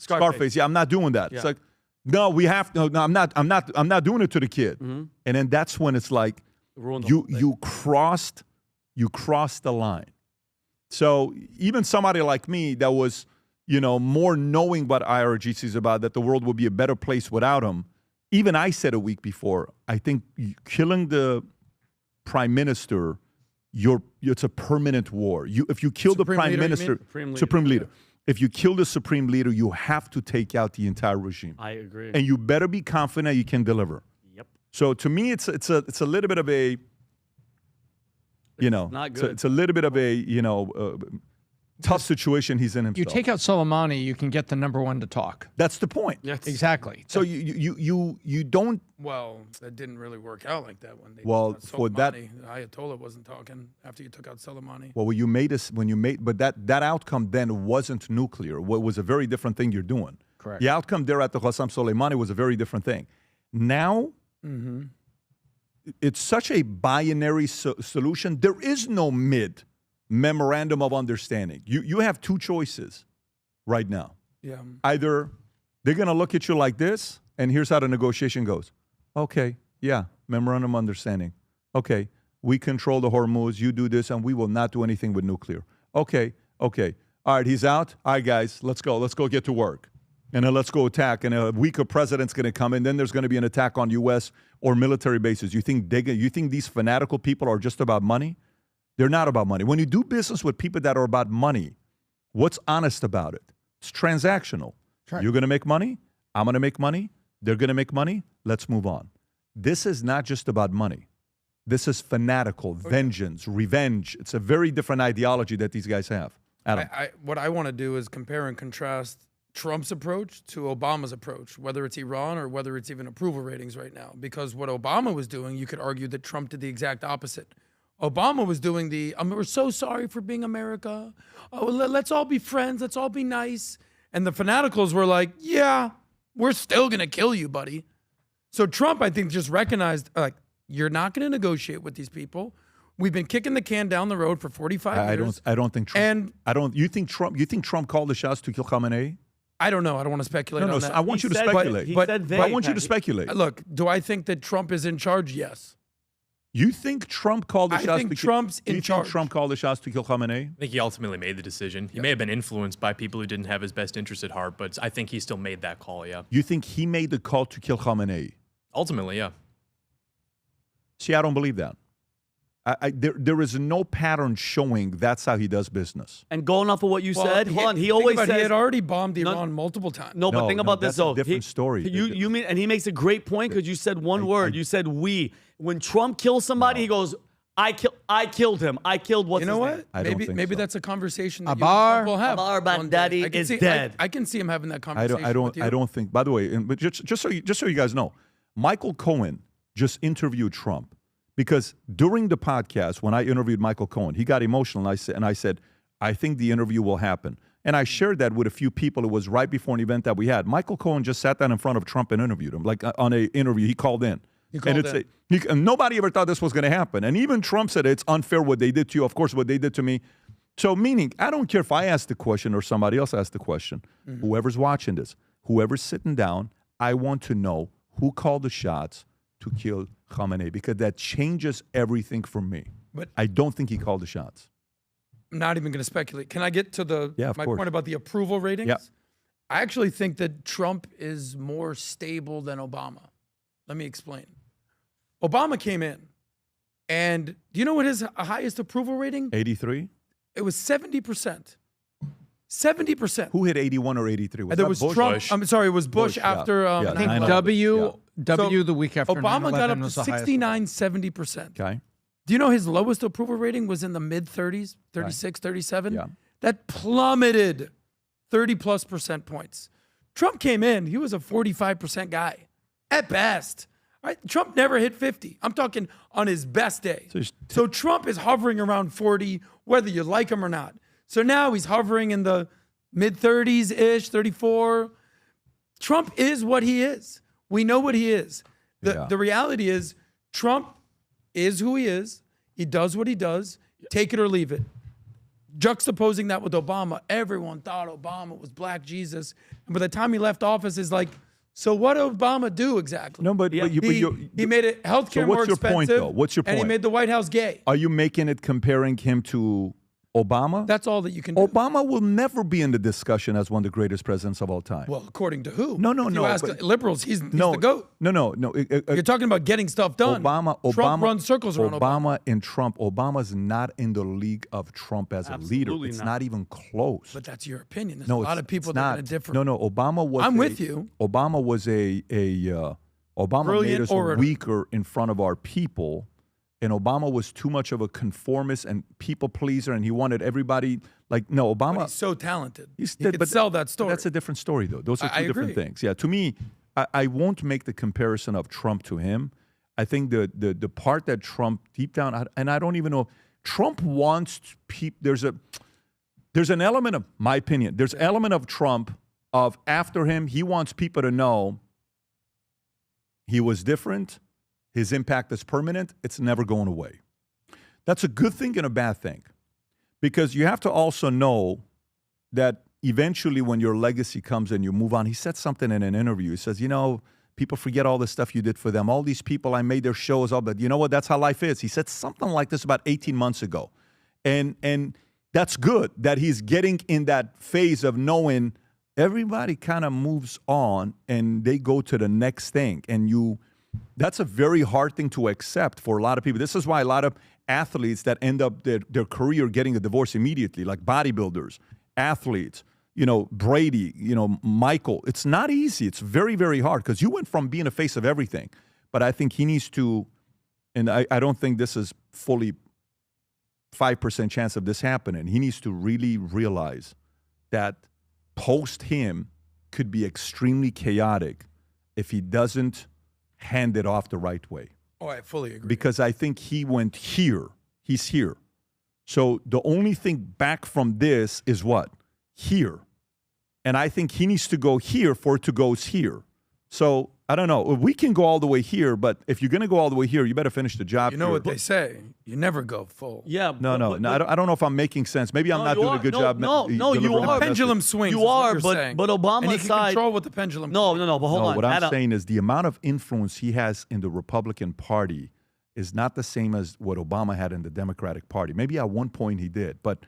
Yeah, I'm not doing that. Yeah. It's like, no, we have to. No, I'm not doing it to the kid. And then that's when it's like you crossed the line. So even somebody like me that was, more knowing what IRGC is about, that the world would be a better place without him. Even I said a week before, I think killing the prime minister it's a permanent war. If you kill the prime minister, supreme leader. If you kill the supreme leader, you have to take out the entire regime. I agree. And you better be confident you can deliver. Yep. So to me, it's a little bit of a, not good. It's a little bit of a, tough situation he's in himself. You take out Soleimani, you can get the number one to talk. That's the point. Yes. Exactly. So you don't. Well, that didn't really work out like that when they Well, took out for that- Soleimani. Ayatollah wasn't talking after you took out Soleimani. Well, but that outcome then wasn't nuclear. What was a very different thing you're doing. Correct. The outcome there at the Qassam Soleimani was a very different thing. Now, it's such a binary solution. There is no memorandum of understanding. You have two choices right now. Yeah. Either they're going to look at you like this, and here's how the negotiation goes. Okay, yeah, memorandum of understanding. Okay, we control the Hormuz, you do this, and we will not do anything with nuclear. Okay. All right, he's out. All right, guys, let's go get to work. And then let's go attack. And a weaker president's going to come in. Then there's going to be an attack on U.S. or military bases. You think these fanatical people are just about money? They're not about money. When you do business with people that are about money, what's honest about it? It's transactional. Right. You're going to make money. I'm going to make money. They're going to make money. Let's move on. This is not just about money. This is fanatical, vengeance, revenge. It's a very different ideology that these guys have. Adam. What I want to do is compare and contrast Trump's approach to Obama's approach, whether it's Iran or whether it's even approval ratings right now. Because what Obama was doing, you could argue that Trump did the exact opposite. Obama was doing we're so sorry for being America. Oh, let's all be friends. Let's all be nice. And the fanaticals were like, yeah, we're still going to kill you, buddy. So Trump, I think, just recognized, you're not going to negotiate with these people. We've been kicking the can down the road for 45 years. I don't think Trump. You think Trump called the shots to kill Khamenei? I don't know. I don't want to speculate on that. I want you to speculate. But I want you to speculate. Look, do I think that Trump is in charge? Yes. You think Trump called the shots? I think Trump's in charge. Trump called the shots to kill Khamenei? I think he ultimately made the decision. He may have been influenced by people who didn't have his best interest at heart, but I think he still made that call, yeah. You think he made the call to kill Khamenei? Ultimately, yeah. See, I don't believe that. There is no pattern showing that's how he does business. And going off of what you said, hold on, he always says he had already bombed Iran multiple times. No, but think about this though. That's a different story. You mean, and he makes a great point because you said one word. You said we. When Trump kills somebody, he goes, I killed him. I killed what's You know his what? name? Maybe that's a conversation that Abar will have. Abar Baghdadi is dead. I can see him having that conversation. I don't think. By the way, but just so you guys know, Michael Cohen just interviewed Trump. Because during the podcast, when I interviewed Michael Cohen, he got emotional, and I said, I think the interview will happen. And I shared that with a few people. It was right before an event that we had. Michael Cohen just sat down in front of Trump and interviewed him. Like on an interview, he called in. And nobody ever thought this was going to happen. And even Trump said, it's unfair what they did to you. Of course, what they did to me. So meaning, I don't care if I ask the question or somebody else asks the question. Mm-hmm. Whoever's watching this, whoever's sitting down, I want to know who called the shots to kill Khamenei, because that changes everything for me. But I don't think he called the shots. I'm not even going to speculate. Can I get to my course. point about the approval ratings? Yeah. I actually think that Trump is more stable than Obama. Let me explain. Obama came in, and do you know what his highest approval rating? 83? It was 70%. 70%. Who hit 81 or 83? Was that Trump. Bush? I'm sorry, it was Bush after. I think W the week after. Obama got up to was the 69, 70%. Okay. Do you know his lowest approval rating was in the mid 30s, 36, 37? Yeah. That plummeted 30+% points. Trump came in, he was a 45% guy at best. Right? Trump never hit 50. I'm talking on his best day. So Trump is hovering around 40, whether you like him or not. So now he's hovering in the mid 30s-ish, 34. Trump is what he is. We know what he is. The reality is Trump is who he is. He does what he does. Take it or leave it. Juxtaposing that with Obama, everyone thought Obama was Black Jesus. And by the time he left office, it's like, so what did Obama do exactly? No, but he made it healthcare more expensive. What's your point, though? What's your point? And he made the White House gay. Are you making it comparing him to Obama? That's all that you can do. Obama will never be in the discussion as one of the greatest presidents of all time. Well, according to who? No. If you ask liberals, he's the GOAT. No. You're talking about getting stuff done. Trump runs circles around Obama. Obama's not in the league of Trump as a leader. It's not even close. But that's your opinion. There's a lot of people that are in a different. No. Obama was. I'm with you. Obama was Obama Brilliant made us orator. weaker in front of our people. And Obama was too much of a conformist and people pleaser, and he wanted everybody no, Obama. But he's so talented. He could sell that story. That's a different story, though. Those are two different agree. things. Yeah, to me, I won't make the comparison of Trump to him. I think the part that Trump deep down, and I don't even know, Trump wants people. There's an element of my opinion. There's an element of Trump of after him, he wants people to know he was different. His impact is permanent. It's never going away. That's a good thing and a bad thing. Because you have to also know that eventually when your legacy comes and you move on, he said something in an interview. He says, people forget all the stuff you did for them. All these people, I made their shows up, but you know what? That's how life is. He said something like this about 18 months ago. And that's good that he's getting in that phase of knowing everybody kind of moves on and they go to the next thing. And that's a very hard thing to accept for a lot of people. This is why a lot of athletes that end up their career getting a divorce immediately, like bodybuilders, athletes, Brady, Michael. It's not easy. It's very, very hard because you went from being a face of everything. But I think he needs to, and I don't think this is fully 5% chance of this happening. He needs to really realize that post him could be extremely chaotic if he doesn't hand it off the right way. Oh, I fully agree. Because I think he went here. He's here. So the only thing back from this is what? Here. And I think he needs to go here for it to go here. So I don't know. We can go all the way here, but if you're going to go all the way here, you better finish the job. You know what they say. You never go full. Yeah. No, I don't know if I'm making sense. Maybe I'm not doing a good job. No, you are. The pendulum swings. You are, but Obama's and he can side. control what the pendulum. No, but hold on. What I'm saying is the amount of influence he has in the Republican Party is not the same as what Obama had in the Democratic Party. Maybe at one point he did, but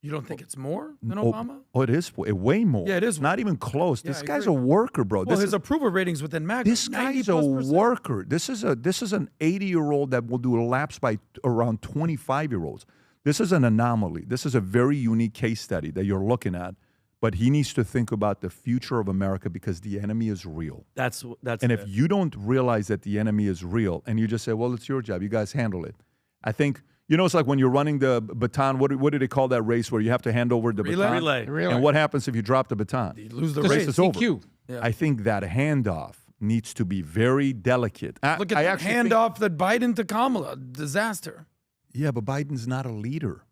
you don't think it's more than Obama? Oh, it is way more. Yeah, it is. Not even close. Yeah, this guy's a worker, bro. Well, his approval ratings within MAGA. This guy's a worker. This is an 80-year-old that will do laps by around 25-year-olds. This is an anomaly. This is a very unique case study that you're looking at. But he needs to think about the future of America because the enemy is real. That's. And if you don't realize that the enemy is real, and you just say, "Well, it's your job. You guys handle it," I think. It's like when you're running the baton. What do they call that race where you have to hand over the baton? Relay. And what happens if you drop the baton? You lose the race. It's over. DQ. Yeah. I think that handoff needs to be very delicate. Look at the handoff that Biden to Kamala. Disaster. Yeah, but Biden's not a leader.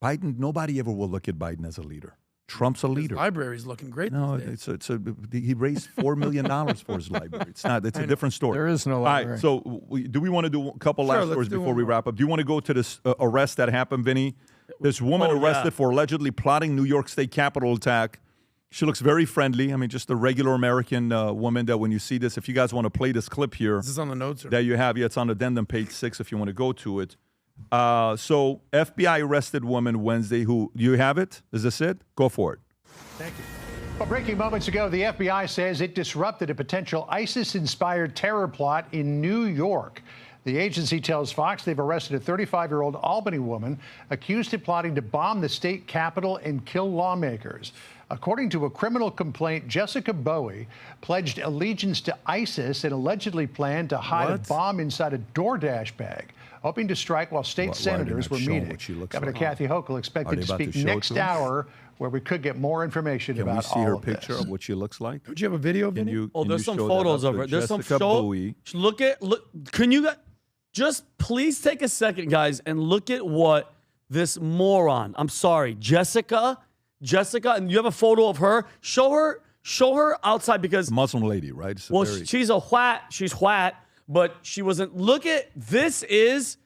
Nobody ever will look at Biden as a leader. Trump's a leader. His library's looking great. No, he raised $4 million for his library. It's not. It's a different story. There is no library. All right. So, do we want to do a couple last stories before we wrap up? Do you want to go to this arrest that happened, Vinny? This woman arrested for allegedly plotting New York State Capitol attack. She looks very friendly. I mean, just a regular American woman that when you see this, if you guys want to play this clip here. Is this on the notes? That you have. Yeah, it's on addendum page 6 if you want to go to it. So FBI arrested woman Wednesday who, do you have it? Is this it? Go for it. Thank you. Well, breaking moments ago, the FBI says it disrupted a potential ISIS-inspired terror plot in New York. The agency tells Fox they've arrested a 35-year-old Albany woman accused of plotting to bomb the state capitol and kill lawmakers. According to a criminal complaint, Jessica Bowie pledged allegiance to ISIS and allegedly planned to hide a bomb inside a DoorDash bag, hoping to strike while state senators were meeting. Governor Cathy Hochul expected to speak next hour, where we could get more information about all of this. Can we see her picture of what she looks like? Don't you have a video of it? There's some photos of her. There's some Bowie. Look. Can you just please take a second, guys, and look at what this moron. I'm sorry, Jessica, and you have a photo of her. Show her outside because Muslim lady, right? She's a white. She's white, but she wasn't. Look at this is,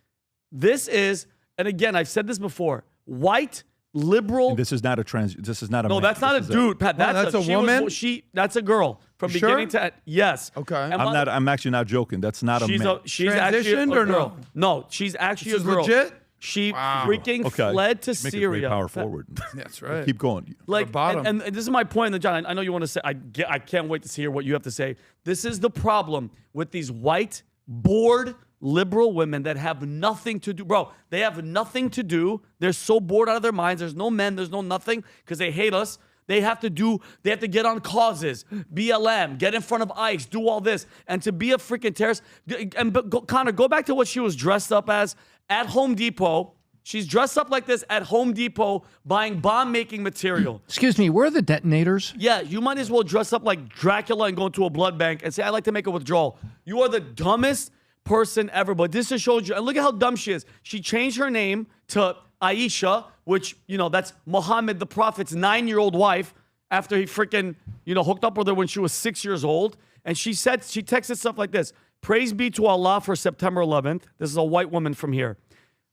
and again, I've said this before. White liberal. And this is not a This is not a. No, man. that's not a dude, Pat. That's a woman. That's a girl from beginning to end. Yes. Okay. I'm actually not joking. That's not a man. She's transitioned actually a or girl. no? No, she's actually a She's girl. legit. She freaking fled to Make Syria. a great power forward. That's right. Keep going. Like, and this is my point, and John, I know you want to say. I can't wait to hear what you have to say. This is the problem with these white, bored, liberal women that have nothing to do. Bro, they have nothing to do. They're so bored out of their minds. There's no men. There's no nothing because they hate us. They have to get on causes, BLM, get in front of ICE, do all this. And to be a freaking terrorist, Connor, go back to what she was dressed up as at Home Depot. She's dressed up like this at Home Depot buying bomb-making material. Excuse me, where are the detonators? Yeah, you might as well dress up like Dracula and go into a blood bank and say, I'd like to make a withdrawal. You are the dumbest person ever. But this just shows you, and look at how dumb she is. She changed her name to Aisha, which, that's Muhammad the Prophet's 9-year-old wife after he freaking, hooked up with her when she was 6 years old. And she texted stuff like this. Praise be to Allah for September 11th. This is a white woman from here.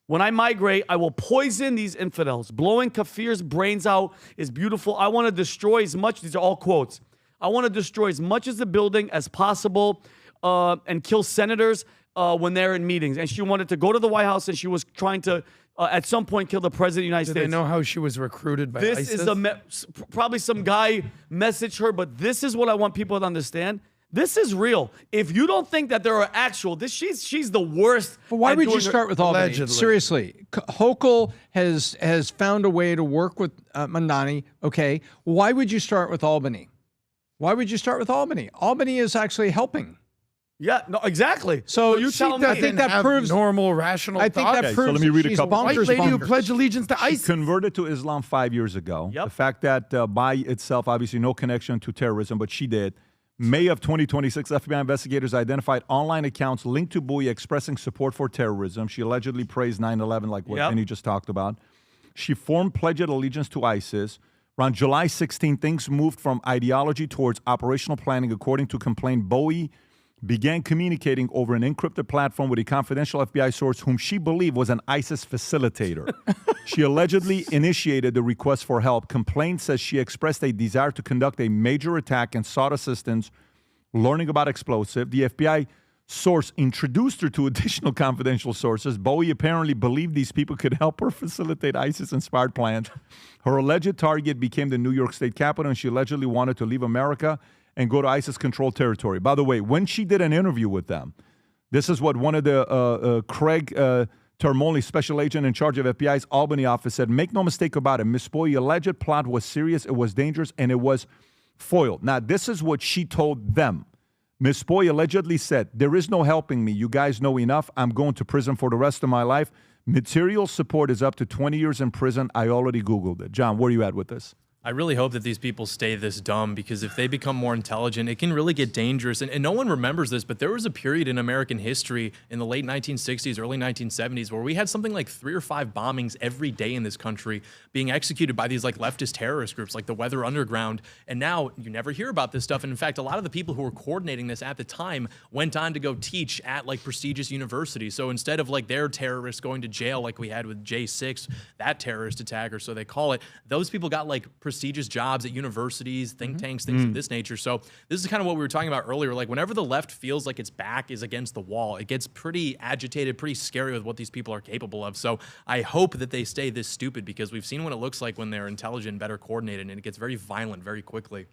When I migrate, I will poison these infidels. Blowing Kafir's brains out is beautiful. I want to destroy as much. These are all quotes. I want to destroy as much of the building as possible and kill senators when they're in meetings. And she wanted to go to the White House, and she was trying to, at some point, kill the president of the United States. Did they know how she was recruited by ISIS? This is probably some guy messaged her, but this is what I want people to understand. This is real. If you don't think that there are actual, she's the worst. But why would you start with Albany? Allegedly. Seriously, Hochul has found a way to work with Mandani. Okay, why would you start with Albany? Why would you start with Albany? Albany is actually helping. Yeah, no, exactly. So you tell me. I think that proves normal, rational. I think that proves so let me read a she's couple. bonkers, White lady who bonkers. pledged allegiance to ISIS. Converted to Islam 5 years ago. Yep. The fact that by itself, obviously no connection to terrorism, but she did. May of 2026, FBI investigators identified online accounts linked to Bowie expressing support for terrorism. She allegedly praised 9/11, like what Penny just talked about. She formed pledged allegiance to ISIS. Around July 16, things moved from ideology towards operational planning. According to complaint, Bowie began communicating over an encrypted platform with a confidential FBI source whom she believed was an ISIS facilitator. She allegedly initiated the request for help. Complaint says she expressed a desire to conduct a major attack and sought assistance learning about explosive. The FBI source introduced her to additional confidential sources. Bowie apparently believed these people could help her facilitate ISIS-inspired plans. Her alleged target became the New York State Capitol, and she allegedly wanted to leave America and go to ISIS-controlled territory. By the way, when she did an interview with them, this is what one of the Craig Termoli, special agent in charge of FBI's Albany office, said. Make no mistake about it, Ms. Bowie, alleged plot was serious, it was dangerous, and it was foiled. Now, this is what she told them. Ms. Bowie allegedly said, there is no helping me. You guys know enough. I'm going to prison for the rest of my life. Material support is up to 20 years in prison. I already Googled it. John, where are you at with this? I really hope that these people stay this dumb, because if they become more intelligent, it can really get dangerous. And no one remembers this, but there was a period in American history in the late 1960s, early 1970s, where we had something like 3 or 5 bombings every day in this country being executed by these like leftist terrorist groups like the Weather Underground. And now you never hear about this stuff. And in fact, a lot of the people who were coordinating this at the time went on to go teach at like prestigious universities. So instead of like their terrorists going to jail like we had with J6, that terrorist attack, or so they call it, those people got like prestigious jobs at universities, think tanks, things of this nature. So this is kind of what we were talking about earlier. Like whenever the left feels like its back is against the wall, it gets pretty agitated, pretty scary with what these people are capable of. So I hope that they stay this stupid, because we've seen what it looks like when they're intelligent, better coordinated, and it gets very violent very quickly.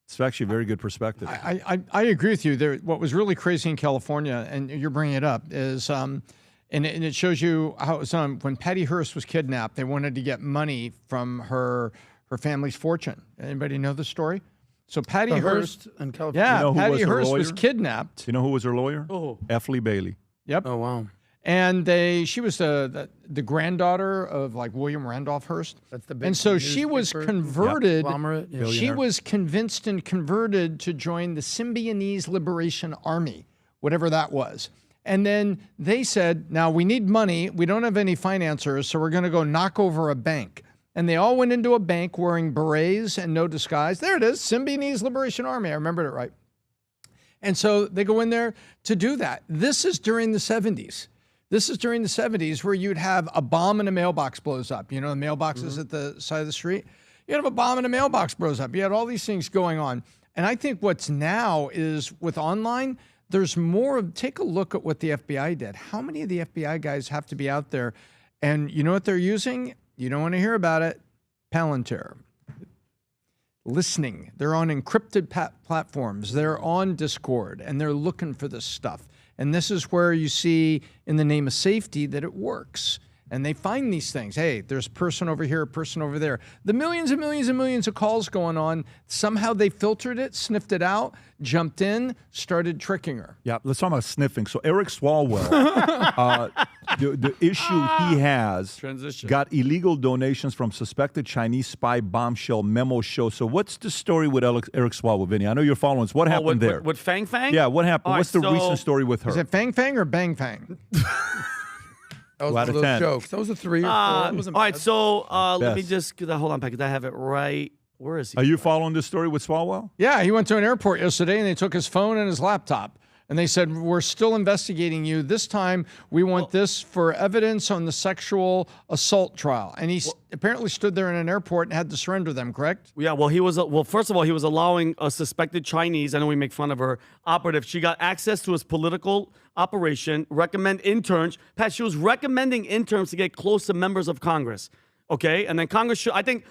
It's actually a very good perspective. I agree with you. What was really crazy in California, and you're bringing it up, is and it shows you how it was when Patty Hearst was kidnapped. They wanted to get money from her family's fortune. Anybody know the story? So Patty Hearst in California. Yeah, You know who Patty was her Hearst lawyer? was kidnapped. You know who was her lawyer? Oh. F. Lee Bailey. Yep. Oh, wow. And she was the granddaughter of like William Randolph Hearst. That's the big and so she was newspaper converted. conglomerate, yeah. She Billionaire. was convinced and converted to join the Symbionese Liberation Army, whatever that was. And then they said, now we need money. We don't have any financiers, so we're going to go knock over a bank. And they all went into a bank wearing berets and no disguise. There it is, Symbionese Liberation Army. I remembered it right. And so they go in there to do that. This is during the 70s. This is during the 70s where you'd have a bomb in a mailbox blows up. You know, the mailboxes at the side of the street. You'd have a bomb in a mailbox blows up. You had all these things going on. And I think what's now is with online, there's more of, take a look at what the FBI did. How many of the FBI guys have to be out there And you know what they're using? You don't want to hear about it. Palantir. Listening. They're on encrypted platforms. They're on Discord, and they're looking for this stuff. And this is where you see, in the name of safety, that it works. And they find these things. Hey, there's a person over here, a person over there. The millions and millions and millions of calls going on. Somehow they filtered it, sniffed it out, jumped in, started tricking her. Yeah, let's talk about sniffing. So Eric Swalwell, the issue he has got illegal donations from suspected Chinese spy bombshell memo show. So what's the story with Eric Swalwell, Vinny? I know you're following us. What happened there? With Fang Fang? Yeah, what happened? All What's right, the recent story with her? Is it Fang Fang or Bang Fang? That was Two out one of of those 10. jokes. That was a 3 or 4. It wasn't All right, bad. so let me Best. just hold on, because I have it right. Where is he? Are you following this story with Swalwell? Yeah, he went to an airport yesterday, and they took his phone and his laptop. And they said, we're still investigating you. This time, we want this for evidence on the sexual assault trial. And he apparently stood there in an airport and had to surrender them, correct? Yeah, well, he was, first of all, he was allowing a suspected Chinese, I know we make fun of her, operative. She got access to his political operation, recommend interns. Pat, she was recommending interns to get close to members of Congress. Okay, and then Congress should, I don't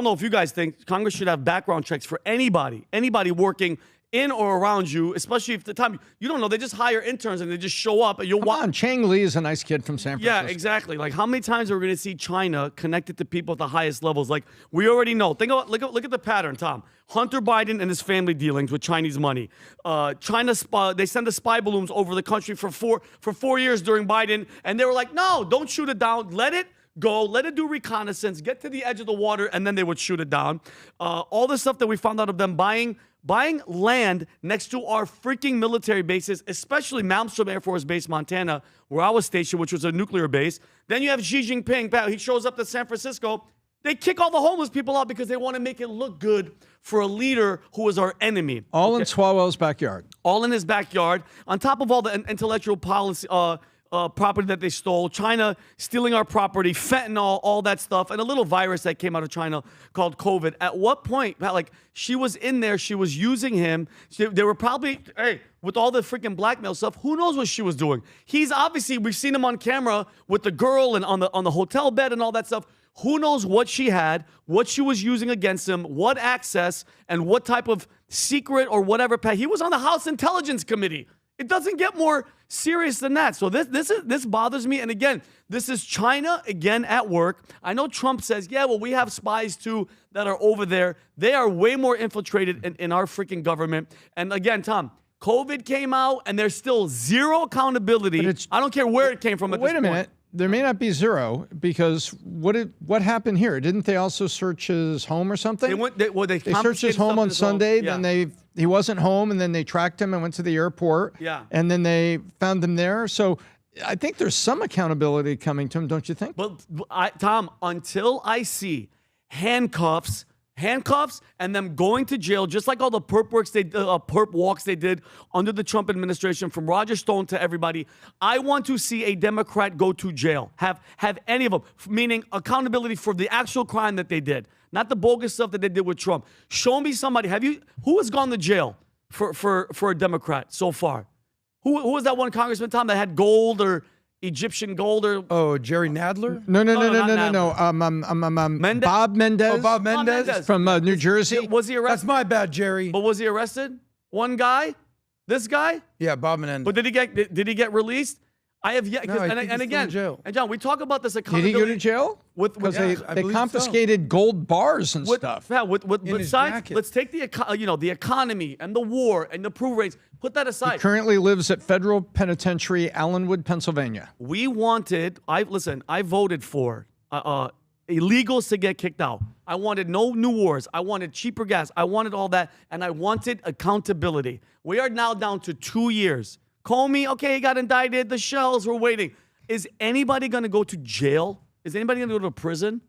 know if you guys think, Congress should have background checks for anybody working in or around you, especially if the time, you don't know, they just hire interns and they just show up and you'll Come on, Chang Lee is a nice kid from San Francisco. Yeah, exactly. Like, how many times are we going to see China connected to people at the highest levels? Like, we already know. Look at the pattern, Tom. Hunter Biden and his family dealings with Chinese money. China, they send the spy balloons over the country for 4 years during Biden, and they were like, no, don't shoot it down. Let it go, let it do reconnaissance, get to the edge of the water, and then they would shoot it down. All the stuff that we found out of them buying land next to our freaking military bases, especially Malmstrom Air Force Base, Montana, where I was stationed, which was a nuclear base. Then you have Xi Jinping, he shows up to San Francisco. They kick all the homeless people out because they want to make it look good for a leader who is our enemy. All in Swalwell's backyard. All in his backyard. On top of all the intellectual policy, property that they stole, China stealing our property, fentanyl, all that stuff, and a little virus that came out of China called COVID. At what point, like, she was in there, she was using him. They were probably, with all the freaking blackmail stuff, who knows what she was doing? He's obviously, we've seen him on camera with the girl and on the hotel bed and all that stuff. Who knows what she had, what she was using against him, what access, and what type of secret or whatever. He was on the House Intelligence Committee. It doesn't get more serious than that. So this bothers me. And again, this is China again at work. I know Trump says, yeah, well, we have spies too that are over there. They are way more infiltrated in our freaking government. And again, Tom, COVID came out and there's still zero accountability. I don't care where it came from at this point. Wait a minute. There may not be zero, because what happened here? Didn't they also search his home or something? They searched his home on Sunday, then he wasn't home, and then they tracked him and went to the airport. Yeah. And then they found him there. So I think there's some accountability coming to him, don't you think? But Tom, until I see handcuffs and them going to jail, just like all the perp walks they did under the Trump administration, from Roger Stone to everybody. I want to see a Democrat go to jail. Have any of them, meaning accountability for the actual crime that they did, not the bogus stuff that they did with Trump. Show me somebody. Who has gone to jail for a Democrat so far? Who was that one congressman, Tom, that had gold or Egyptian gold or Jerry Nadler? No. Mendez? Bob Mendez. Oh, Bob Mendez from New Jersey. Was he arrested? That's my bad, Jerry. But was he arrested? One guy? This guy? Yeah, Bob Mendez. But did he get released? I have yet. No, I think and he's again, still in jail. and John, we talk about this Did accountability. he go to jail? Because they confiscated gold bars and stuff. Yeah, In his jacket. let's take the economy and the war and the proof rates. Put that aside. He currently lives at Federal Penitentiary, Allenwood, Pennsylvania. We wanted. I voted for illegals to get kicked out. I wanted no new wars. I wanted cheaper gas. I wanted all that, and I wanted accountability. We are now down to 2 years. Comey, okay, he got indicted. The shells were waiting. Is anybody going to go to jail? Is anybody going to go to prison?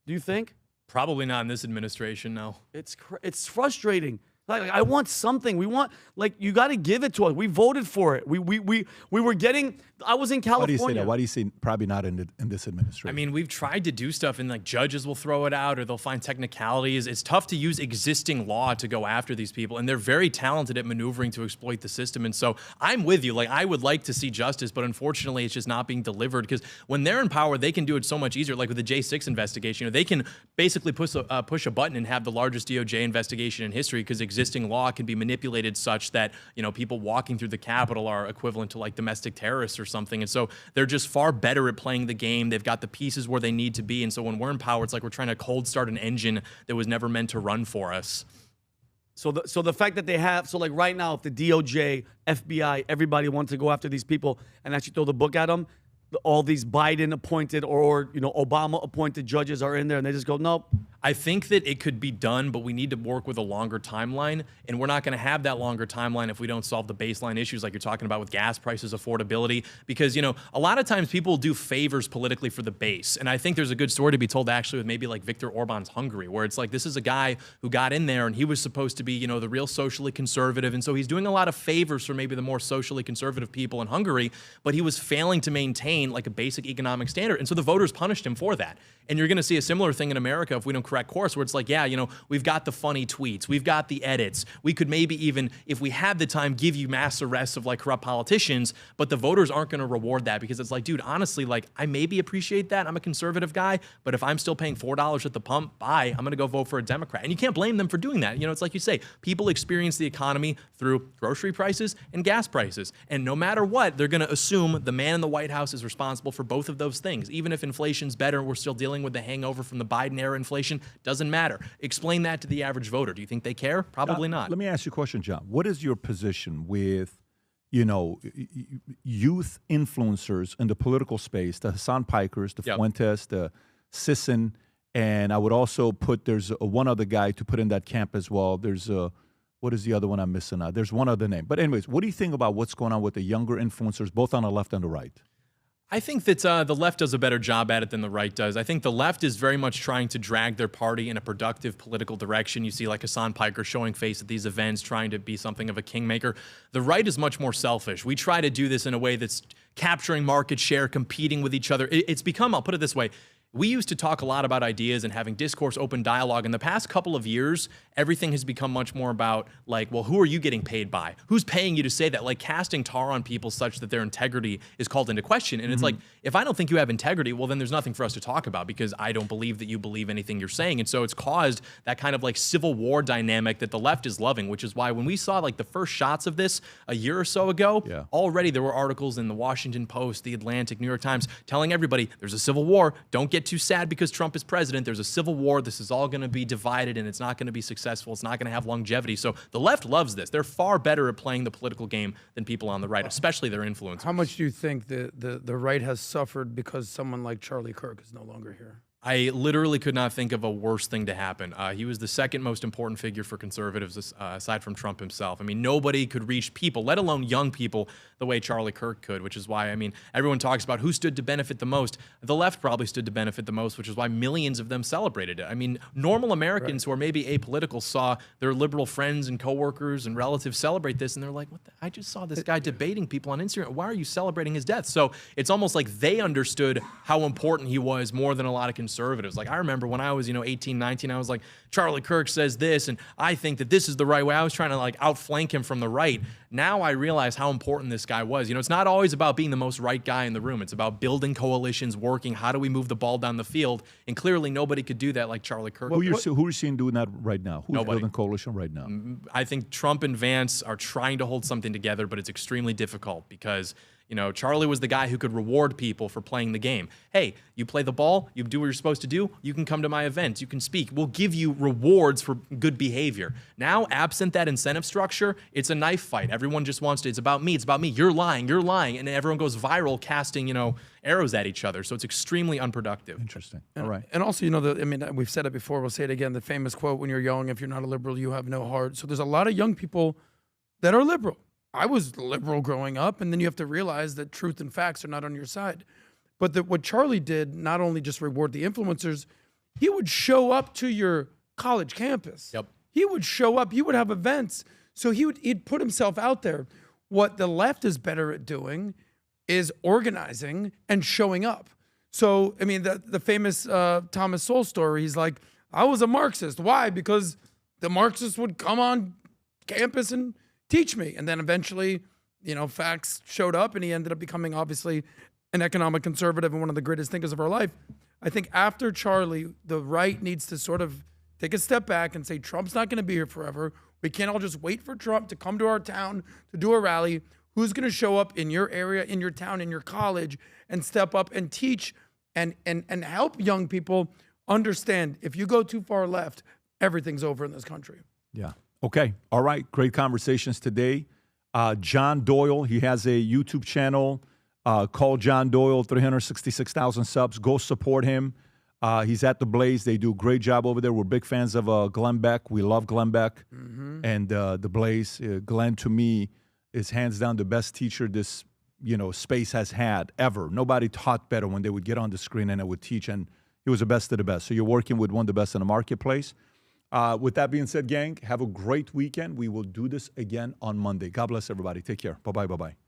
Do you think? Probably not in this administration, no. It's frustrating. Like, I want something. We want, like, you got to give it to us. We voted for it. We were getting. I was in California. Why do you say that? Why do you say probably not in this administration? I mean, we've tried to do stuff, and like judges will throw it out, or they'll find technicalities. It's tough to use existing law to go after these people, and they're very talented at maneuvering to exploit the system. And so I'm with you. Like, I would like to see justice, but unfortunately, it's just not being delivered. Because when they're in power, they can do it so much easier. Like with the J6 investigation, they can basically push a button and have the largest DOJ investigation in history, because existing law can be manipulated such that people walking through the Capitol are equivalent to like domestic terrorists or something. And so they're just far better at playing the game. They've got the pieces where they need to be. And so when we're in power, it's like we're trying to cold start an engine that was never meant to run for us. So the fact that they have, so like right now, if the DOJ, FBI, everybody wants to go after these people and actually throw the book at them, all these Biden appointed or Obama appointed judges are in there and they just go, nope. I think that it could be done, but we need to work with a longer timeline, and we're not going to have that longer timeline if we don't solve the baseline issues like you're talking about with gas prices, affordability, because, a lot of times people do favors politically for the base, and I think there's a good story to be told actually with maybe like Viktor Orban's Hungary, where it's like this is a guy who got in there and he was supposed to be, the real socially conservative, and so he's doing a lot of favors for maybe the more socially conservative people in Hungary, but he was failing to maintain like a basic economic standard, and so the voters punished him for that. And you're going to see a similar thing in America if we don't correct course, where it's like, yeah, we've got the funny tweets, we've got the edits, we could maybe even, if we had the time, give you mass arrests of like corrupt politicians, but the voters aren't going to reward that, because it's like, dude, honestly, like I maybe appreciate that. I'm a conservative guy, but if I'm still paying $4 at the pump, I'm going to go vote for a Democrat. And you can't blame them for doing that. It's like you say, people experience the economy through grocery prices and gas prices. And no matter what, they're going to assume the man in the White House is responsible for both of those things. Even if inflation's better, we're still dealing with the hangover from the Biden era inflation. Doesn't matter. Explain that to the average voter. Do you think they care? Probably not. Let me ask you a question, John. What is your position with, youth influencers in the political space, the Hassan Pikers, the Fuentes, the Sisson, and I would also put, there's one other guy to put in that camp as well. There's what is the other one I'm missing out? There's one other name. But anyways, what do you think about what's going on with the younger influencers, both on the left and the right? I think that the left does a better job at it than the right does. I think the left is very much trying to drag their party in a productive political direction. You see like Hassan Piker showing face at these events, trying to be something of a kingmaker. The right is much more selfish. We try to do this in a way that's capturing market share, competing with each other. It's become, I'll put it this way, we used to talk a lot about ideas and having discourse, open dialogue. In the past couple of years, everything has become much more about like, well, who are you getting paid by? Who's paying you to say that? Like casting tar on people such that their integrity is called into question. And it's like, if I don't think you have integrity, well, then there's nothing for us to talk about, because I don't believe that you believe anything you're saying. And so it's caused that kind of like civil war dynamic that the left is loving, which is why when we saw like the first shots of this a year or so ago, already there were articles in the Washington Post, the Atlantic, New York Times telling everybody there's a civil war. Don't get too sad because Trump is president. There's a civil war. This is all going to be divided and it's not going to be successful. It's not going to have longevity. So the left loves this. They're far better at playing the political game than people on the right, especially their influencers. How much do you think the right has suffered because someone like Charlie Kirk is no longer here? I literally could not think of a worse thing to happen. He was the second most important figure for conservatives aside from Trump himself. I mean, nobody could reach people, let alone young people, the way Charlie Kirk could, which is why, I mean, everyone talks about who stood to benefit the most. The left probably stood to benefit the most, which is why millions of them celebrated it. I mean, normal Americans who are maybe apolitical saw their liberal friends and coworkers and relatives celebrate this, and they're like, what the, I just saw this guy debating people on Instagram. Why are you celebrating his death? So it's almost like they understood how important he was more than a lot of conservatives. Like, I remember when I was, 18, 19, I was like, Charlie Kirk says this, and I think that this is the right way. I was trying to like outflank him from the right. Now I realize how important this guy was. It's not always about being the most right guy in the room. It's about building coalitions, working. How do we move the ball down the field? And clearly nobody could do that like Charlie Kirk. Who are you seeing doing that right now? Who's Nobody. building coalition right now? I think Trump and Vance are trying to hold something together, but it's extremely difficult because Charlie was the guy who could reward people for playing the game. Hey, you play the ball, you do what you're supposed to do, you can come to my events, you can speak. We'll give you rewards for good behavior. Now, absent that incentive structure, it's a knife fight. Everyone just wants to, it's about me, you're lying, and everyone goes viral casting, arrows at each other. So it's extremely unproductive. Interesting. And, all right. And also, we've said it before, we'll say it again, the famous quote, when you're young, if you're not a liberal, you have no heart. So there's a lot of young people that are liberal. I was liberal growing up, and then you have to realize that truth and facts are not on your side. But what Charlie did, not only just reward the influencers, he would show up to your college campus. Yep. He would show up. He would have events. So he'd put himself out there. What the left is better at doing is organizing and showing up. So, I mean, the famous Thomas Sowell story, he's like, I was a Marxist. Why? Because the Marxists would come on campus and teach me. And then eventually, facts showed up and he ended up becoming obviously an economic conservative and one of the greatest thinkers of our life. I think after Charlie, the right needs to sort of take a step back and say, Trump's not going to be here forever. We can't all just wait for Trump to come to our town to do a rally. Who's going to show up in your area, in your town, in your college, and step up and teach and help young people understand if you go too far left, everything's over in this country. Yeah. Okay. All right. Great conversations today. John Doyle, he has a YouTube channel called John Doyle, 366,000 subs. Go support him. He's at The Blaze. They do a great job over there. We're big fans of Glenn Beck. We love Glenn Beck and The Blaze. Glenn, to me, is hands down the best teacher this space has had ever. Nobody taught better when they would get on the screen and they would teach, and he was the best of the best. So you're working with one of the best in the marketplace. With that being said, gang, have a great weekend. We will do this again on Monday. God bless everybody. Take care. Bye-bye. Bye-bye.